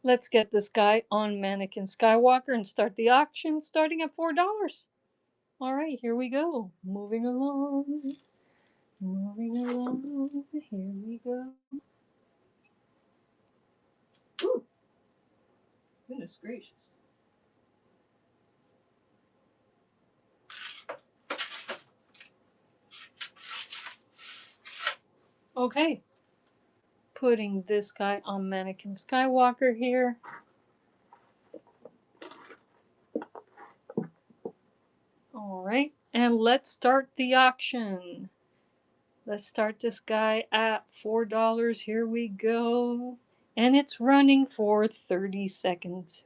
Let's get this guy on Mannequin Skywalker and start the auction starting at $4. All right, here we go. Moving along. Moving along. Here we go. Ooh, goodness gracious. Okay, putting this guy on Mannequin Skywalker here. All right, and let's start the auction. Let's start this guy at $4. Here we go. And it's running for 30 seconds.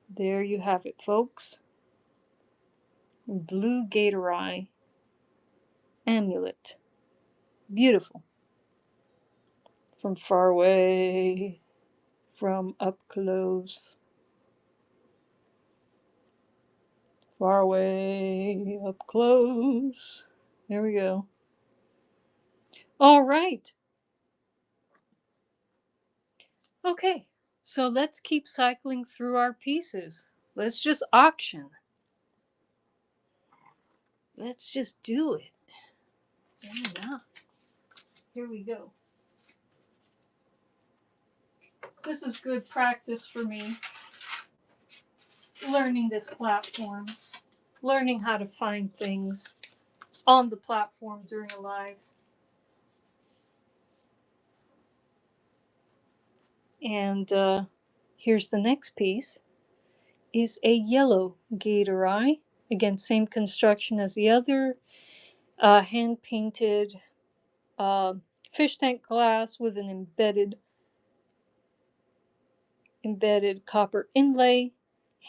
There you have it, folks. Blue gator eye amulet. Beautiful. From far away, from up close. Far away, up close. There we go. All right. Okay, so let's keep cycling through our pieces. Let's just auction. Let's just do it. Yeah. Here we go. This is good practice for me. Learning this platform. Learning how to find things on the platform during a live. And here's the next piece. Is a yellow gator eye. Again, same construction as the other. Hand painted fish tank glass with an embedded copper inlay.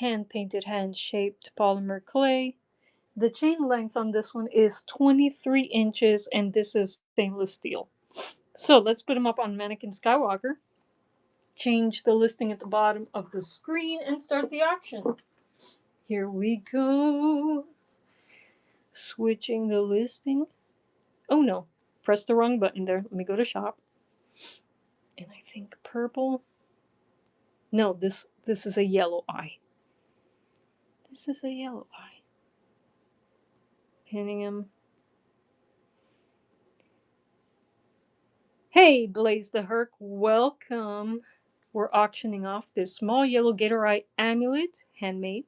Hand painted, hand shaped polymer clay. The chain length on this one is 23 inches, and this is stainless steel. So let's put them up on Mannequin Skywalker. Change the listing at the bottom of the screen and start the auction. Here we go. Switching the listing. Oh no, press the wrong button there. Let me go to shop. And I think purple. No, this is a yellow eye. This is a yellow eye. Pinning him. Hey, Blaze the Herc, welcome. We're auctioning off this small yellow gator eye amulet, handmade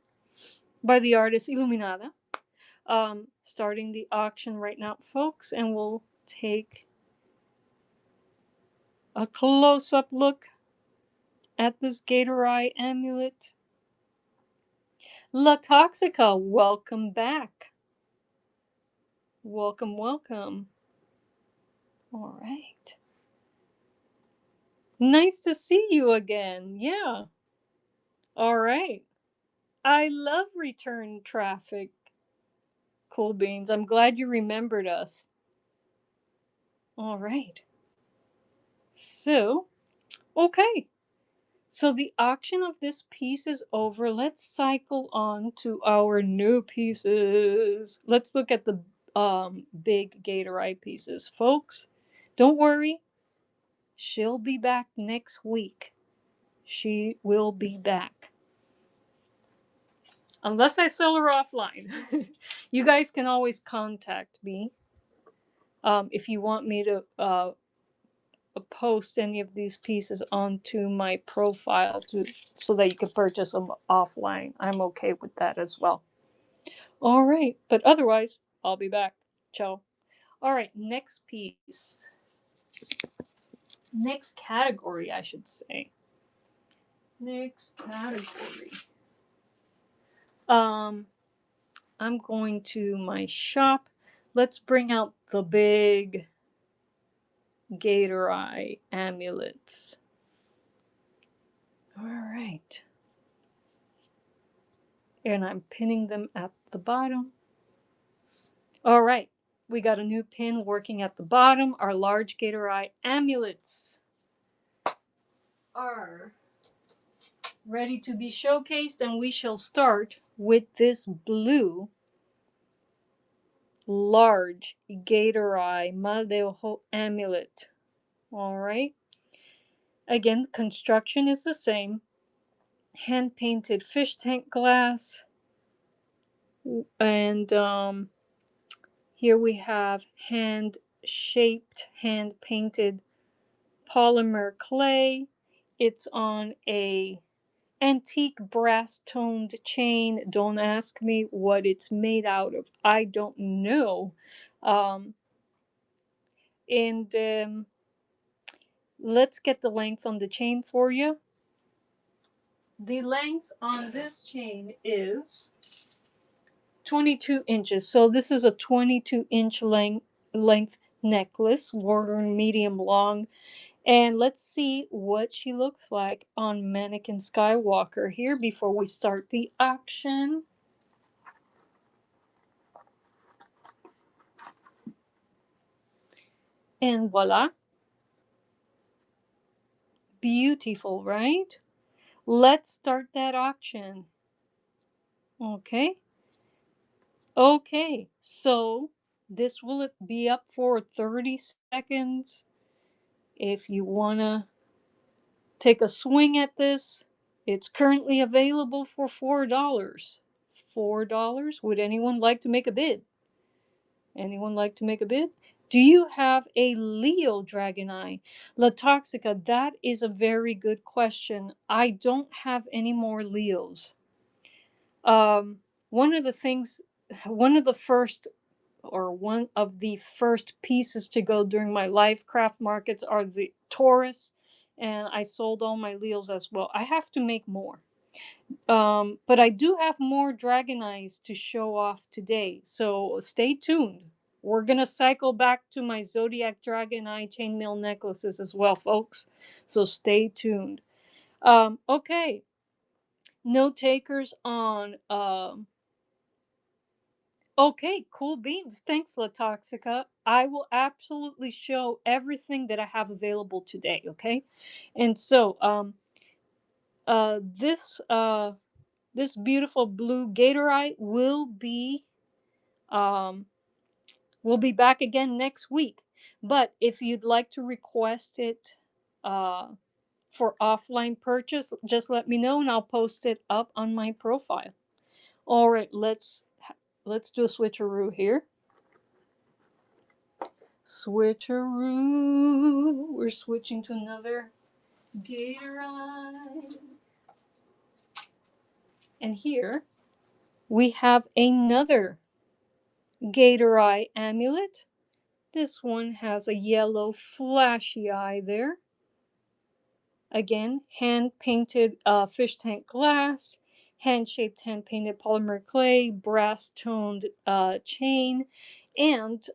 by the artist Illuminata. Starting the auction right now, folks, and we'll take a close-up look at this gator eye amulet. La Toxica, welcome back. Welcome, welcome. All right. Nice to see you again. Yeah. All right. I love return traffic. Cool beans. I'm glad you remembered us. All right. So, okay. So the auction of this piece is over. Let's cycle on to our new pieces. Let's look at the big Gator Eye pieces. Folks, don't worry. She'll be back next week. She will be back. Unless I sell her offline. You guys can always contact me if you want me to post any of these pieces onto my profile so that you can purchase them offline. I'm okay with that as well. All right, but otherwise, I'll be back. Ciao. All right, next piece. Next category, I should say. Next category. Um, I'm going to my shop. Let's bring out the big Gator Eye amulets. All right. And I'm pinning them at the bottom. All right. We got a new pin working at the bottom. Our large Gator Eye amulets are ready to be showcased, and we shall start with this blue large Gator Eye Mal de Ojo amulet. All right. Again, the construction is the same. Hand painted fish tank glass, and here we have hand shaped, hand painted polymer clay. It's on a antique brass toned chain. Don't ask me what it's made out of. I don't know. Um, and let's get the length on the chain for you. The length on this chain is 22 inches. So this is a 22-inch length necklace, worn medium long. And let's see what she looks like on Mannequin Skywalker here before we start the auction. And voila. Beautiful, right? Let's start that auction. Okay. Okay. So this will be up for 30 seconds. If you want to take a swing at this, it's currently available for $4. $4? Would anyone like to make a bid? Anyone like to make a bid? Do you have a Leo Dragon Eye? La Toxica, that is a very good question. I don't have any more Leos. One of the things, one of the first, or one of the first pieces to go during my live craft markets are the Taurus, and I sold all my Leos as well. I have to make more. But I do have more Dragon Eyes to show off today, so stay tuned. We're gonna cycle back to my Zodiac Dragon Eye chainmail necklaces as well, folks. So stay tuned. Okay, no takers on. Okay, cool beans. Thanks, La Toxica. I will absolutely show everything that I have available today. Okay, and so this this beautiful blue Gator Eye um will be back again next week. But if you'd like to request it uh for offline purchase, just let me know and I'll post it up on my profile. All right, let's do a switcheroo here. Switcheroo. We're switching to another Gator Eye. And here we have another Gator Eye amulet. This one has a yellow flashy eye there. Again, hand-painted fish tank glass, hand-shaped, hand-painted polymer clay, brass-toned chain. And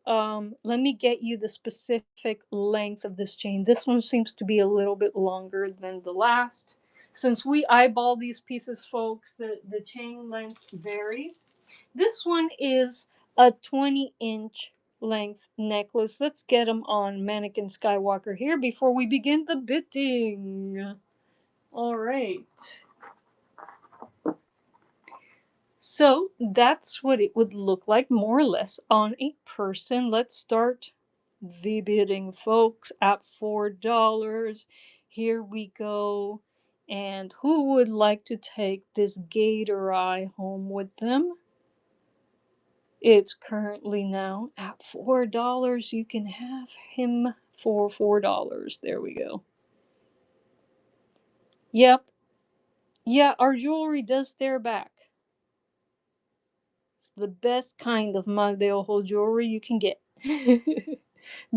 let me get you the specific length of this chain. This one seems to be a little bit longer than the last. Since we eyeball these pieces, folks, the chain length varies. This one is a 20-inch length necklace. Let's get them on Mannequin Skywalker here before we begin the bidding. All right. So that's what it would look like more or less on a person. Let's start the bidding, folks, at $4. Here we go. And who would like to take this gator eye home with them? It's currently now at $4. You can have him for $4. There we go. Yep. Yeah, our jewelry does stare back. It's the best kind of Mag de Ojo jewelry you can get.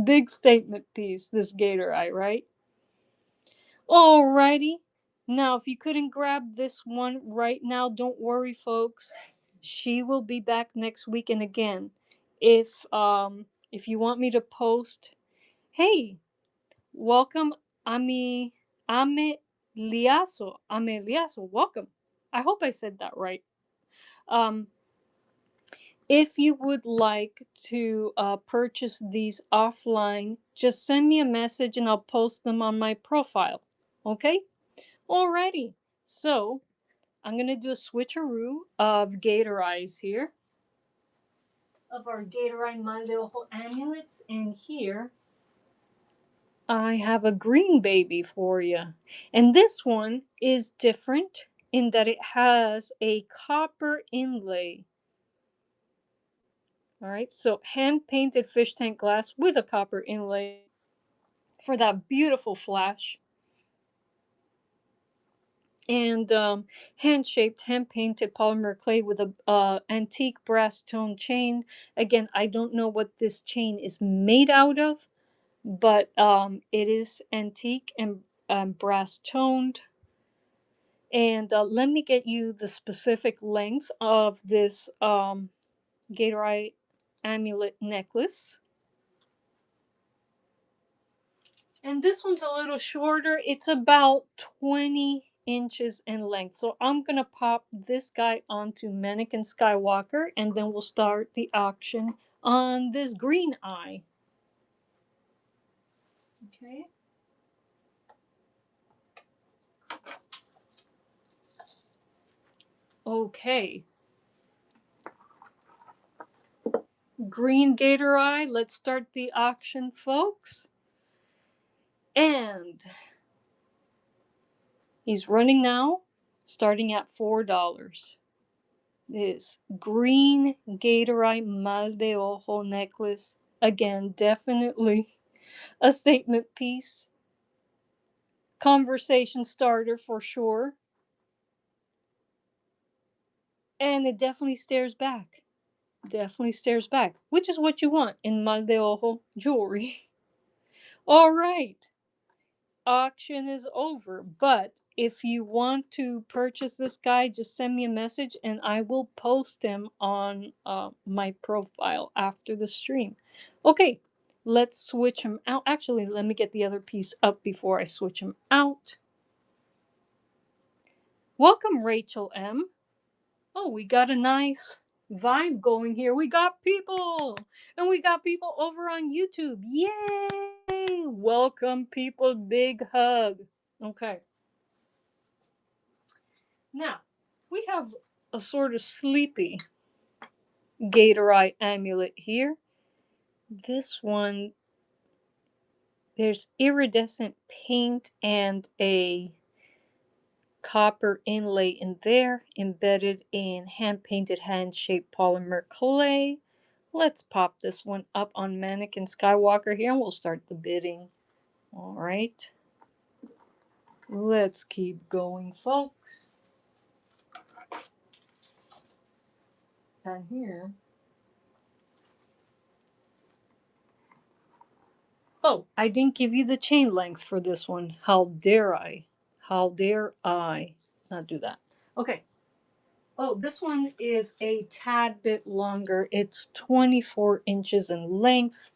Big statement piece, this gator eye, right? Alrighty. Now, if you couldn't grab this one right now, don't worry, folks. She will be back next week. And again, if you want me to post, hey, welcome, Ami Ame Liaso, welcome. I hope I said that right. Um, If you would like to purchase these offline, just send me a message and I'll post them on my profile. Okay? Alrighty. So I'm going to do a switcheroo of gator eyes here, of our gator eye Mal de Ojo amulets. And here I have a green baby for you. And this one is different in that it has a copper inlay. All right, so hand painted fish tank glass with a copper inlay for that beautiful flash. And hand shaped, hand painted polymer clay with a antique brass tone chain. Again, I don't know what this chain is made out of, but it is antique and brass toned. And let me get you the specific length of this gator eye amulet necklace. And this one's a little shorter. It's about 20 inches in length. So I'm going to pop this guy onto Mannequin Skywalker and then we'll start the auction on this green eye. Okay. Okay. Green gator eye. Let's start the auction, folks. And he's running now, starting at $4. This green gator eye Mal de Ojo necklace. Again, definitely a statement piece. Conversation starter for sure. And it definitely stares back. Definitely stares back, which is what you want in Mal de Ojo jewelry. All right. Auction is over, but if you want to purchase this guy, just send me a message and I will post him on my profile after the stream. Okay, let's switch him out. Actually, let me get the other piece up before I switch him out. Welcome, Rachel M. Oh, we got a nice vibe going here. We got people, and we got people over on YouTube. Yay! Welcome, people. Big hug. Okay. Now, we have a sort of sleepy gator eye amulet here. This one, there's iridescent paint and a copper inlay in there, embedded in hand-painted, hand-shaped polymer clay. Let's pop this one up on Mannequin Skywalker here and we'll start the bidding. All right. Let's keep going, folks. And here. Oh, I didn't give you the chain length for this one. How dare I? How dare I not do that? Okay. Oh, this one is a tad bit longer. It's 24 inches in length,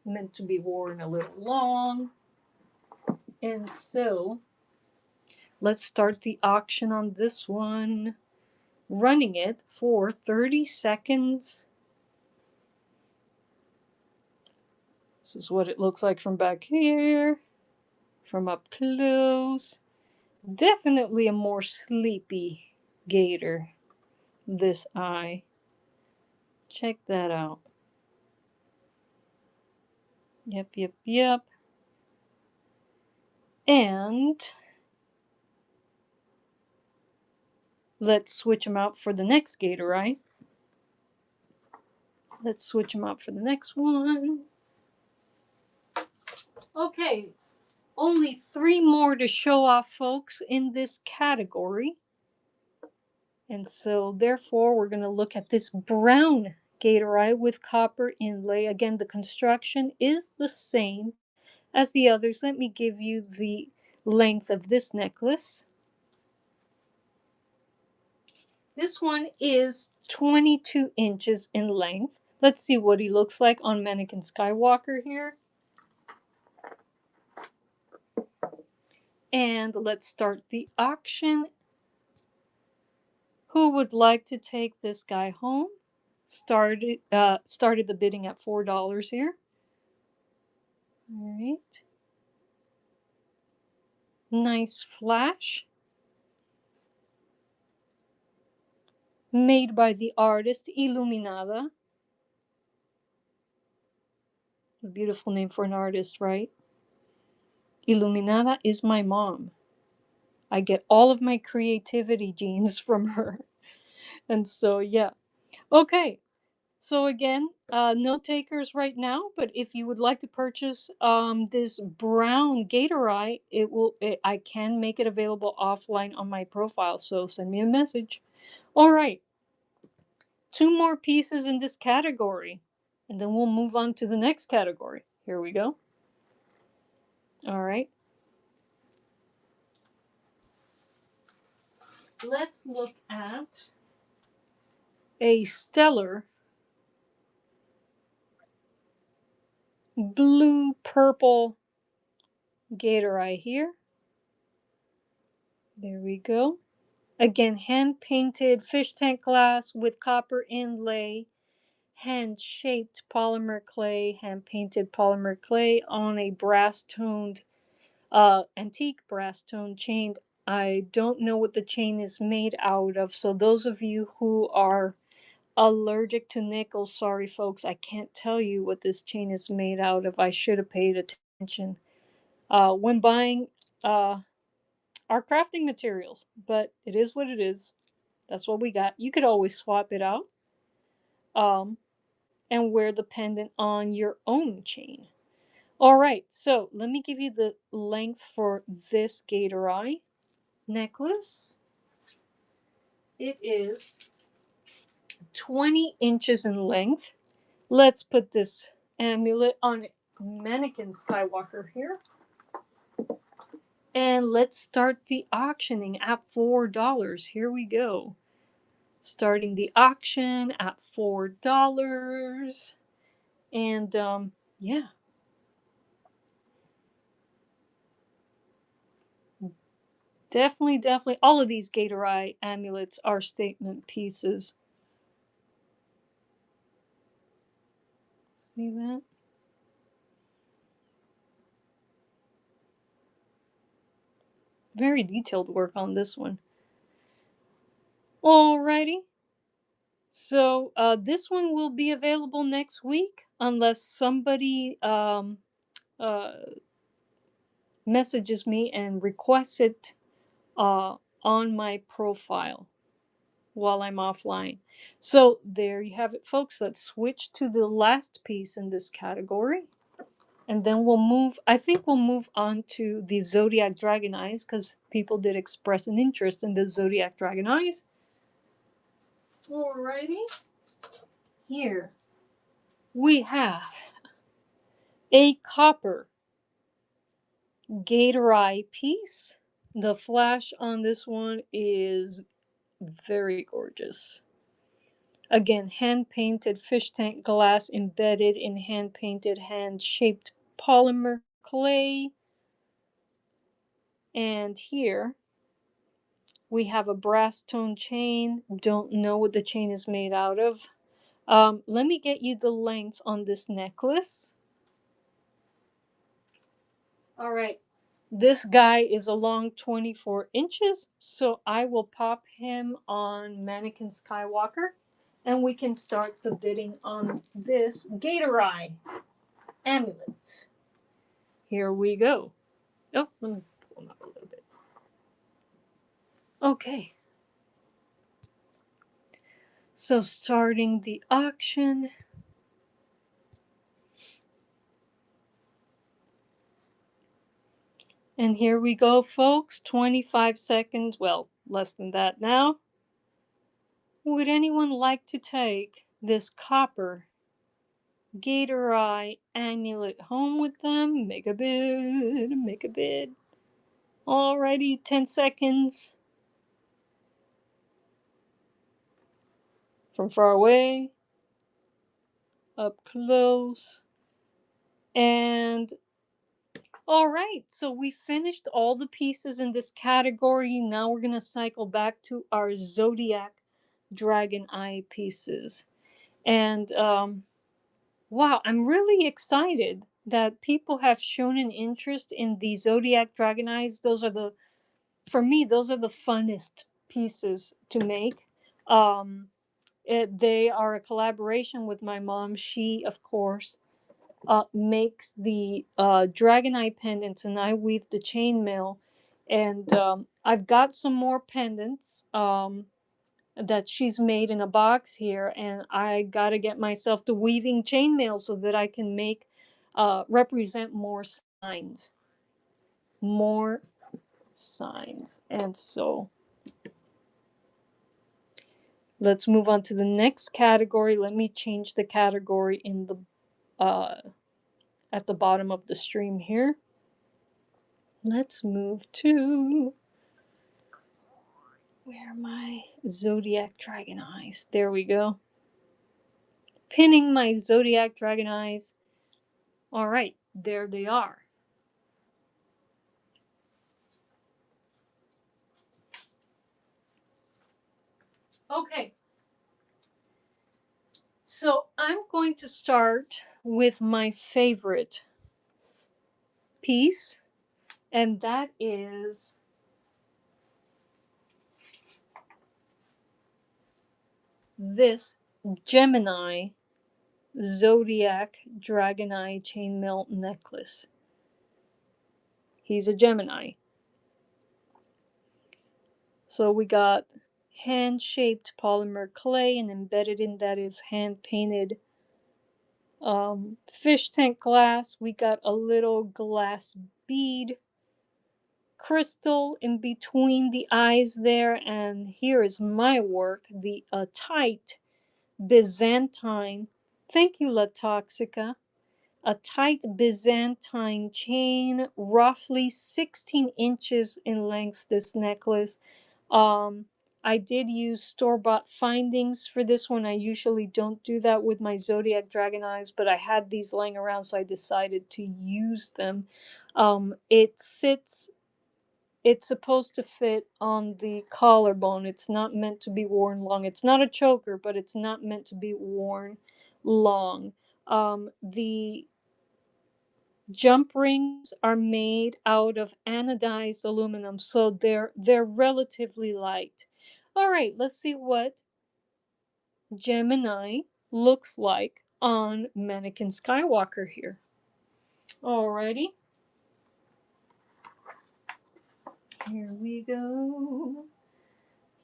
meant to be worn a little long. And so let's start the auction on this one. Running it for 30 seconds. This is what it looks like from back here, from up close. Definitely a more sleepy gator, this eye. Check that out. Yep, yep, yep. And let's switch them out for the next gator eye. Let's switch them out for the next one. Okay, only 3 more to show off, folks, in this category. And so, therefore, we're going to look at this brown gator eye with copper inlay. Again, the construction is the same as the others. Let me give you the length of this necklace. This one is 22 inches in length. Let's see what he looks like on Mannequin Skywalker here. And let's start the auction. Who would like to take this guy home? Started the bidding at $4 here. All right. Nice flash. Made by the artist Illuminada. A beautiful name for an artist, right? Illuminada is my mom. I get all of my creativity genes from her. And so, yeah. Okay. So again, no takers right now, but if you would like to purchase this brown gator eye, I can make it available offline on my profile. So send me a message. All right. 2 more pieces in this category, and then we'll move on to the next category. Here we go. All right. Let's look at a stellar blue purple gator eye here. There we go. Again, hand painted fish tank glass with copper inlay, hand shaped polymer clay, hand painted polymer clay on a brass toned, antique brass toned chain. I don't know what the chain is made out of. So, those of you who are allergic to nickel, sorry folks, I can't tell you what this chain is made out of. I should have paid attention when buying our crafting materials, but it is what it is. That's what we got. You could always swap it out um, and wear the pendant on your own chain. All right, so let me give you the length for this gator eye necklace. It is 20 inches in length. Let's put this amulet on Mannequin Skywalker here. And let's start the auctioning at $4. Here we go. Starting the auction at $4. And yeah. Definitely. All of these gator eye amulets are statement pieces. See that? Very detailed work on this one. Alrighty. So this one will be available next week unless somebody uh, messages me and requests it on my profile while I'm offline. So there you have it, folks. Let's switch to the last piece in this category. And then I think we'll move on to the Zodiac Dragon Eyes because people did express an interest in the Zodiac Dragon Eyes. Alrighty. Here we have a copper gator eye piece. The flash on this one is Very gorgeous. Again, hand-painted fish tank glass embedded in hand-painted, hand-shaped polymer clay. And here we have a brass tone chain. Don't know what the chain is made out of. Let me get you the length on this necklace. All right. This guy is along 24 inches, so I will pop him on Mannequin Skywalker, and we can start the bidding on this Gator Eye amulet. Here we go. Oh, let me pull him up a little bit. Okay. So starting the auction. And here we go, folks. 25 seconds. Well, less than that now. Would anyone like to take this copper Gator Eye amulet home with them? Make a bid. Make a bid. Alrighty, 10 seconds. From far away, up close. And all right, so we finished all the pieces in this category. Now we're going to cycle back to our Zodiac Dragon Eye pieces. And wow, I'm really excited that people have shown an interest in the Zodiac Dragon Eyes. For me, those are the funnest pieces to make. They are a collaboration with my mom. She, of course, makes the dragon eye pendants, and I weave the chainmail. And I've got some more pendants that she's made in a box here, and I gotta get myself the weaving chainmail so that I can make represent more signs, more signs. And so let's move on to the next category. Let me change the category in the at the bottom of the stream here. Let's move to where are my Zodiac Dragon Eyes? There we go. Pinning my Zodiac Dragon Eyes. All right, there they are. Okay. So I'm going to start with my favorite piece, and that is this Gemini Zodiac Dragon Eye chainmail necklace. He's a Gemini. So we got hand-shaped polymer clay, and embedded in that is hand-painted fish tank glass. We got a little glass bead crystal in between the eyes there, and here is my work, the tight Byzantine. Thank you, La Toxica. A tight Byzantine chain, roughly 16 inches in length, this necklace. Um, I did use store-bought findings for this one. I usually don't do that with my Zodiac Dragon Eyes, but I had these laying around, so I decided to use them. It's supposed to fit on the collarbone. It's not meant to be worn long. It's not a choker, but it's not meant to be worn long. The jump rings are made out of anodized aluminum, so they're relatively light. All right, let's see what Gemini looks like on Mannequin Skywalker here. Alrighty. Here we go.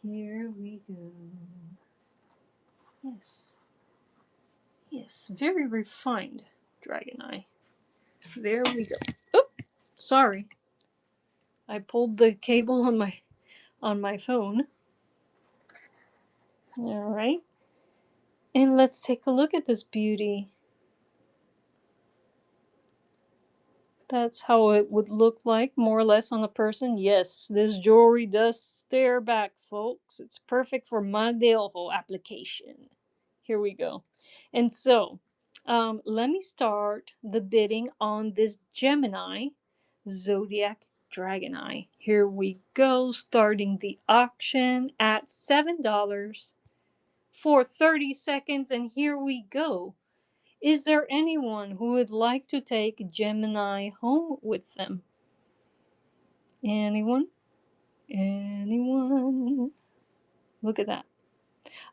Here we go. Yes. Yes, very refined dragon eye. There we go. Oh, sorry. I pulled the cable on my phone. All right. And let's take a look at this beauty. That's how it would look like, more or less, on a person. Yes, this jewelry does stare back, folks. It's perfect for my de ojo application. Here we go. And so, let me start the bidding on this Gemini Zodiac Dragon Eye. Here we go, starting the auction at $7 for 30 seconds. And here we go. Is there anyone who would like to take Gemini home with them? Anyone? Anyone? Look at that.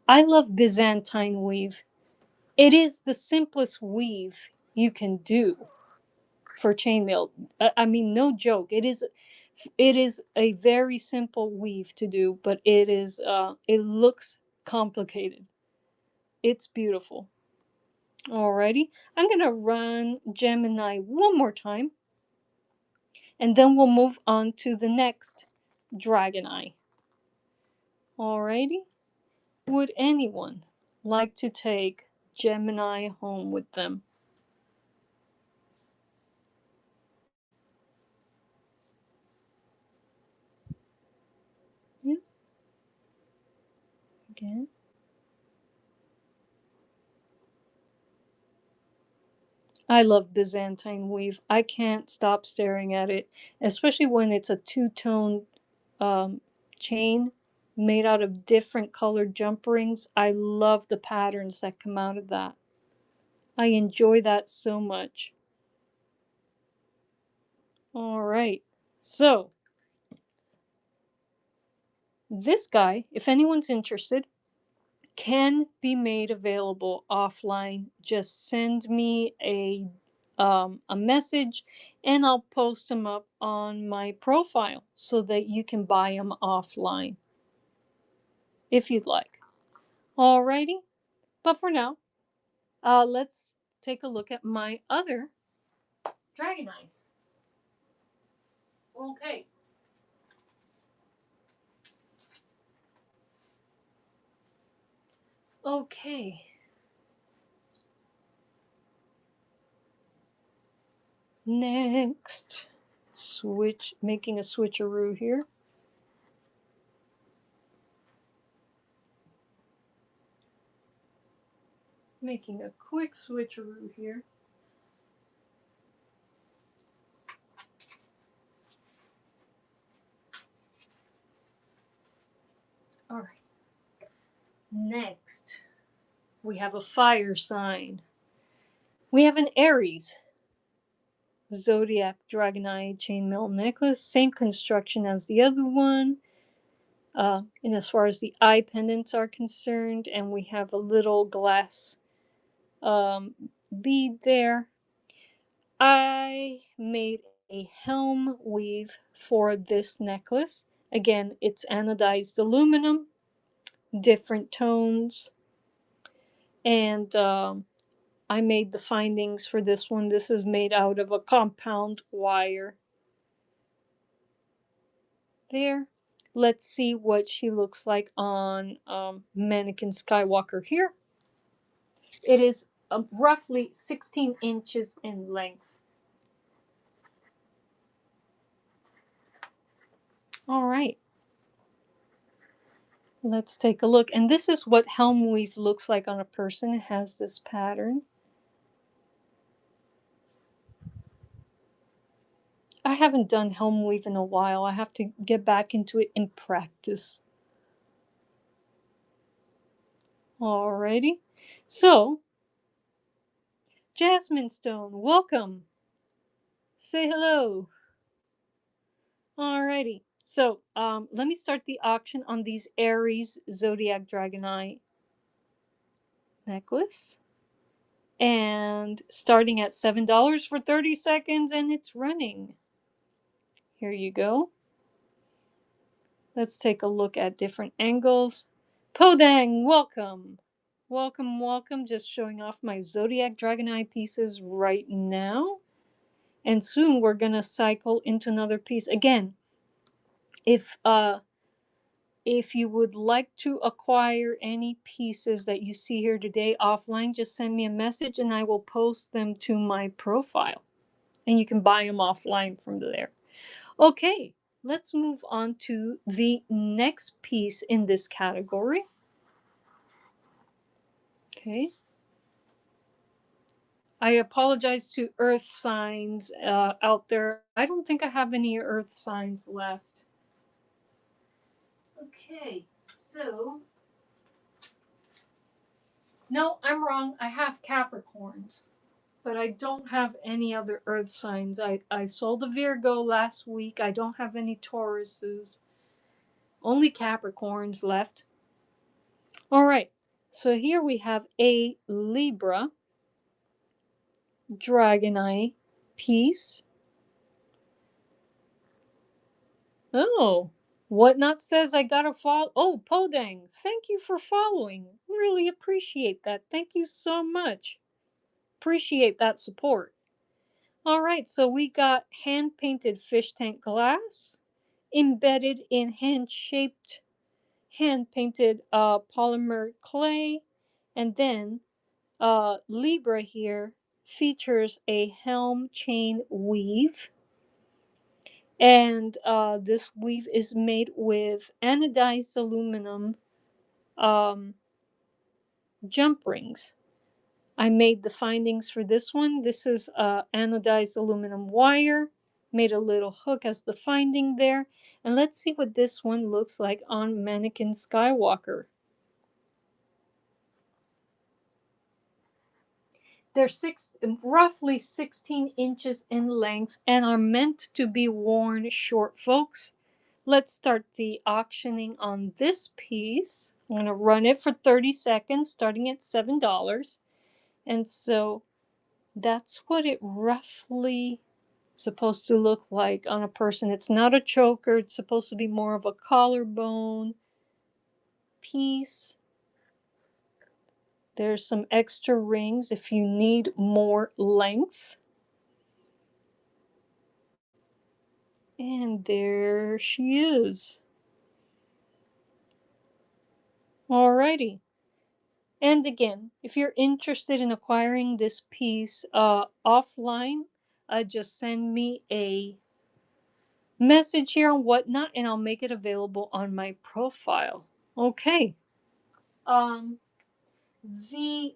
I love Byzantine weave. It is the simplest weave you can do for chainmail. I mean, no joke. It is a very simple weave to do, but it looks complicated. It's beautiful. Alrighty. I'm gonna run Gemini one more time, and then we'll move on to the next Dragon Eye. Alrighty. Would anyone like to take Gemini home with them? Yeah, again. I love Byzantine weave. I can't stop staring at it, especially when it's a two-tone um, chain made out of different colored jump rings. I love the patterns that come out of that. I enjoy that so much. All right. So, this guy, if anyone's interested, can be made available offline. Just send me a message and I'll post them up on my profile so that you can buy them offline if you'd like. Alrighty, but for now, let's take a look at my other dragon eyes. Okay. Okay. Next, making a switcheroo here. Making a quick switcheroo here. All right. Next, we have a fire sign. We have an Aries Zodiac Dragonite chainmail necklace. Same construction as the other one. And as far as the eye pendants are concerned, and we have a little glass um, bead there. I made a helm weave for this necklace. Again, it's anodized aluminum, different tones, and I made the findings for this one. This is made out of a compound wire. There. Let's see what she looks like on Mannequin Skywalker here. It is roughly 16 inches in length. All right. Let's take a look. And this is what helm weave looks like on a person. It has this pattern. I haven't done helm weave in a while. I have to get back into it in practice. Alrighty. So, Jasmine Stone, welcome. Say hello. Alrighty. So, let me start the auction on these Aries Zodiac Dragonite necklace. And starting at $7 for 30 seconds, and it's running. Here you go. Let's take a look at different angles. Podang, welcome. Welcome, welcome. Just showing off my Zodiac Dragonite pieces right now. And soon we're gonna cycle into another piece. Again, if you would like to acquire any pieces that you see here today offline, just send me a message and I will post them to my profile. and you can buy them offline from there. Okay, let's move on to the next piece in this category. Okay. I apologize to earth signs out there. I don't think I have any earth signs left. Okay, so no, I'm wrong. I have Capricorns, but I don't have any other earth signs. I sold a Virgo last week. I don't have any Tauruses, only Capricorns left. All right, so here we have a Libra Dragonite piece. Oh, Whatnot says I gotta follow. Oh, Podang, thank you for following. Really appreciate that. Thank you so much. Appreciate that support. All right, so we got hand painted fish tank glass embedded in hand painted polymer clay, and then Libra here features a helm chain weave. And this weave is made with anodized aluminum um, jump rings. I made the findings for this one. This is anodized aluminum wire. Made a little hook as the finding there. And let's see what this one looks like on Mannequin Skywalker. They're roughly 16 inches in length and are meant to be worn short, folks. Let's start the auctioning on this piece. I'm going to run it for 30 seconds, starting at $7. And so that's what it roughly supposed to look like on a person. It's not a choker. It's supposed to be more of a collarbone piece. There's some extra rings if you need more length. And there she is. Alrighty. And again, if you're interested in acquiring this piece offline, just send me a message here on Whatnot and I'll make it available on my profile. Okay. Um, the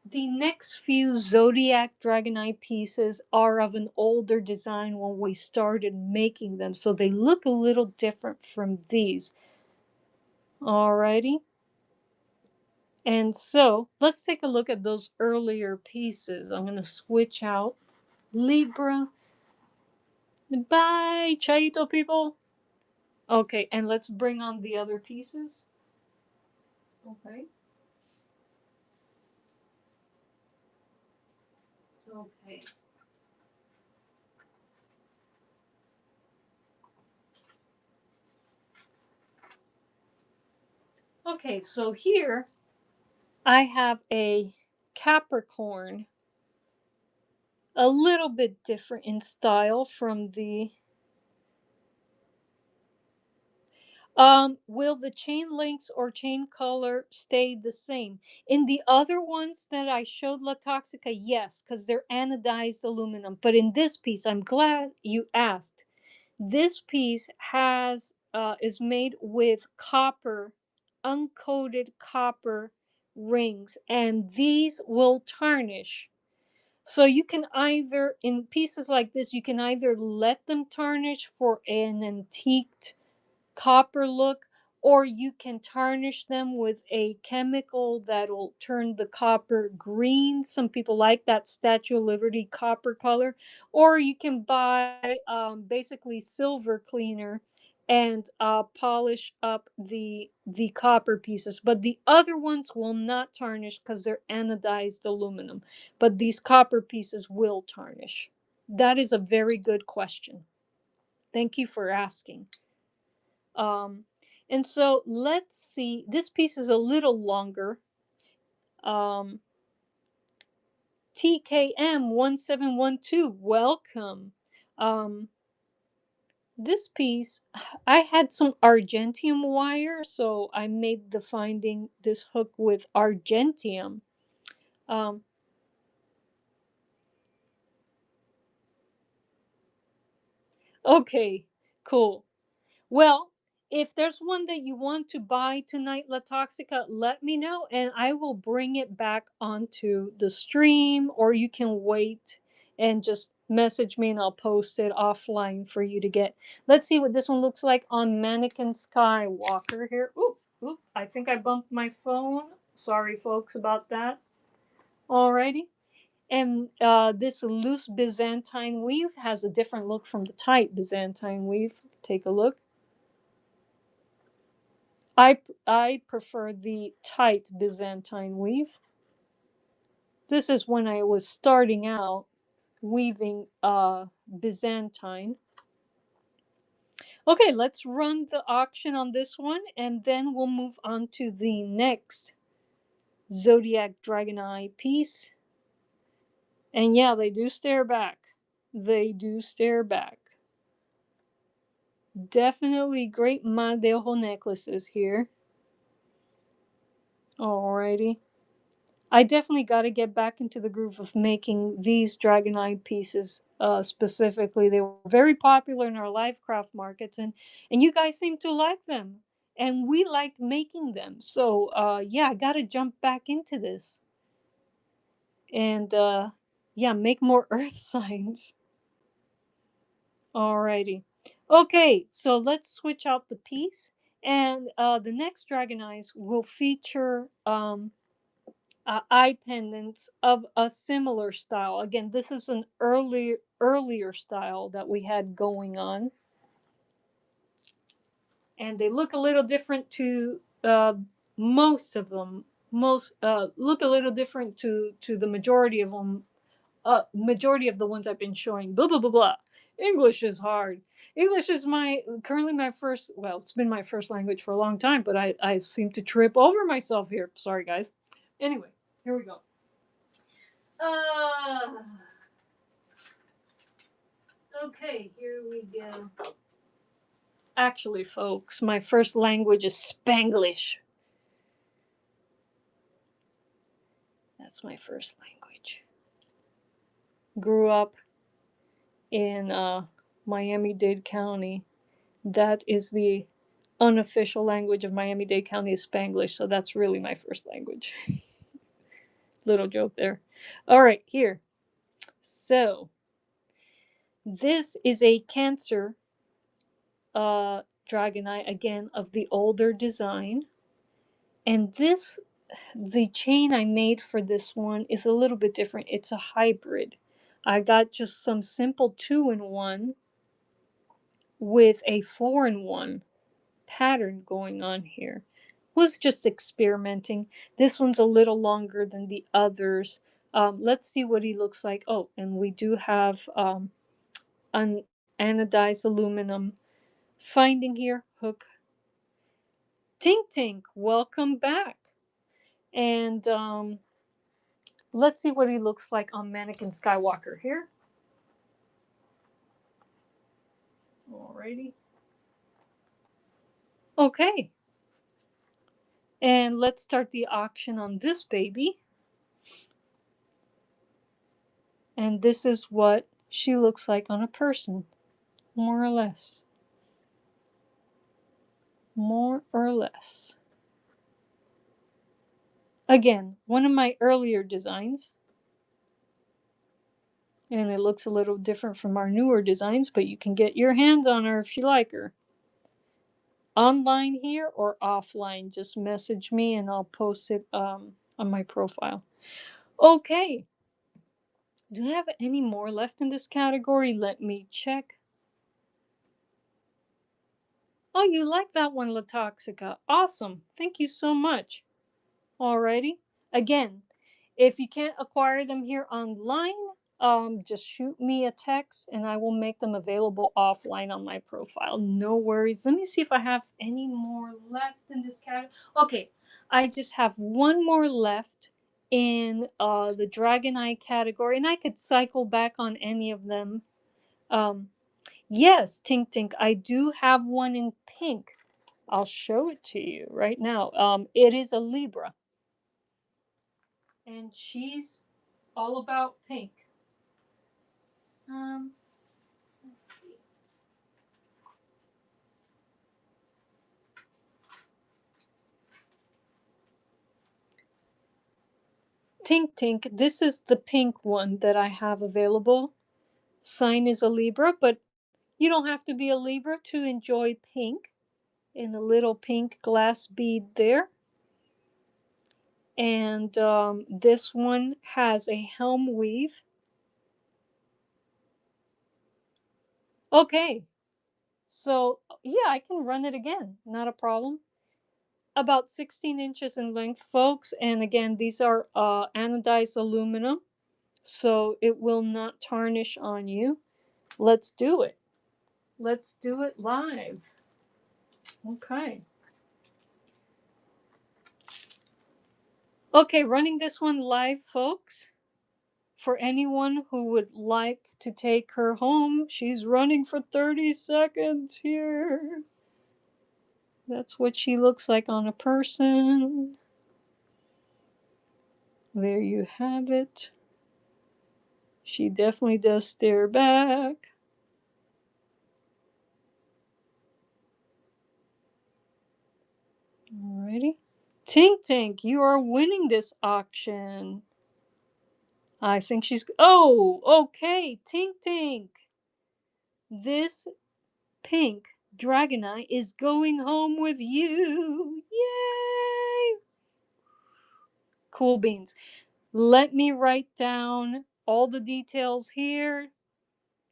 the next few Zodiac Dragonite pieces are of an older design when we started making them, so they look a little different from these. Alrighty. And so let's take a look at those earlier pieces. I'm going to switch out Libra. Bye, Chaito people. Okay, and let's bring on the other pieces. Okay. Okay. Okay, so here I have a Capricorn, a little bit different in style from the will the chain links or chain color stay the same? In the other ones that I showed La Toxica, yes, because they're anodized aluminum. But in this piece, I'm glad you asked. This piece has is made with copper, uncoated copper rings, and these will tarnish. So you can either, in pieces like this, you can either let them tarnish for an antiqued copper look, or you can tarnish them with a chemical that'll turn the copper green. Some people like that Statue of Liberty copper color. Or you can buy basically silver cleaner and polish up the copper pieces. But the other ones will not tarnish because they're anodized aluminum. But these copper pieces will tarnish. That is a very good question. Thank you for asking. Um, and so let's see. This piece is a little longer. Um, TKM1712, welcome. Um, this piece, I had some argentium wire, so I made the finding this hook with argentium. Um, Okay, cool. Well, if there's one that you want to buy tonight, La Toxica, let me know and I will bring it back onto the stream, or you can wait and just message me and I'll post it offline for you to get. Let's see what this one looks like on Mannequin Skywalker here. Oop, oop, I think I bumped my phone. Sorry, folks, about that. Alrighty. And this loose Byzantine weave has a different look from the tight Byzantine weave. Take a look. I prefer the tight Byzantine weave. This is when I was starting out weaving Byzantine. Okay, let's run the auction on this one and then we'll move on to the next Zodiac Dragon Eye piece. And yeah, they do stare back. They do stare back. Definitely great mal de ojo necklaces here. Alrighty. I definitely got to get back into the groove of making these Dragon Eye pieces specifically. They were very popular in our live craft markets, and you guys seem to like them. And we liked making them. So, yeah, I got to jump back into this. And, yeah, make more earth signs. Alrighty. Okay, so let's switch out the piece. And the next Dragon Eyes will feature eye pendants of a similar style. Again, this is an earlier style that we had going on, and they look a little different to most of them. Most look a little different to the majority of them. Majority of the ones I've been showing. Blah blah blah blah. English is hard. English is currently my first. Well, it's been my first language for a long time, but I seem to trip over myself here. Sorry, guys. Anyway, here we go. Uh, okay, here we go. Actually, folks, my first language is Spanglish. That's my first language. Grew up in Miami-Dade County. That is the unofficial language of Miami-Dade County is Spanglish, so that's really my first language. Little joke there. All right, here. So, this is a Cancer dragon eye, again, of the older design. And the chain I made for this one is a little bit different. It's a hybrid. I got just some simple 2-in-1 with a 4-in-1 pattern going on here. Was just experimenting. This one's a little longer than the others. Let's see what he looks like. Oh, and we do have an anodized aluminum finding here. Hook. Tink Tink, welcome back. And let's see what he looks like on Mannequin Skywalker here. Alrighty. Okay. And let's start the auction on this baby. And this is what she looks like on a person, more or less. More or less. Again, one of my earlier designs. And it looks a little different from our newer designs, but you can get your hands on her if you like her. Online here or offline, just message me and I'll post it on my profile. Okay. Do you have any more left in this category? Let me check. Oh, you like that one, La Toxica. Awesome. Thank you so much. Alrighty. Again, if you can't acquire them here online, just shoot me a text and I will make them available offline on my profile. No worries. Let me see if I have any more left in this category. Okay, I just have one more left in the Dragon Eye category, and I could cycle back on any of them. Yes, Tink Tink, I do have one in pink. I'll show it to you right now. It is a Libra, and she's all about pink. Let's see. Tink Tink, this is the pink one that I have available. Sign is a Libra, but you don't have to be a Libra to enjoy pink. In a little pink glass bead there. And this one has a helm weave. Okay, so yeah, I can run it again, not a problem. About 16 inches in length, folks. And again, these are anodized aluminum, so it will not tarnish on you. Let's do it. Let's do it live. Okay. Okay, running this one live, folks. For anyone who would like to take her home, she's running for 30 seconds here. That's what she looks like on a person. There you have it. She definitely does stare back. Alrighty. Tink Tink, you are winning this auction. I think she's. Oh, okay. Tink Tink. This pink Dragonite is going home with you. Yay! Cool beans. Let me write down all the details here.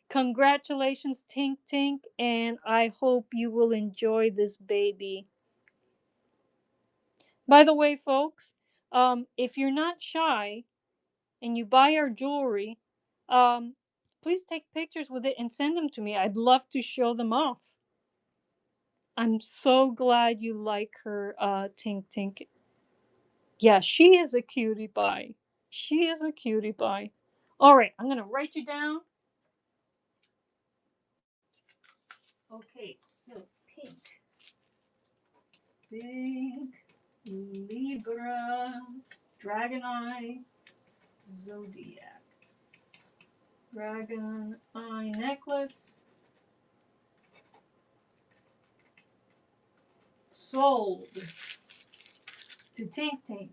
Congratulations, Tink Tink, and I hope you will enjoy this baby. By the way, folks, if you're not shy and you buy our jewelry, um, please take pictures with it and send them to me. I'd love to show them off. I'm so glad you like her, Tink Tink. Yeah, she is a cutie pie. She is a cutie pie. All right, I'm gonna write you down. Okay, so pink, pink, Libra, Dragon Eye, Zodiac, Dragon Eye necklace, sold to Tink Tink.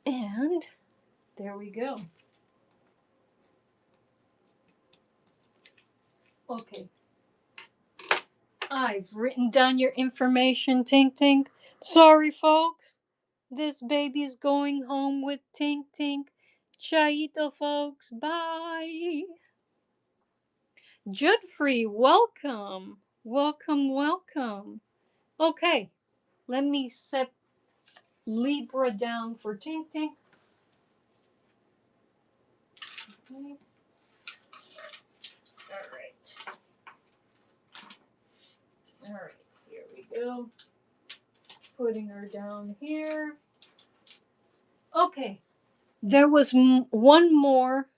And there we go. Okay, I've written down your information, Tink Tink. Sorry, folks. This baby's going home with Tink Tink. Chaito, folks. Bye. Judfrey, welcome. Welcome, welcome. Okay, let me set Libra down for Tink Tink. Okay. All right. All right, here we go. Putting her down here. Okay, there was one more.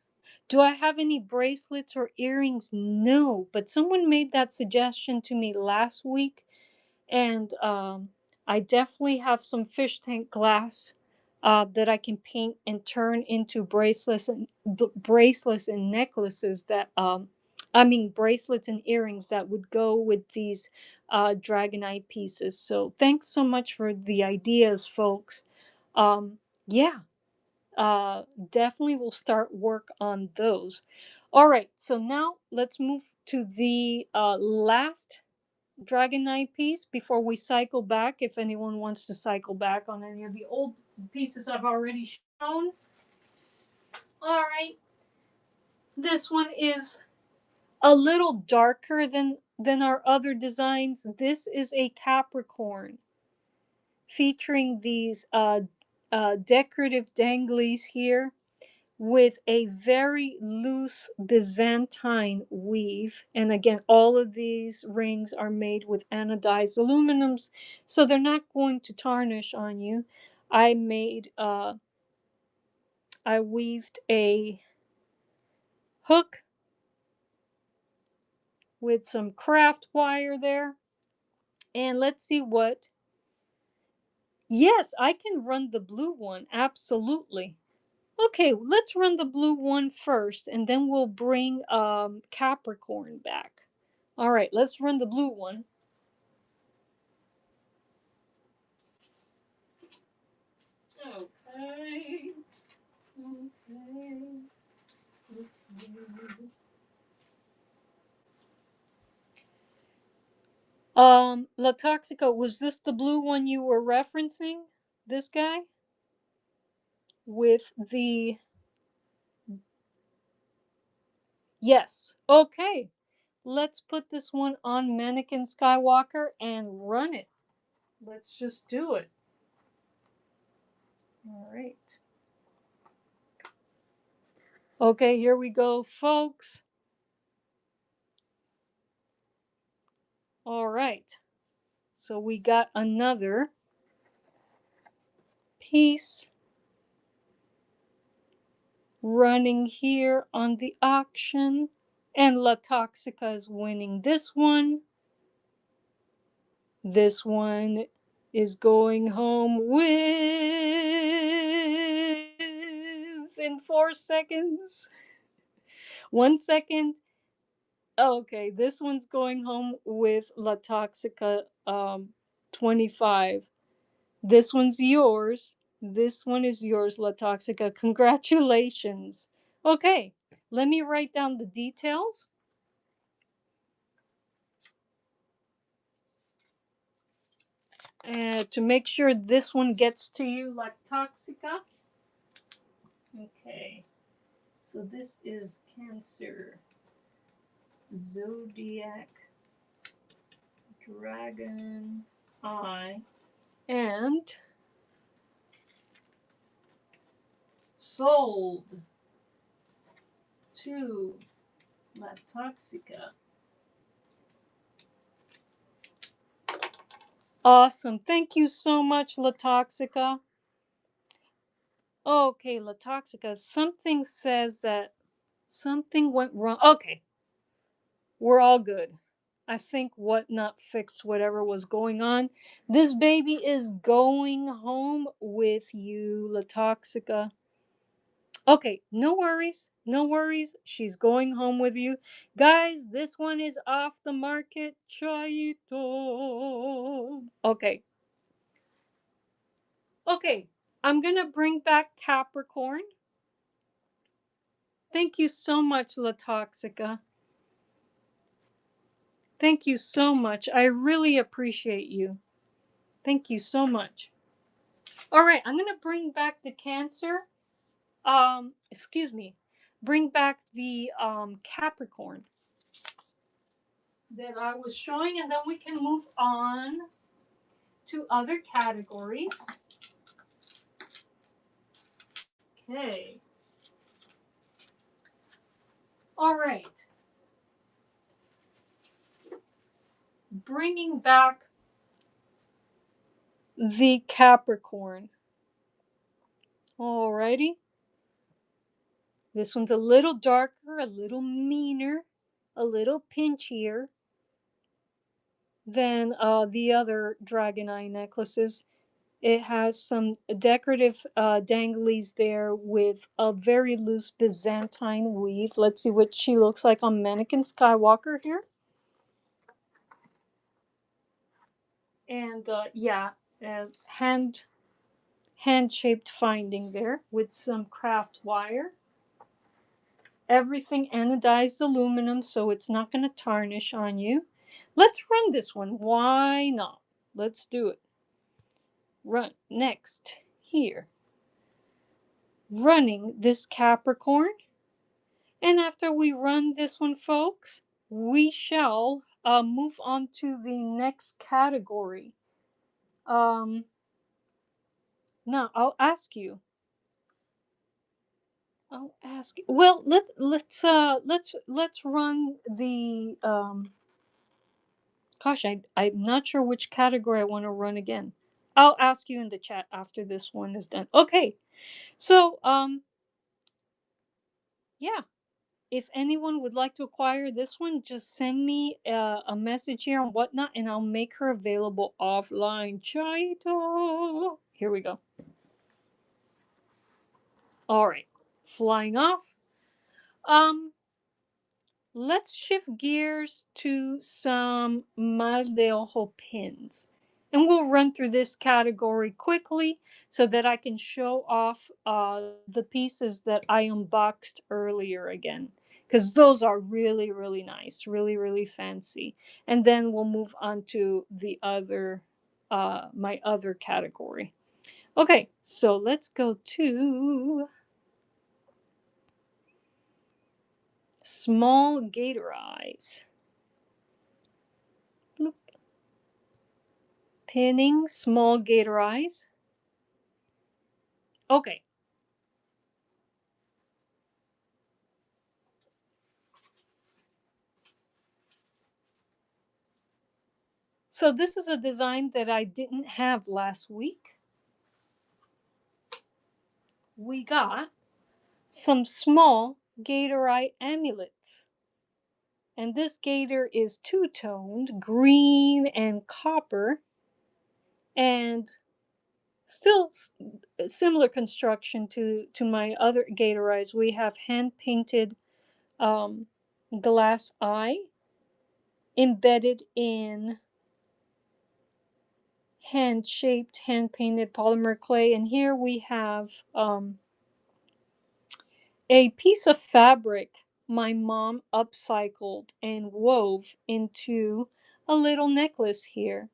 Do I have any bracelets or earrings? No, but someone made that suggestion to me last week, and I definitely have some fish tank glass that I can paint and turn into bracelets and necklaces that I mean bracelets and earrings that would go with these dragonite pieces. So thanks so much for the ideas, folks. Yeah, uh, definitely will start work on those. All right, so now let's move to the last Dragonite piece before we cycle back. If anyone wants to cycle back on any of the old pieces I've already shown. All right, this one is a little darker than our other designs. This is a Capricorn featuring these decorative danglies here with a very loose Byzantine weave. And again, all of these rings are made with anodized aluminums, so they're not going to tarnish on you. I weaved a hook with some craft wire there. And let's see what. Yes, I can run the blue one, absolutely. Okay, let's run the blue one first, and then we'll bring Capricorn back. All right, let's run the blue one. La Toxica, was this the blue one you were referencing? This guy with the, yes. Okay. Let's put this one on Mannequin Skywalker and run it. Let's just do it. All right. Okay, here we go, folks. All right. So we got another piece running here on the auction. And La Toxica is winning this one. This one is going home with in 4 seconds. 1 second. Okay, this one's going home with La Toxica 25. This one's yours. This one is yours, La Toxica. Congratulations. Okay, let me write down the details. To make sure this one gets to you, La Toxica. Okay, so this is Cancer, Zodiac, Dragon Eye, and sold to La Toxica. Awesome. Thank you so much, La Toxica. Okay, La Toxica, something says that something went wrong. Okay, we're all good. I think Whatnot fixed whatever was going on. This baby is going home with you, La Toxica. Okay, no worries. No worries. She's going home with you. Guys, this one is off the market. Chaito. Okay. Okay. I'm going to bring back Capricorn. Thank you so much, La Toxica. Thank you so much. I really appreciate you. Thank you so much. All right, I'm going to bring back the Cancer. Excuse me. Bring back the Capricorn that I was showing, and then we can move on to other categories. Okay. All right. Bringing back the Capricorn. Alrighty. This one's a little darker, a little meaner, a little pinchier than the other dragon eye necklaces. It has some decorative danglies there with a very loose Byzantine weave. Let's see what she looks like on Mannequin Skywalker here. And yeah, hand-shaped finding there with some craft wire. Everything anodized aluminum, so it's not going to tarnish on you. Let's run this one. Why not? Let's do it. Run. Next. Here. Running this Capricorn. And after we run this one, folks, we shall move on to the next category. Now, I'll ask you. I'll ask. Well, let's run the Gosh, I'm not sure which category I want to run again. I'll ask you in the chat after this one is done. Okay. So, yeah. If anyone would like to acquire this one, just send me a message here and whatnot, and I'll make her available offline. Chaito. Here we go. All right. Flying off. Let's shift gears to some mal de ojo pins. And we'll run through this category quickly so that I can show off the pieces that I unboxed earlier again. because those are really, really nice, really, really fancy. And then we'll move on to the other, my other category. Okay, so let's go to small gator eyes. Bloop. Pinning small gator eyes. Okay, so this is a design that I didn't have last week. We got some small gator eye amulets. And this gator is two-toned, green and copper, and still similar construction to my other gator eyes. We have hand painted um, glass eye embedded in hand shaped, hand painted polymer clay. And here we have a piece of fabric my mom upcycled and wove into a little necklace here.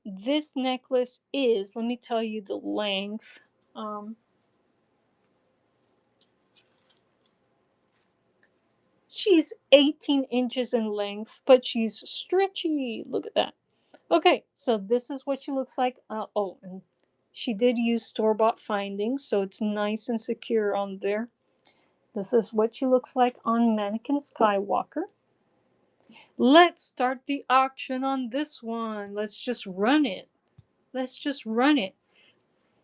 This necklace is, let me tell you the length. Um, she's 18 inches in length, but she's stretchy. Look at that. Okay, so this is what she looks like. Oh, and she did use store-bought findings, so it's nice and secure on there. This is what she looks like on Mannequin Skywalker. Let's start the auction on this one. Let's just run it. Let's just run it.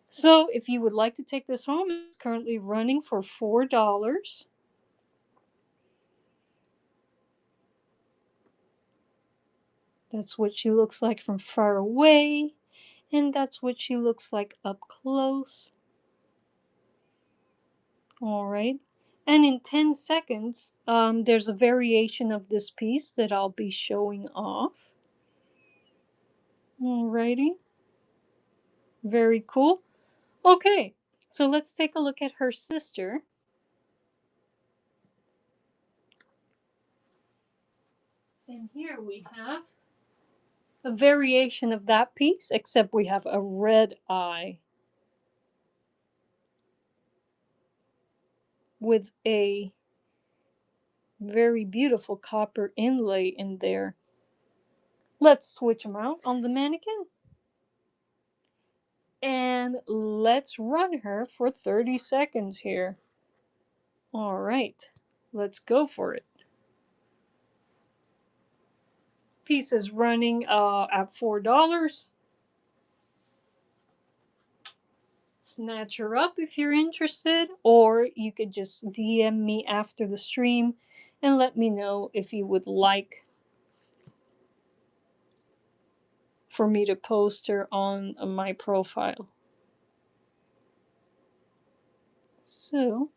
So if you would like to take this home, it's currently running for $4. That's what she looks like from far away, and that's what she looks like up close. All right. And in 10 seconds, there's a variation of this piece that I'll be showing off. Alrighty. Very cool. Okay, so let's take a look at her sister. And here we have a variation of that piece, except we have a red eye with a very beautiful copper inlay in there. Let's switch them out on the mannequin. And let's run her for 30 seconds here. All right, let's go for it. Piece is running at $4. Snatch her up if you're interested, or you could just DM me after the stream and let me know if you would like for me to post her on my profile. So,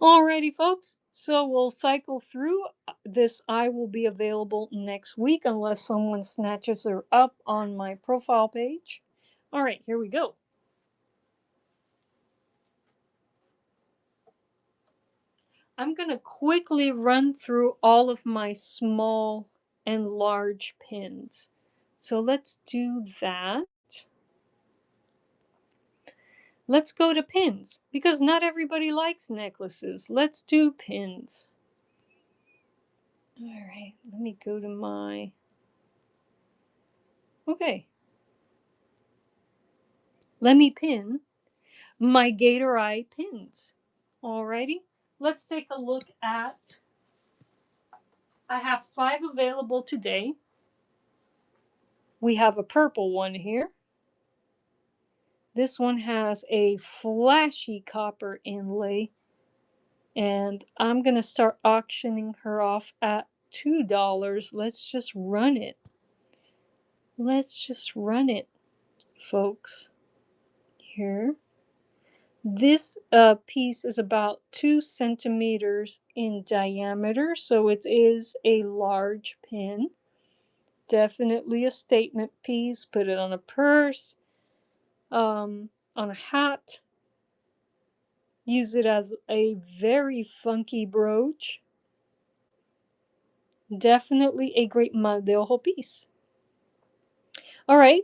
alrighty, folks. So we'll cycle through. This eye will be available next week unless someone snatches her up on my profile page. All right, here we go. I'm going to quickly run through all of my small and large pins. So let's do that. Let's go to pins because not everybody likes necklaces. Let's do pins. All right, let me go to my. Okay. Let me pin my gator eye pins. Alrighty, let's take a look at. I have 5 available today. We have a purple one here. This one has a flashy copper inlay, and I'm going to start auctioning her off at $2. Let's just run it. Let's just run it, folks. Here. This piece is about 2 centimeters in diameter, so it is a large pin. Definitely a statement piece. Put it on a purse, on a hat, Use it as a very funky brooch. Definitely a great mal de ojo piece. All right.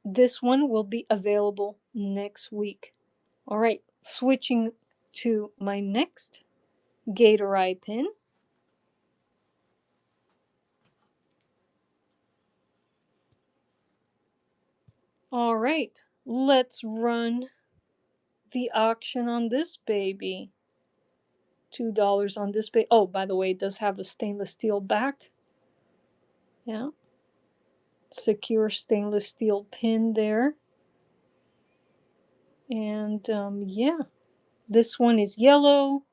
This one will be available next week. All right. Switching to my next gator eye pin. All right. Let's run the auction on this baby. $2 on this baby. Oh, by the way, it does have a stainless steel back. Yeah. Secure stainless steel pin there. And yeah, this one is yellow.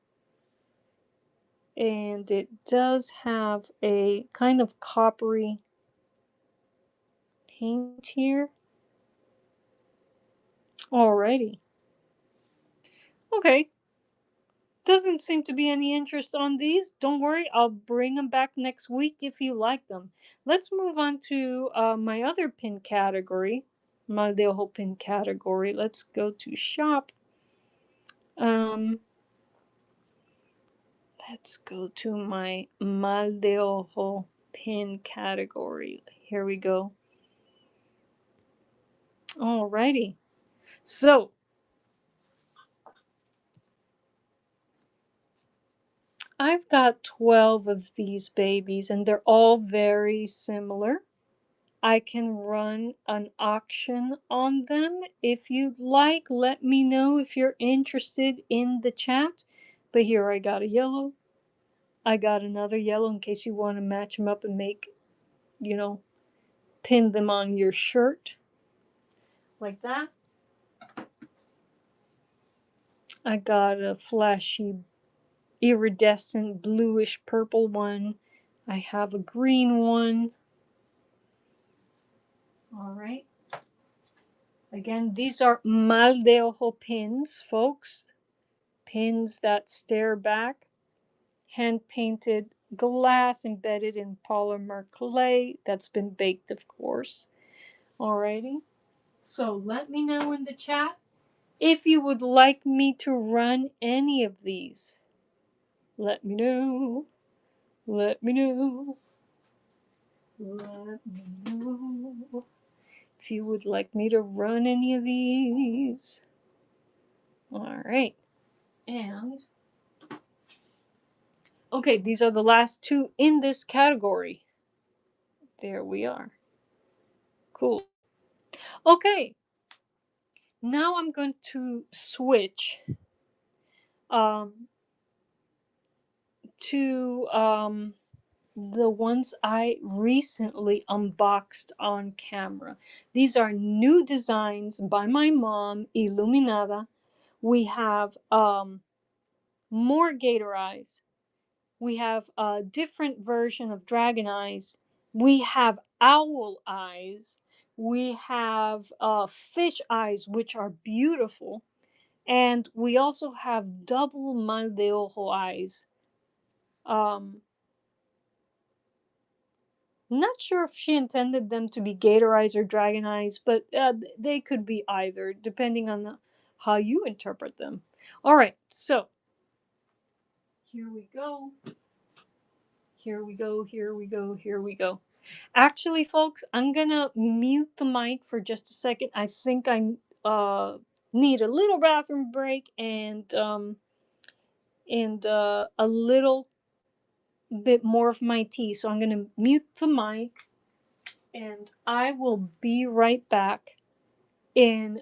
And it does have a kind of coppery paint here. Alrighty. Okay. Doesn't seem to be any interest on these. Don't worry, I'll bring them back next week if you like them. Let's move on to my other pin category, my de ojo pin category. Let's go to shop. Um, let's go to my mal de ojo pin category. Here we go. Alrighty. So I've got 12 of these babies, and they're all very similar. I can run an auction on them if you'd like. Let me know if you're interested in the chat. But here I got a yellow. I got another yellow in case you want to match them up and make, you know, pin them on your shirt like that. I got a flashy iridescent bluish purple one. I have a green one. All right. Again, these are mal de ojo pins, folks. Pins that stare back. Hand painted glass embedded in polymer clay that's been baked, of course. Alrighty. So let me know in the chat if you would like me to run any of these. Let me know. Let me know. Let me know if you would like me to run any of these. All right. And okay, these are the last two in this category. There we are. Cool. Okay, now I'm going to switch um, to the ones I recently unboxed on camera. These are new designs by my mom, Illuminada. We have more gator eyes. We have a different version of dragon eyes. We have owl eyes. We have fish eyes, which are beautiful. And we also have double mal de ojo eyes. Um, Not sure if she intended them to be gator eyes or dragon eyes, but they could be either, depending on how you interpret them. All right, so here we go. Here we go. Here we go. Here we go. Actually, folks, I'm gonna mute the mic for just a second. I think I need a little bathroom break and a little bit more of my tea. So I'm gonna mute the mic, and I will be right back in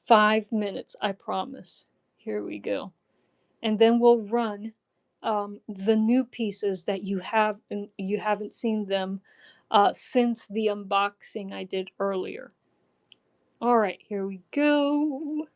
5 minutes. I promise. Here we go, and then we'll run the new pieces that you haven't seen them since the unboxing I did earlier. All right, here we go.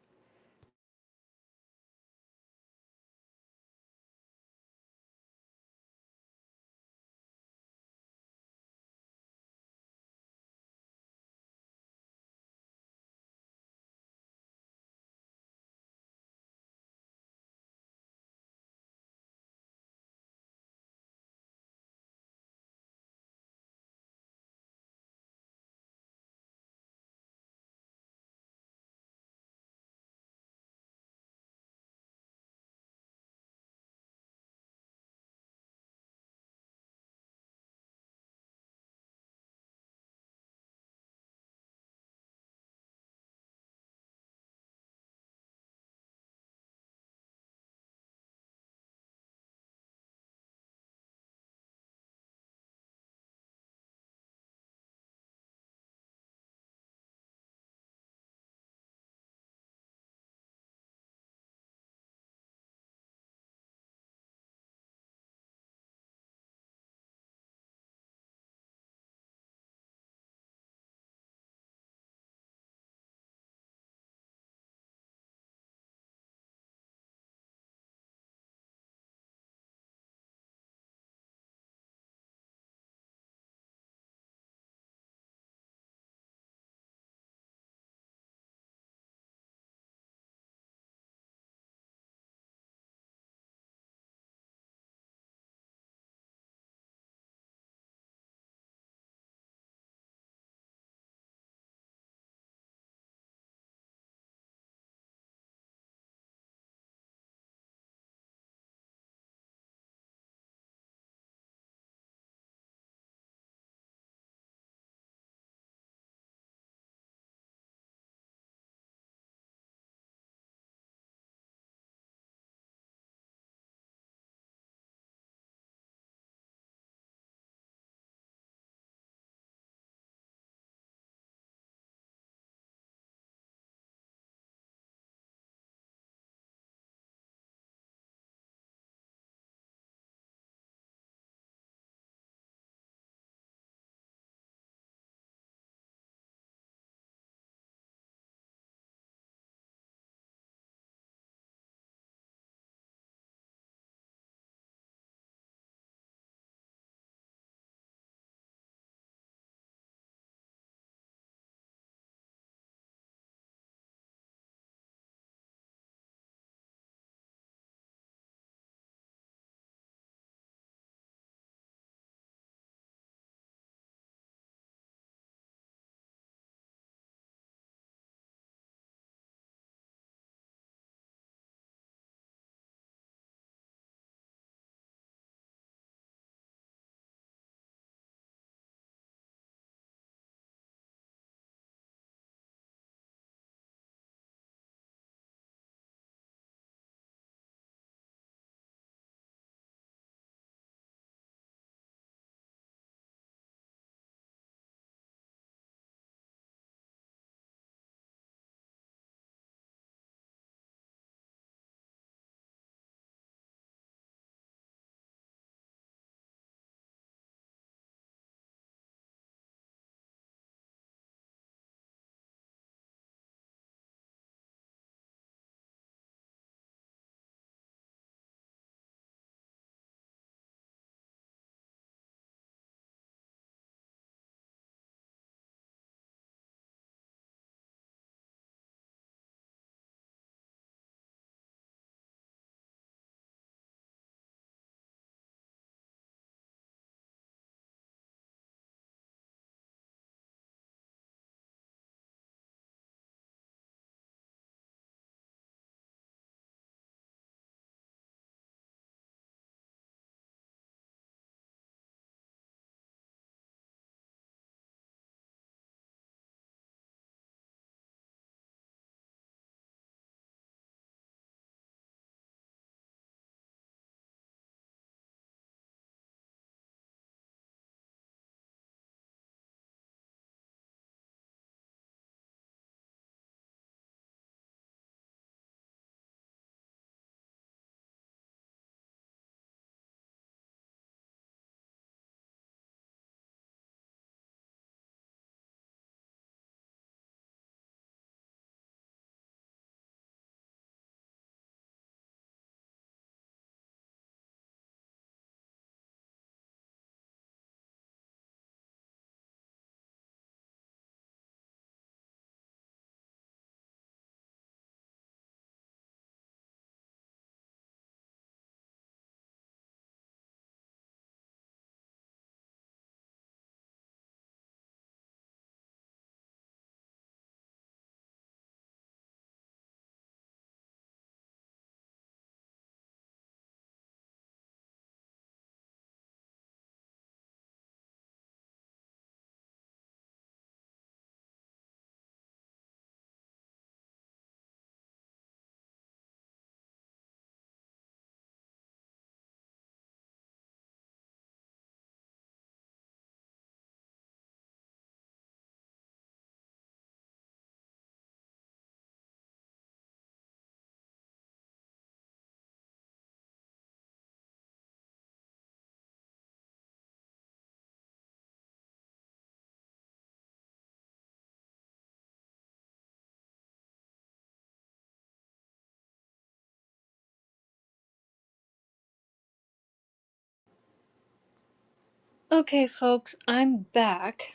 Okay, folks, I'm back.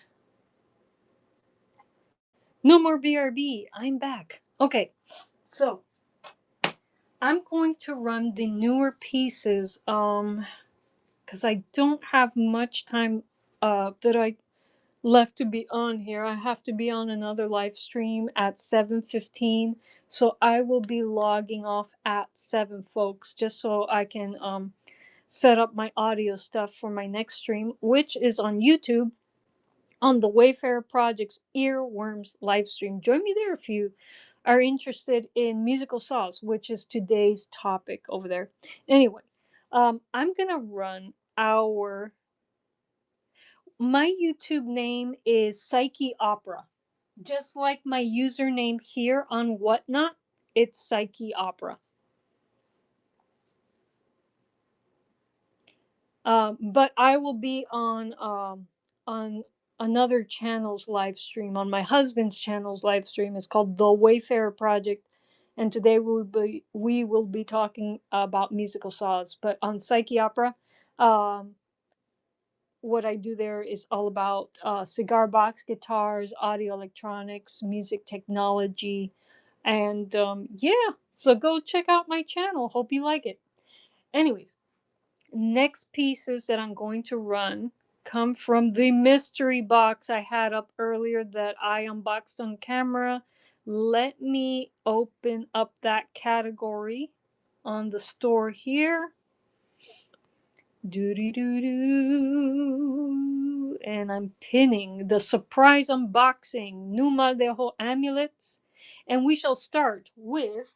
No more BRB. I'm back. Okay, so I'm going to run the newer pieces because I don't have much time that I left to be on here. I have to be on another live stream at 7:15. So I will be logging off at 7, folks, just so I can set up my audio stuff for my next stream, which is on YouTube on the Wayfarer Project's Earworms live stream. Join me there if you are interested in musical saws, which is today's topic over there. Anyway, I'm gonna run our my YouTube name is Psyche Opera, just like my username here on Whatnot. It's Psyche Opera. But I will be on another channel's live stream, on my husband's channel's live stream. It's called The Wayfarer Project, and today we will be talking about musical saws. But on Psyche Opera, um, what I do there is all about cigar box guitars, audio electronics, music technology, and yeah. So go check out my channel. Hope you like it. Anyways, next pieces that I'm going to run come from the mystery box I had up earlier that I unboxed on camera. Let me open up that category on the store here. Doo doo doo doo. And I'm pinning the surprise unboxing, new Maldejo amulets. And we shall start with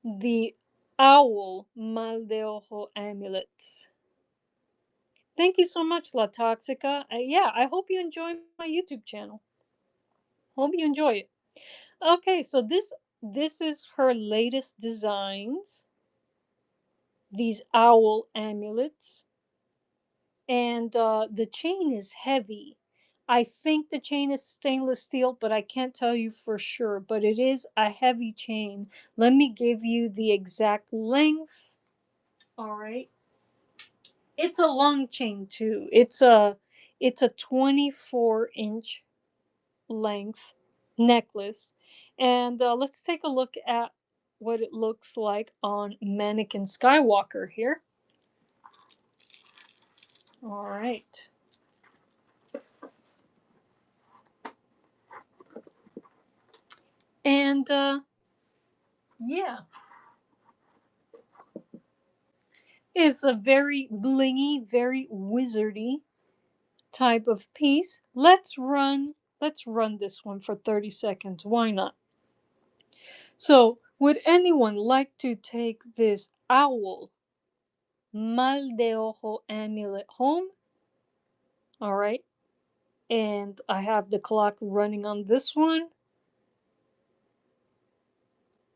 the owl Maldejo amulets. Thank you so much, La Toxica. Yeah, I hope you enjoy my YouTube channel. Hope you enjoy it. Okay, so this is her latest designs. These owl amulets, and the chain is heavy. I think the chain is stainless steel, but I can't tell you for sure. But it is a heavy chain. Let me give you the exact length. All right, it's a long chain too. It's a 24-inch length necklace. And let's take a look at what it looks like on Mannequin Skywalker here. All right. And yeah, it's a very blingy, very wizardy type of piece. Let's run this one for 30 seconds. Why not? So, would anyone like to take this owl mal de ojo amulet home? All right. And I have the clock running on this one,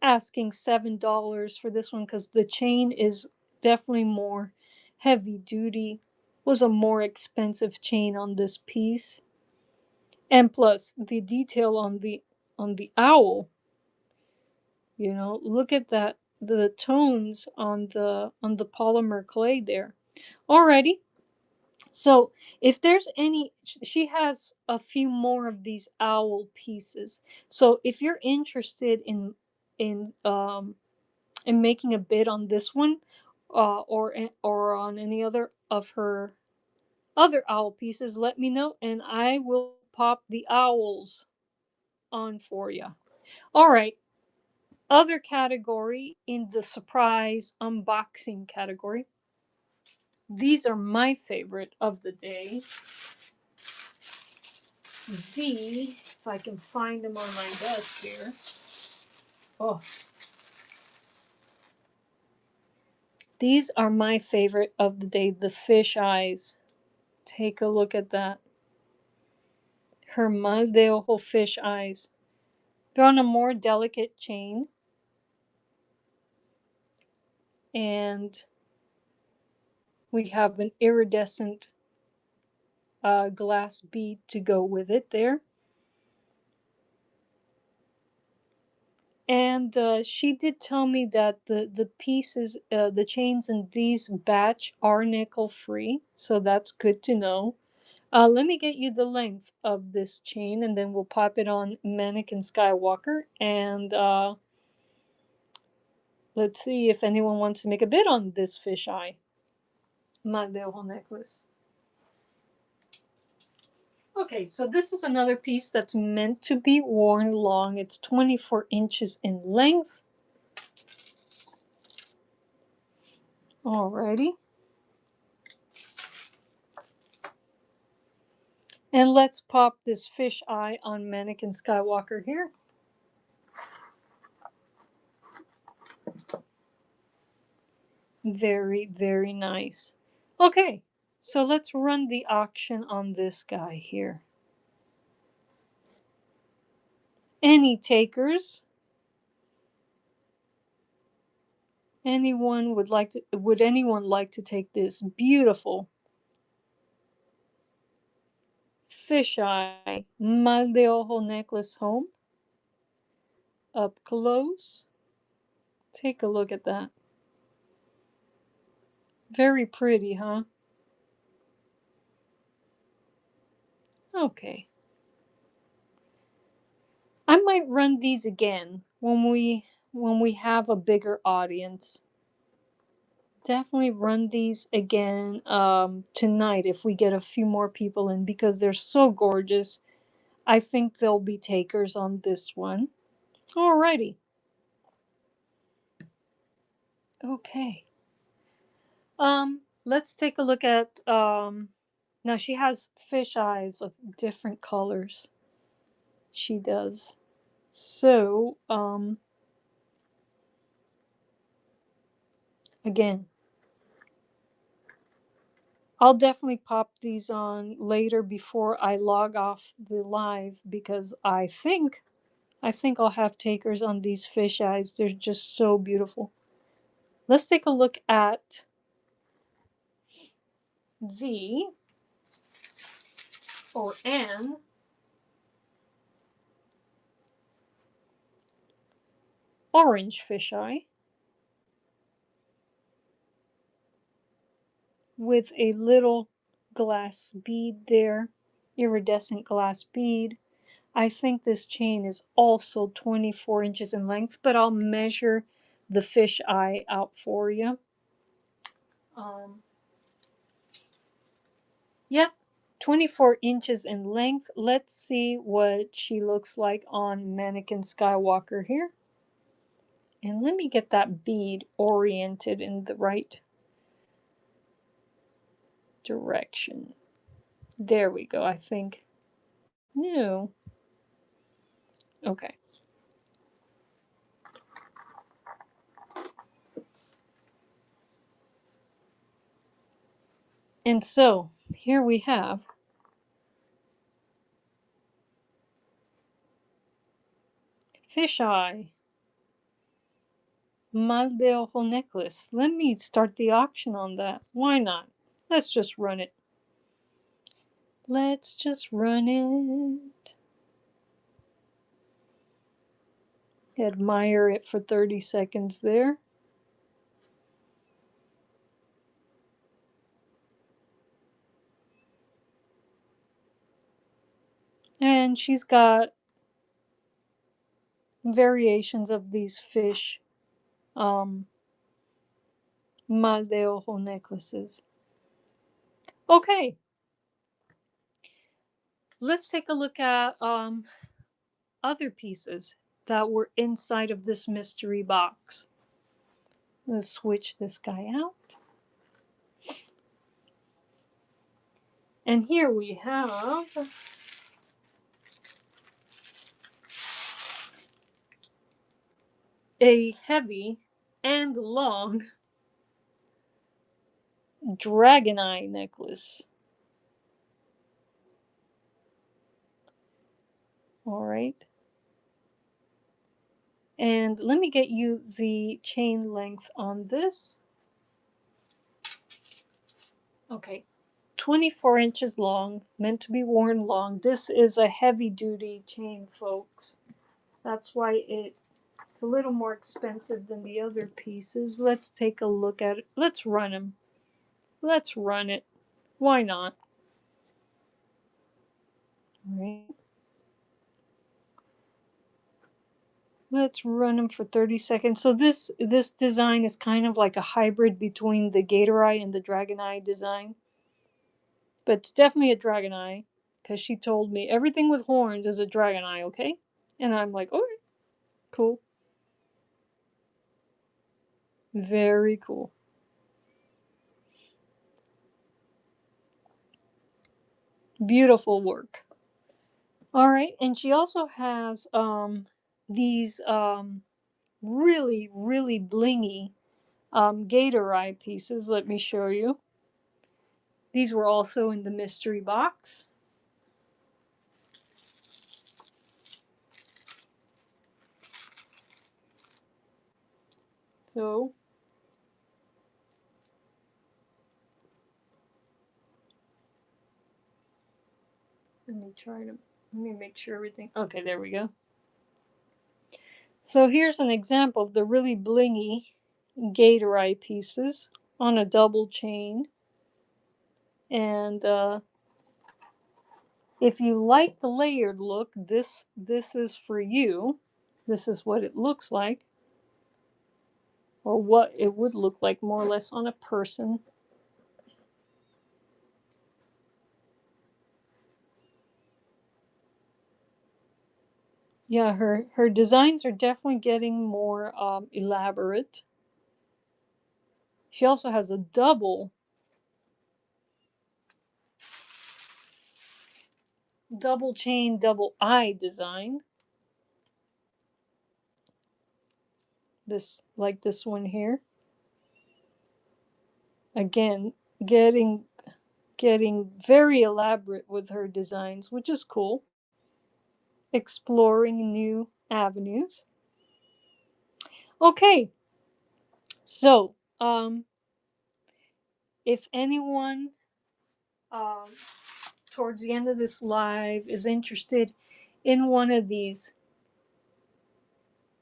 asking $7 for this one because the chain is definitely more heavy duty. Was a more expensive chain on this piece, and plus the detail on the owl. Look at that, the tones on the polymer clay there. Alrighty. So if there's any, she has a few more of these owl pieces. So if you're interested in making a bid on this one, or on any other of her other owl pieces, let me know and I will pop the owls on for you. All right. Other category in the surprise unboxing category. These are my favorite of the day. If I can find them on my desk here. Oh, these are my favorite of the day, the fish eyes. Take a look at that. Her mal de ojo fish eyes. They're on a more delicate chain. And we have an iridescent glass bead to go with it there. And she did tell me that the pieces, the chains in these batch are nickel free, so that's good to know. Let me get you the length of this chain, and then we'll pop it on Mannequin Skywalker, and let's see if anyone wants to make a bid on this fisheye mal de ojo necklace. Okay, so this is another piece that's meant to be worn long. It's 24 inches in length. Alrighty. And let's pop this fish eye on Mannequin Skywalker here. Very, very nice. Okay, so let's run the auction on this guy here. Any takers? Would anyone like to take this beautiful fisheye mal de ojo necklace home? Up close. Take a look at that. Very pretty, huh? Okay. I might run these again when we have a bigger audience. Definitely run these again tonight if we get a few more people in, because they're so gorgeous. I think there'll be takers on this one. Alrighty. Okay. Let's take a look at now she has fish eyes of different colors. She does. So, again, I'll definitely pop these on later before I log off the live, because I think I'll have takers on these fish eyes. They're just so beautiful. Let's take a look at the or an orange fisheye with a little glass bead there, iridescent glass bead. I think this chain is also 24 inches in length, but I'll measure the fish eye out for you. Yep, 24 inches in length. Let's see what she looks like on Mannequin Skywalker here. And let me get that bead oriented in the right direction. There we go, I think. No. Okay. And so, here we have fisheye mal de ojo necklace. Let me start the auction on that. Why not? Let's just run it. Let's just run it. Admire it for 30 seconds there. And she's got variations of these fish mal de ojo necklaces. Okay, let's take a look at other pieces that were inside of this mystery box. Let's switch this guy out. And here we have a heavy and long dragon eye necklace. All right. And let me get you the chain length on this. Okay. 24 inches long, meant to be worn long. This is a heavy duty chain, folks. That's why it It's a little more expensive than the other pieces. Let's take a look at it. Let's run them. Let's run it. Why not? All right. Let's run them for 30 seconds. So this design is kind of like a hybrid between the Gator Eye and the Dragon Eye design. But it's definitely a Dragon Eye because she told me everything with horns is a Dragon Eye, okay? And I'm like, okay, cool. Very cool. Beautiful work. All right, and she also has these really really blingy gator eye pieces. Let me show you. These were also in the mystery box. So let me make sure everything. Okay, there we go. So here's an example of the really blingy gator eye pieces on a double chain. And if you like the layered look, this is for you. This is what it looks like, or what it would look like more or less on a person. Yeah, her designs are definitely getting more elaborate. She also has a double chain, double eye design. This, like this one here. Again, getting very elaborate with her designs, which is cool. Exploring new avenues. Okay, so if anyone um, towards the end of this live is interested in one of these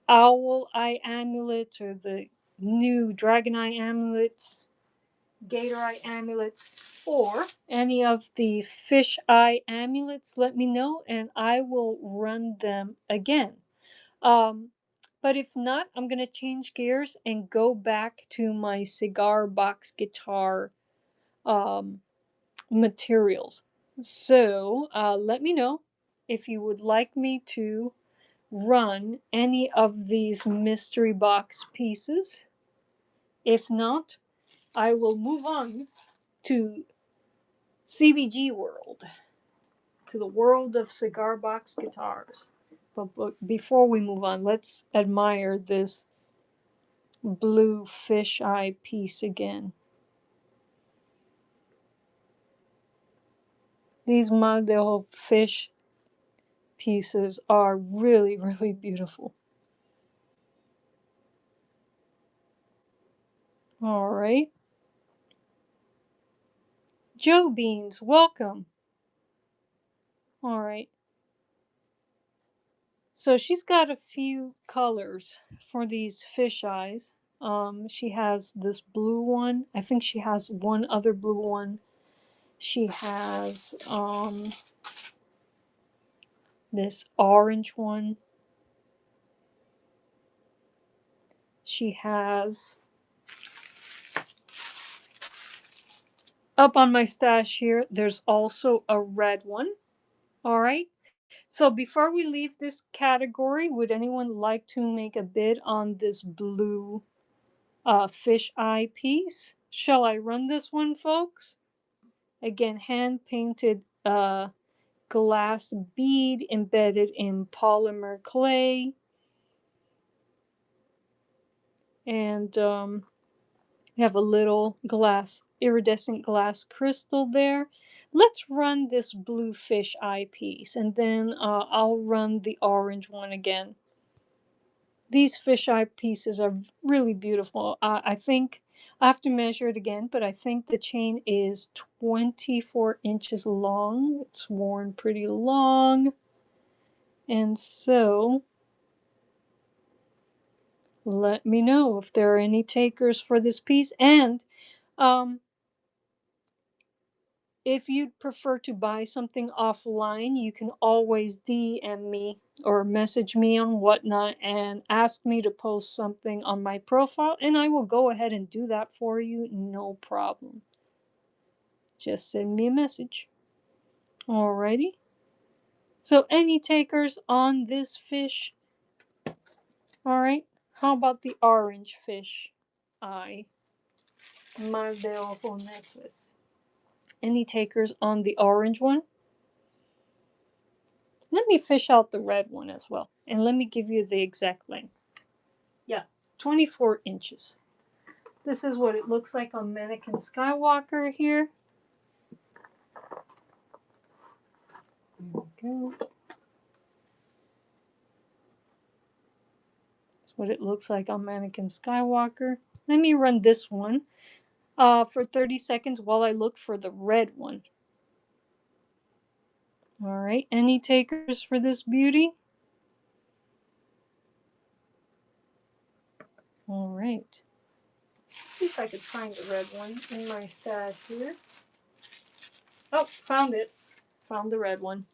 owl eye amulets or the new dragon eye amulets, gator eye amulets, or any of the fish eye amulets, let me know and I will run them again. Um, but if not, I'm going to change gears and go back to my cigar box guitar um, materials. So let me know if you would like me to run any of these mystery box pieces. If not, I will move on to CBG world, to the world of cigar box guitars. But before we move on, let's admire this blue fish eye piece again. These Maldejo fish pieces are really, really beautiful. All right. Joe Beans, welcome. All right. So she's got a few colors for these fish eyes. She has this blue one. I think she has one other blue one. She has this orange one. She has up on my stash here, there's also a red one. All right. So before we leave this category, would anyone like to make a bid on this blue fish eye piece? Shall I run this one, folks? Again, hand painted glass bead embedded in polymer clay. And we have a little glass, iridescent glass crystal there. Let's run this blue fish eye piece, and then I'll run the orange one again. These fisheye pieces are really beautiful. I think I have to measure it again, but I think the chain is 24 inches long. It's worn pretty long. And so let me know if there are any takers for this piece. And um, if you'd prefer to buy something offline, you can always DM me or message me on Whatnot and ask me to post something on my profile, and I will go ahead and do that for you, no problem. Just send me a message. Alrighty. So, any takers on this fish? Alright. How about the orange fish eye? Mal de ojo necklace. Any takers on the orange one? Let me fish out the red one as well. And let me give you the exact length. Yeah, 24 inches. This is what it looks like on Mannequin Skywalker here. There we go. That's what it looks like on Mannequin Skywalker. Let me run this one for 30 seconds while I look for the red one. All right, any takers for this beauty? All right. See if I could find the red one in my stash here. Oh, found it. Found the red one.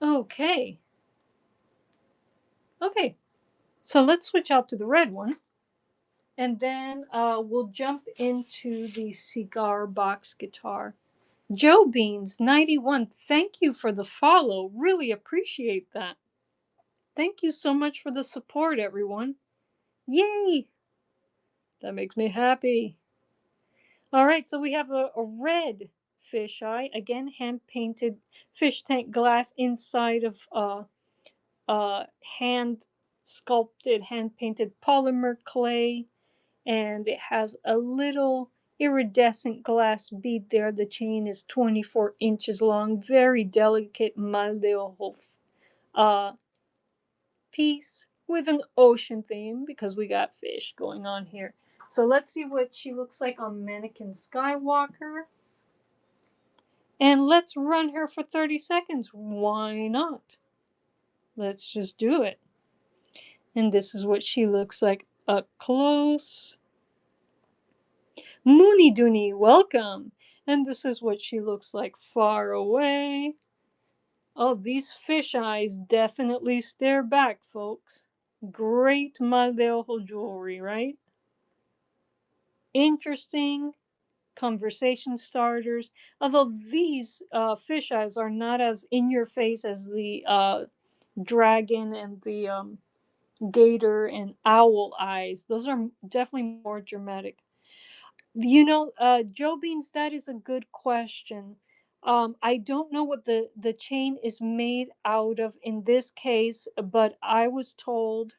Okay. Okay. So let's switch out to the red one. And then we'll jump into the cigar box guitar. Joe Beans 91, thank you for the follow. Really appreciate that. Thank you so much for the support, everyone. Yay! That makes me happy. All right, so we have a red fisheye, again hand painted fish tank glass inside of hand sculpted, hand painted polymer clay, and it has a little iridescent glass bead there. The chain is 24 inches long, very delicate mal de ojo uh, piece with an ocean theme because we got fish going on here. So let's see what she looks like on Mannequin Skywalker. And let's run her for 30 seconds. Why not? Let's just do it. And this is what she looks like up close. Moony Dooney, welcome. And this is what she looks like far away. Oh, these fish eyes definitely stare back, folks. Great mal de ojo jewelry, right? Interesting conversation starters. Although these fish eyes are not as in your face as the dragon and the gator and owl eyes. Those are definitely more dramatic. Joe Beans, that is a good question. I don't know what the chain is made out of in this case, but I was told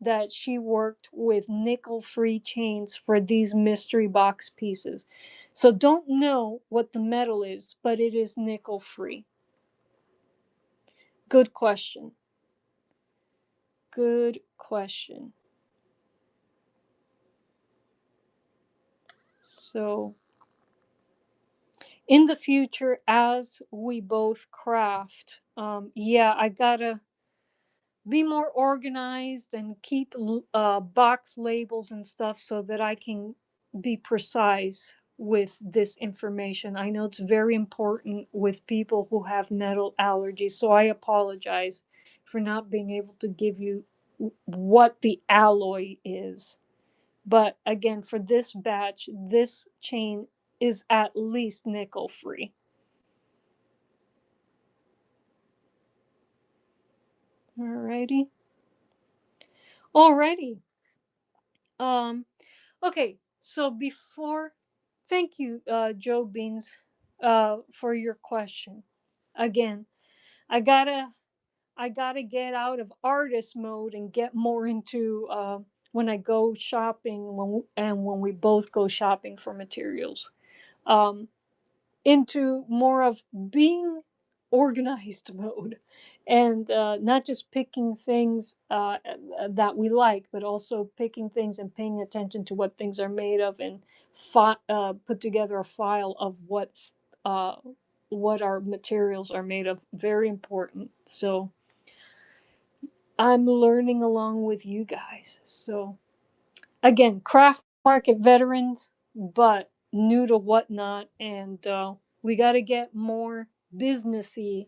that she worked with nickel-free chains for these mystery box pieces. So don't know what the metal is, but it is nickel-free. Good question. Good question. So in the future, as we both craft, I gotta be more organized and keep box labels and stuff so that I can be precise with this information. I know it's very important with people who have metal allergies, so I apologize for not being able to give you what the alloy is. But again, for this batch, this chain is at least nickel free. Alrighty. Alrighty. Um, okay, so before, thank you, Joe Beans, for your question. Again, I gotta, I gotta get out of artist mode and get more into when I go shopping when we both go shopping for materials. Um, into more of being organized mode and not just picking things that we like, but also picking things and paying attention to what things are made of and put together a file of what uh, what our materials are made of. Very important. So I'm learning along with you guys. So again, craft market veterans, but new to whatnot, and we got to get more businessy.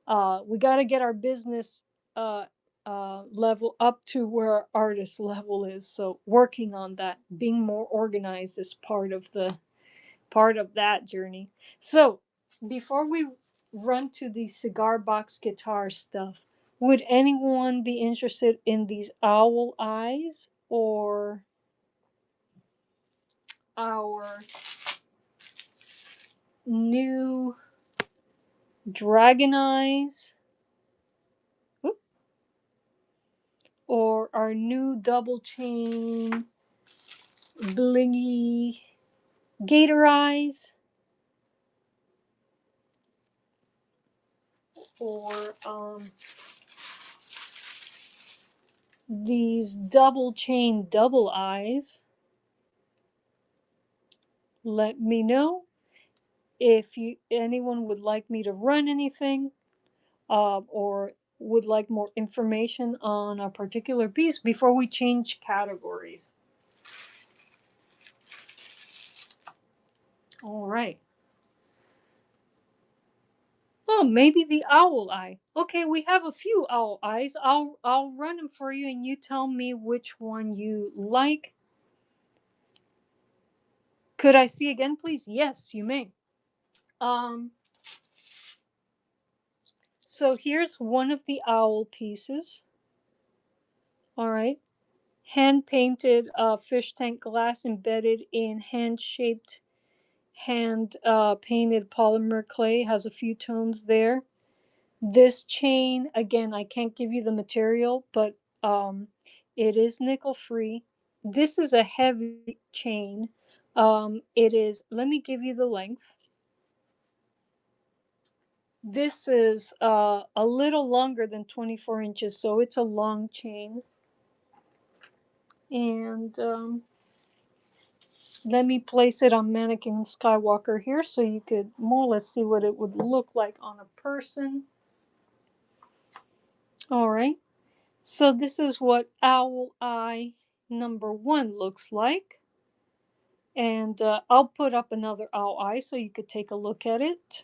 We got to get our business uh, level up to where our artist level is. So working on that, being more organized is part of that journey. So before we run to the cigar box guitar stuff, would anyone be interested in these owl eyes or our new dragon eyes? Oop. Or our new double chain blingy gator eyes? Or these double chain double eyes? Let me know if anyone would like me to run anything, or would like more information on a particular piece before we change categories. All right. Oh, maybe the owl eye. Okay, we have a few owl eyes. I'll run them for you, and you tell me which one you like. Could I see again, please? Yes, you may. Um. So here's one of the owl pieces. All right. Hand painted fish tank glass embedded in hand shaped, hand painted polymer clay. Has a few tones there. This chain, again, I can't give you the material, but it is nickel free. This is a heavy chain. It is, let me give you the length. This is a little longer than 24 inches, so it's a long chain. And let me place it on Mannequin Skywalker here so you could more or less see what it would look like on a person. All right. So this is what owl eye number 1 looks like. And I'll put up another owl eye so you could take a look at it.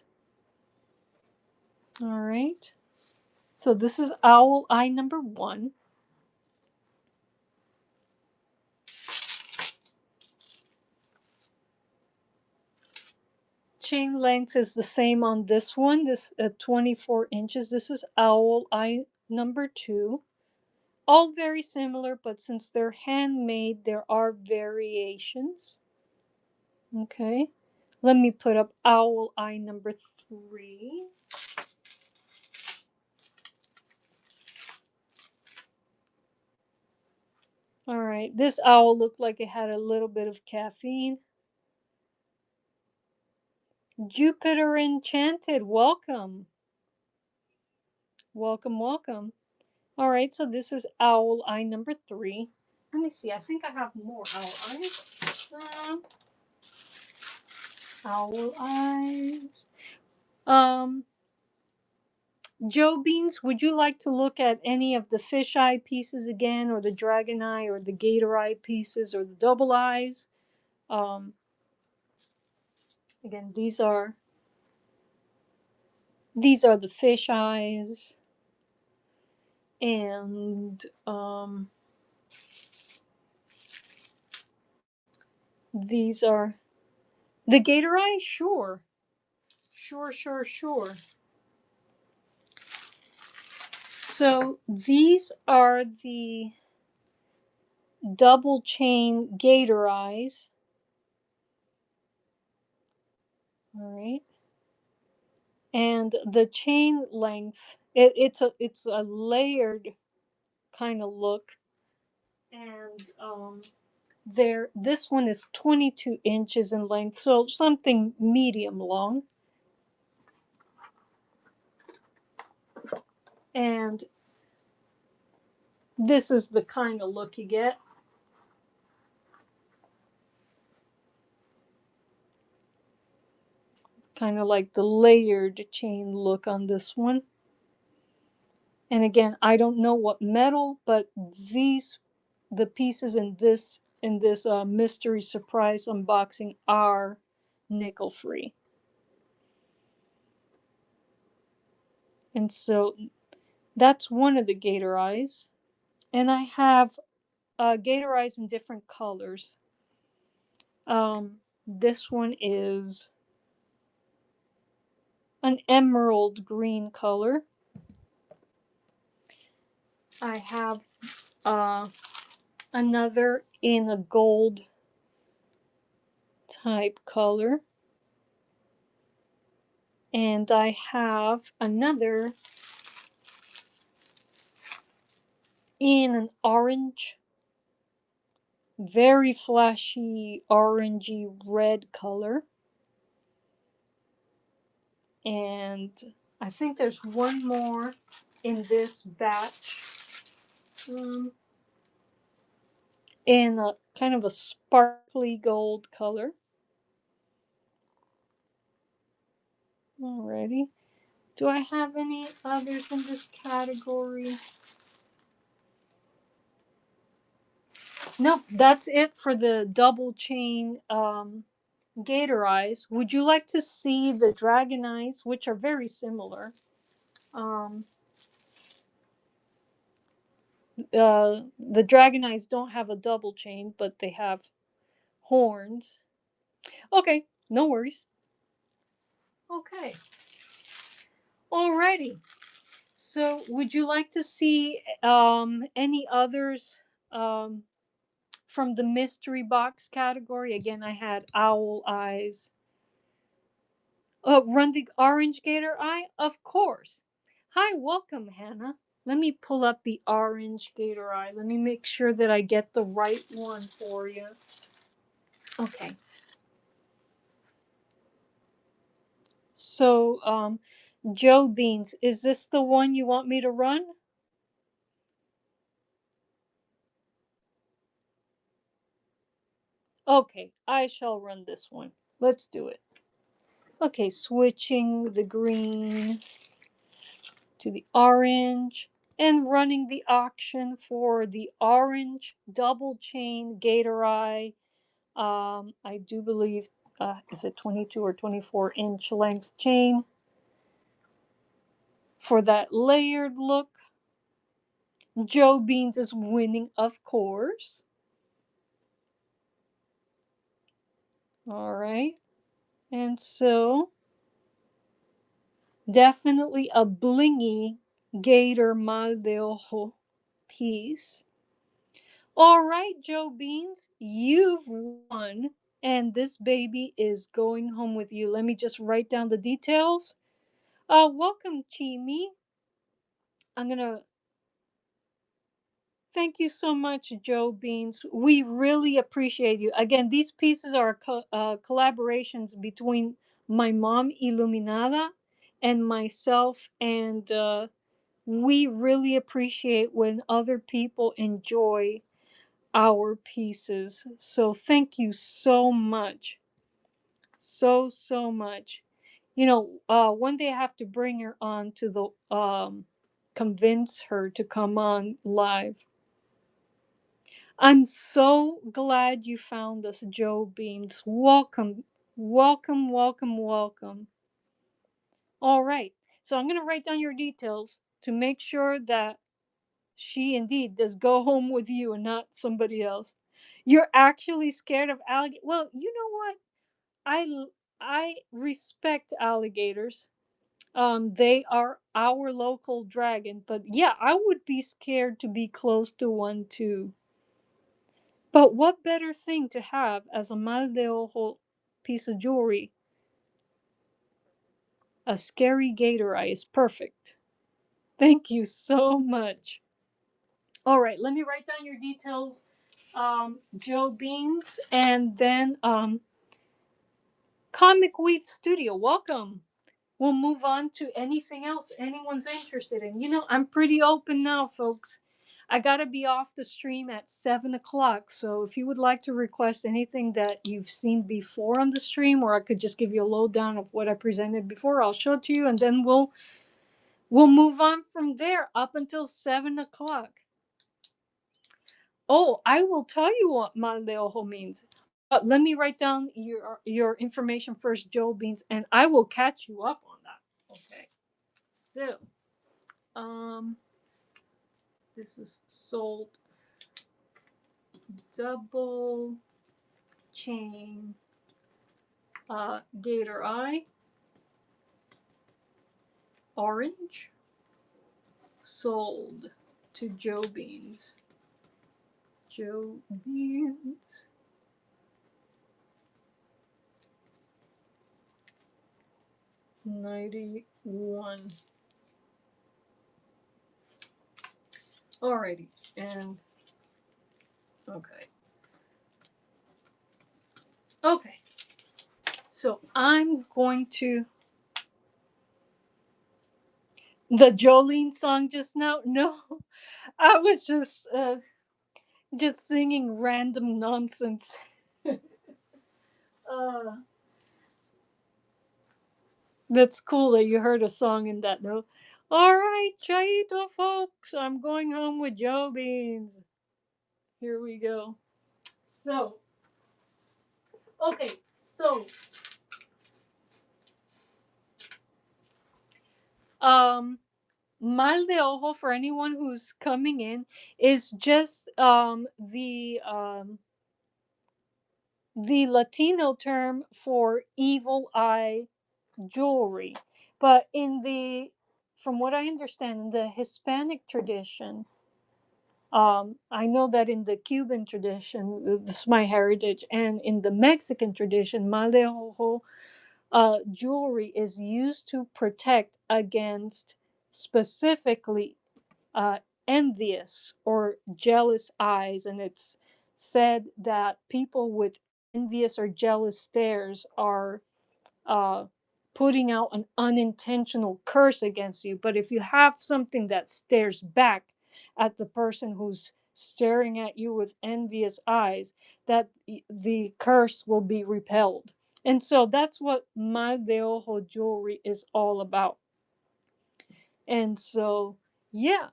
All right. So this is owl eye number 1. Chain length is the same on this one. This 24 inches. This is owl eye number 2. All very similar, but since they're handmade, there are variations. Okay. Let me put up owl eye number 3. All right. This owl looked like it had a little bit of caffeine. Jupiter Enchanted, welcome. Welcome, welcome. All right, so this is owl eye number 3. Let me see. I think I have more owl eyes. Owl eyes. Joe Beans, would you like to look at any of the fish eye pieces again, or the dragon eye, or the gator eye pieces, or the double eyes? Again, these are the fish eyes, and these are the gator eye. Sure, sure, sure, sure. So these are the double chain gator eyes. All right. And the chain length, it's a layered kind of look. And this one is 22 inches in length, so something medium long. And this is the kind of look you get. kind of like the layered chain look on this one. And again, I don't know what metal, but the pieces in this mystery surprise unboxing are nickel free. And so that's one of the gator eyes. And I have gator eyes in different colors. This one is an emerald green color. I have another in a gold type color. And I have another in an orange, very flashy orangey red color. And I think there's one more in this batch, in a kind of a sparkly gold color. Alrighty. Do I have any others in this category? Nope, that's it for the double chain gator eyes. Would you like to see the dragon eyes, which are very similar? Um, the dragon eyes don't have a double chain, but they have horns. Okay, no worries. Okay, alrighty. So, would you like to see any others um, from the mystery box category? Again, I had owl eyes. Run the orange gator eye? Of course. Hi, welcome, Hannah. Let me pull up the orange gator eye. Let me make sure that I get the right one for you. Okay. So, Joe Beans, is this the one you want me to run? Okay, I shall run this one. Let's do it. Okay, switching the green to the orange and running the auction for the orange double chain gator eye. I do believe, is it 22 or 24-inch length chain for that layered look. Joe Beans is winning, of course. All right. And so, definitely a blingy gator mal de ojo piece. All right, Joe Beans, you've won, and this baby is going home with you. Let me just write down the details. Welcome, Chimi. I'm gonna thank you so much, Joe Beans. We really appreciate you. Again, these pieces are collaborations between my mom, Iluminada, and myself, and we really appreciate when other people enjoy our pieces. So thank you so much. So much. One day I have to bring her on to the convince her to come on live. I'm so glad you found us, Joe Beans. Welcome, welcome, welcome, welcome. All right. So I'm going to write down your details to make sure that she indeed does go home with you and not somebody else. You're actually scared of alligators. Well, you know what? I respect alligators. They are our local dragon, but yeah, I would be scared to be close to one too. But what better thing to have as a mal de ojo piece of jewelry? A scary gator eye is perfect. Thank you so much. All right, let me write down your details, Joe Beans, and then Comic Weave Studio. Welcome. We'll move on to anything else anyone's interested in. I'm pretty open now, folks. I gotta be off the stream at 7 o'clock. So if you would like to request anything that you've seen before on the stream, or I could just give you a lowdown of what I presented before, I'll show it to you, and then we'll move on from there up until 7 o'clock. Oh, I will tell you what mal de ojo means. But let me write down your information first, Joe Beans, and I will catch you up on that. Okay. So, um, this is sold double chain gator eye, orange, sold to Joe Beans. Joe Beans. $91. Alrighty, and okay. Okay. So I'm going to the Jolene song just now. No, I was just singing random nonsense. uh, that's cool that you heard a song in that note. All right, Chaito folks, I'm going home with Joe Beans. Here we go. So, okay, so mal de ojo, for anyone who's coming in, is just the Latino term for evil eye jewelry. But from what I understand, in the Hispanic tradition, I know that in the Cuban tradition, this is my heritage, and in the Mexican tradition, mal de ojo jewelry is used to protect against specifically uh, envious or jealous eyes. And it's said that people with envious or jealous stares are uh, putting out an unintentional curse against you. But if you have something that stares back at the person who's staring at you with envious eyes, that the curse will be repelled. And so that's what mal de ojo jewelry is all about. And so, yeah,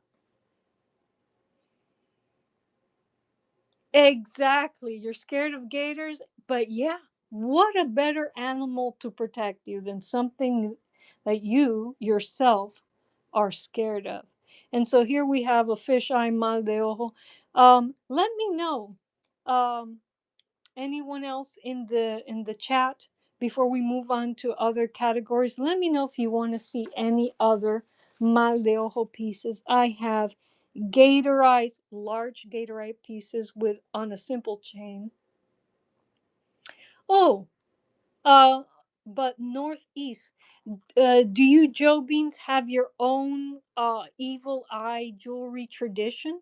exactly. You're scared of gators, but yeah, what a better animal to protect you than something that you yourself are scared of. And so here we have a fisheye mal de ojo. Let me know. Um, anyone else in the chat before we move on to other categories? Let me know if you want to see any other mal de ojo pieces. I have gator eyes, large gator eye pieces with on a simple chain. Oh, uh, but northeast. Do you, Joe Beans, have your own evil eye jewelry tradition?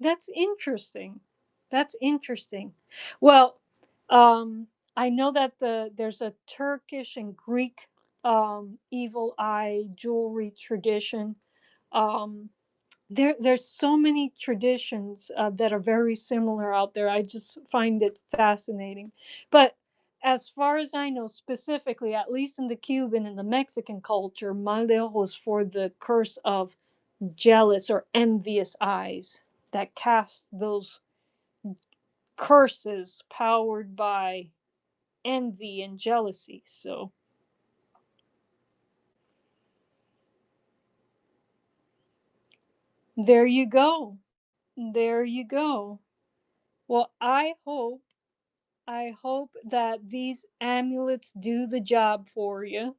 That's interesting. That's interesting. Well, I know that there's a Turkish and Greek evil eye jewelry tradition. Um, there's so many traditions that are very similar out there. I just find it fascinating. But as far as I know, specifically, at least in the Cuban and the Mexican culture, Maldejo was for the curse of jealous or envious eyes that cast those curses powered by envy and jealousy. So there you go. There you go. Well, I hope that these amulets do the job for you.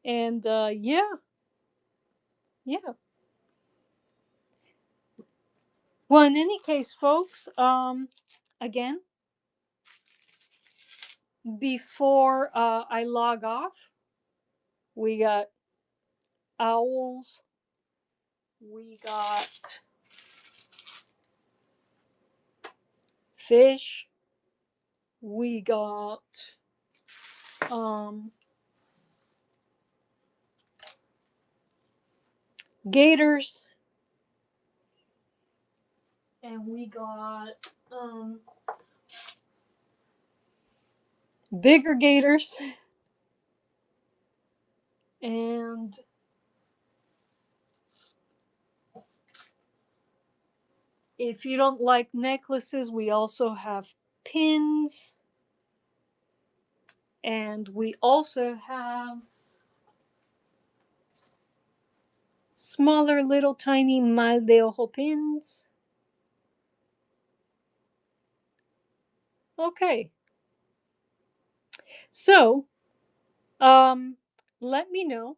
And yeah, yeah. Well, in any case, folks, again, before I log off, we got owls, we got fish, we got um gators, and we got bigger gators, and if you don't like necklaces, we also have pins, and we also have smaller little tiny mal de ojo pins. Okay, so let me know.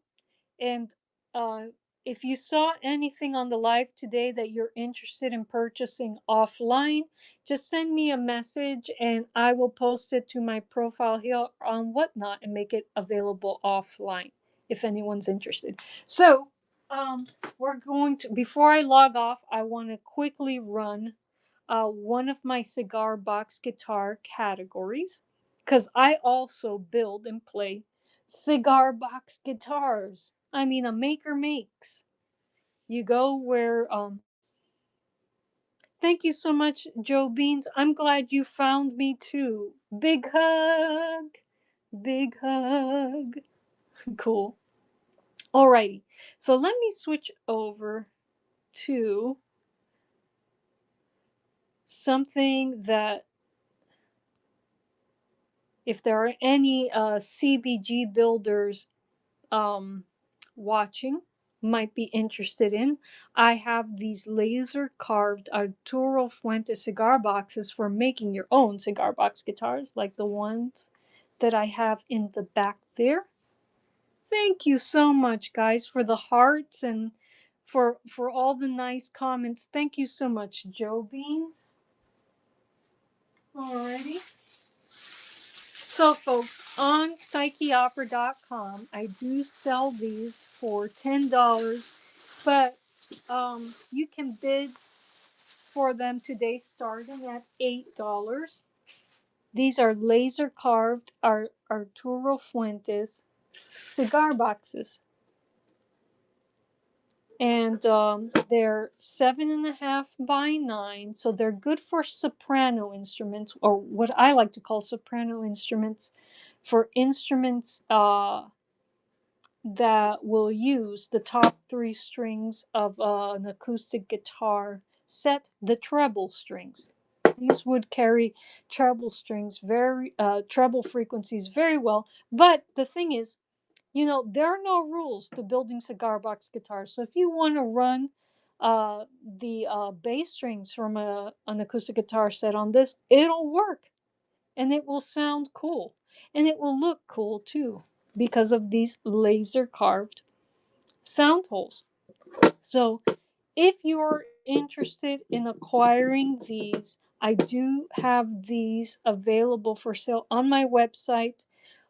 And uh, if you saw anything on the live today that you're interested in purchasing offline, just send me a message and I will post it to my profile here on Whatnot and make it available offline if anyone's interested. So, we're going to, before I log off, I want to quickly run one of my cigar box guitar categories because I also build and play cigar box guitars. I mean, a maker makes. You go where, thank you so much, Joe Beans. I'm glad you found me too. Big hug. Big hug. Cool. Alrighty. So let me switch over to something that, if there are any CBG builders um, watching, might be interested in. I have these laser carved Arturo Fuente cigar boxes for making your own cigar box guitars, like the ones that I have in the back there. Thank you so much, guys, for the hearts and for all the nice comments. Thank you so much, Joe Beans. Alrighty. So, folks, on psycheopera.com, I do sell these for $10, but you can bid for them today starting at $8. These are laser carved Arturo Fuentes cigar boxes. And they're 7.5 by 9, so they're good for soprano instruments, or what I like to call soprano instruments, for instruments that will use the top 3 strings of an acoustic guitar set, the treble strings. These would carry treble strings treble frequencies very well. But the thing is, there are no rules to building cigar box guitars. So if you want to run the bass strings from an acoustic guitar set on this, it'll work and it will sound cool and it will look cool too because of these laser carved sound holes. So if you're interested in acquiring these, I do have these available for sale on my website.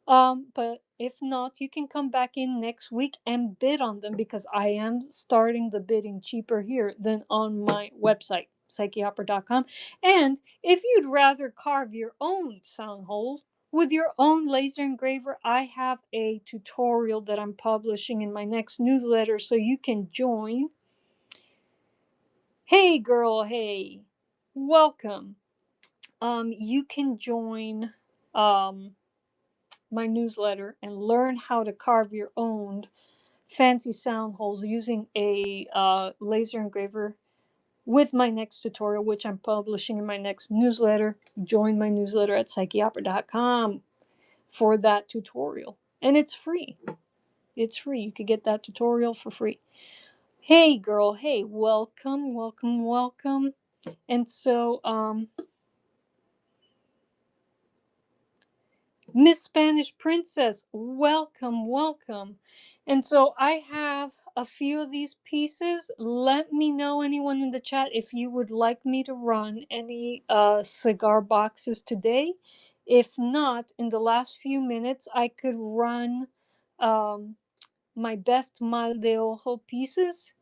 But if not, you can come back in next week and bid on them because I am starting the bidding cheaper here than on my website, psycheopera.com. And if you'd rather carve your own sound holes with your own laser engraver, I have a tutorial that I'm publishing in my next newsletter so you can join. Hey girl, hey, welcome. You can join my newsletter and learn how to carve your own fancy sound holes using a laser engraver with my next tutorial, which I'm publishing in my next newsletter. Join my newsletter at psycheopera.com for that tutorial. And it's free. It's free. You could get that tutorial for free. Hey girl, hey, welcome, welcome, welcome. And so, Miss Spanish Princess, welcome, welcome. And so I have a few of these pieces. Let me know, anyone in the chat, if you would like me to run any cigar boxes today. If not, in the last few minutes, I could run my best mal de ojo pieces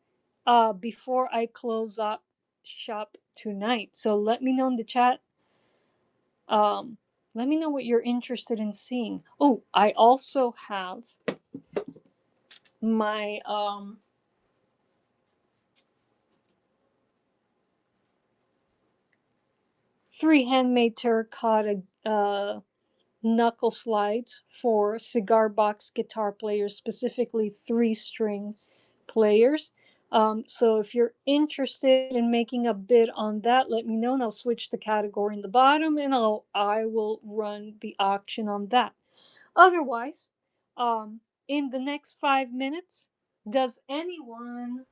before I close up shop tonight. So let me know in the chat. Um, Let me know what you're interested in seeing. Oh, I also have my 3 handmade terracotta knuckle slides for cigar box guitar players, specifically 3-string players. So if you're interested in making a bid on that, let me know and I'll switch the category in the bottom and I will run the auction on that. Otherwise, in the next 5 minutes, does anyone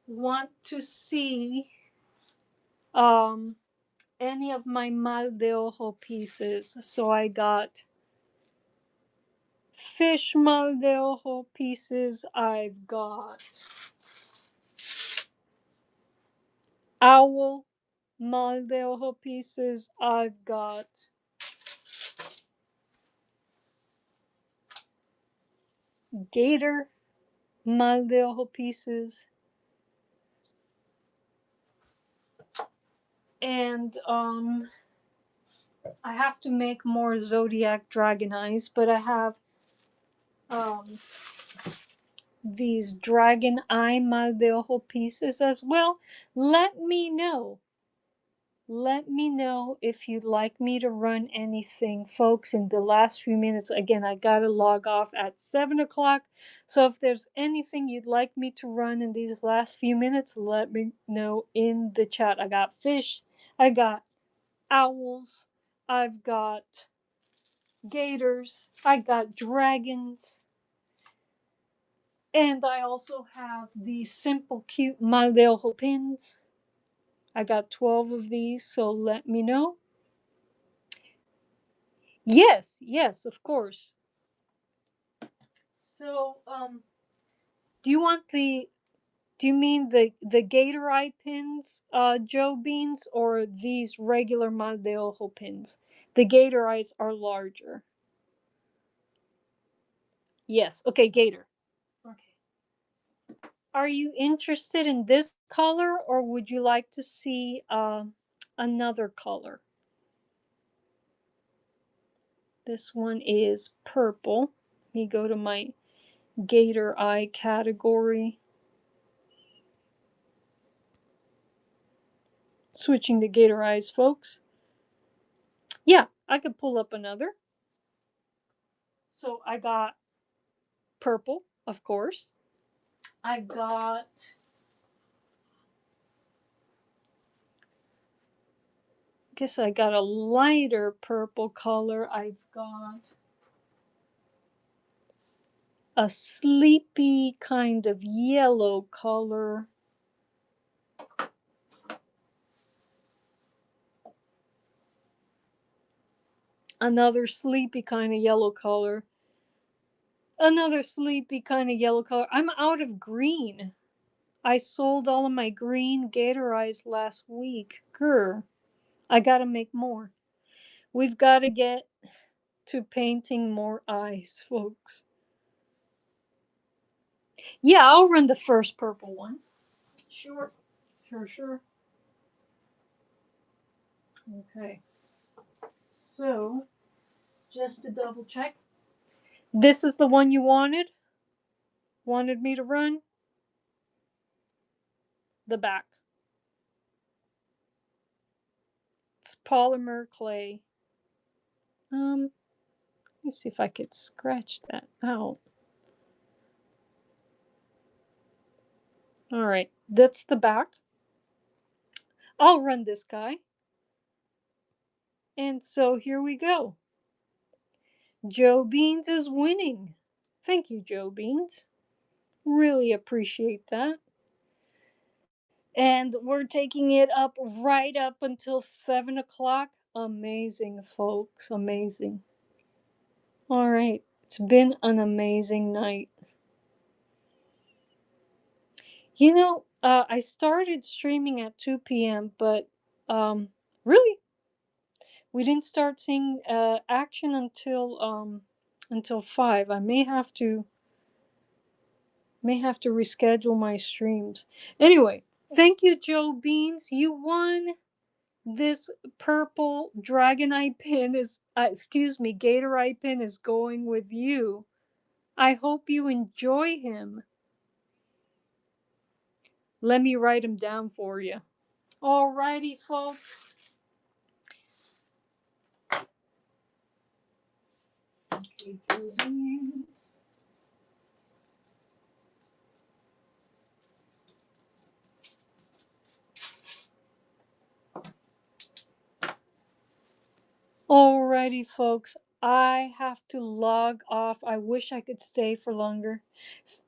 want to see um, any of my mal de ojo pieces? So I got fish mal de ojo pieces. I've got owl mal de ojo pieces. I've got gator mal de ojo pieces. And I have to make more zodiac dragon eyes, but I have um these dragon eye mal de ojo pieces as well. Let me know. Let me know if you'd like me to run anything, folks. In the last few minutes, again, I gotta log off at 7 o'clock. So if there's anything you'd like me to run in these last few minutes, let me know in the chat. I got fish, I got owls, I've got gators, I got dragons, and I also have these simple, cute mal de ojo pins. I got 12 of these, so let me know. Yes, yes, of course. So, do you want the? Do you mean the gator eye pins, Joe Beans, or these regular mal de ojo pins? The gator eyes are larger. Yes. Okay, gator. Okay. Are you interested in this color, or would you like to see another color? This one is purple. Let me go to my gator eye category. Switching to gator eyes, folks. Yeah, I could pull up another. So I got purple, of course. I got guess I got a lighter purple color. I've got a sleepy kind of yellow color. Another sleepy kind of yellow color. Another sleepy kind of yellow color. I'm out of green. I sold all of my green gator eyes last week. Grr. I gotta make more. We've got to get to painting more eyes, folks. Yeah, I'll run the first purple one. Sure. Sure, sure. Okay. So, just to double check, this is the one you wanted me to run? The back. It's polymer clay. Let me see if I could scratch that out. All right, that's the back. I'll run this guy. And so here we go. Joe Beans is winning. Thank you, Joe Beans. Really appreciate that. And we're taking it up right up until 7 o'clock. Amazing, folks. Amazing. All right. It's been an amazing night. I started streaming at 2 p.m., but really, we didn't start seeing action until 5. I may have to reschedule my streams. Anyway, thank you, Joe Beans. You won. This purple dragon eye pin is, gator eye pin is going with you. I hope you enjoy him. Let me write him down for you. Alrighty, folks. Okay, Julians. Alrighty, folks. I have to log off. I wish I could stay for longer.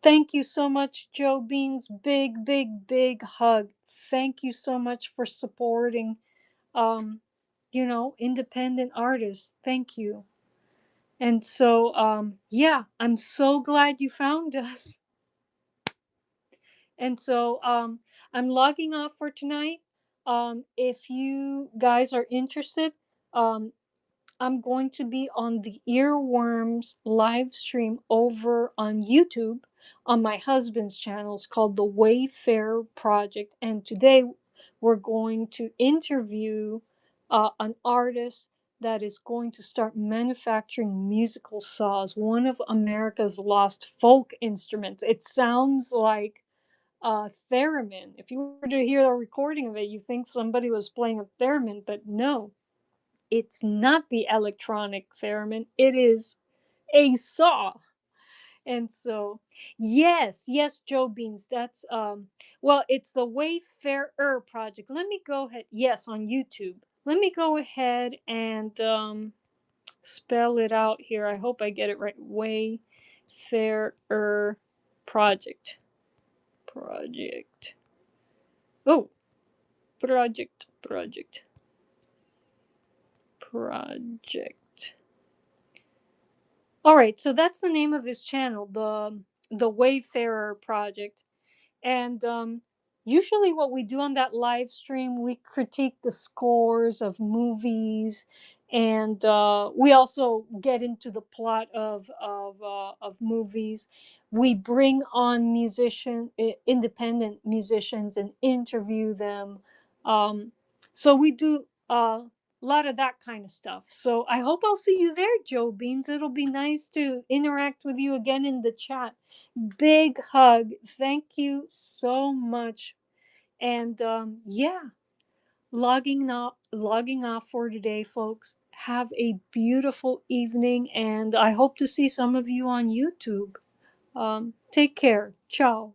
Thank you so much, Joe Beans. Big, big, big hug. Thank you so much for supporting, um, independent artists. Thank you. And so, yeah, I'm so glad you found us. And so, I'm logging off for tonight. If you guys are interested, um, I'm going to be on the Earworms live stream over on YouTube on my husband's channel. It's called the Wayfarer Project. And today we're going to interview an artist that is going to start manufacturing musical saws, one of America's lost folk instruments. It sounds like a theremin. If you were to hear a recording of it, you think somebody was playing a theremin, but no, it's not the electronic theremin, it is a saw. And so, yes, Joe Beans, that's well, it's the Wayfarer Project. Let me go ahead, yes, on YouTube. Let me go ahead and spell it out here. I hope I get it right. Wayfarer Project. Project. Oh, project. All right, so that's the name of his channel, the Wayfarer Project. And usually, what we do on that live stream, we critique the scores of movies, and we also get into the plot of movies. We bring on independent musicians, and interview them. So we do a lot of that kind of stuff. So I hope I'll see you there, Joe Beans. It'll be nice to interact with you again in the chat. Big hug. Thank you so much. And yeah, logging off for today, folks. Have a beautiful evening, and I hope to see some of you on YouTube. Take care. Ciao.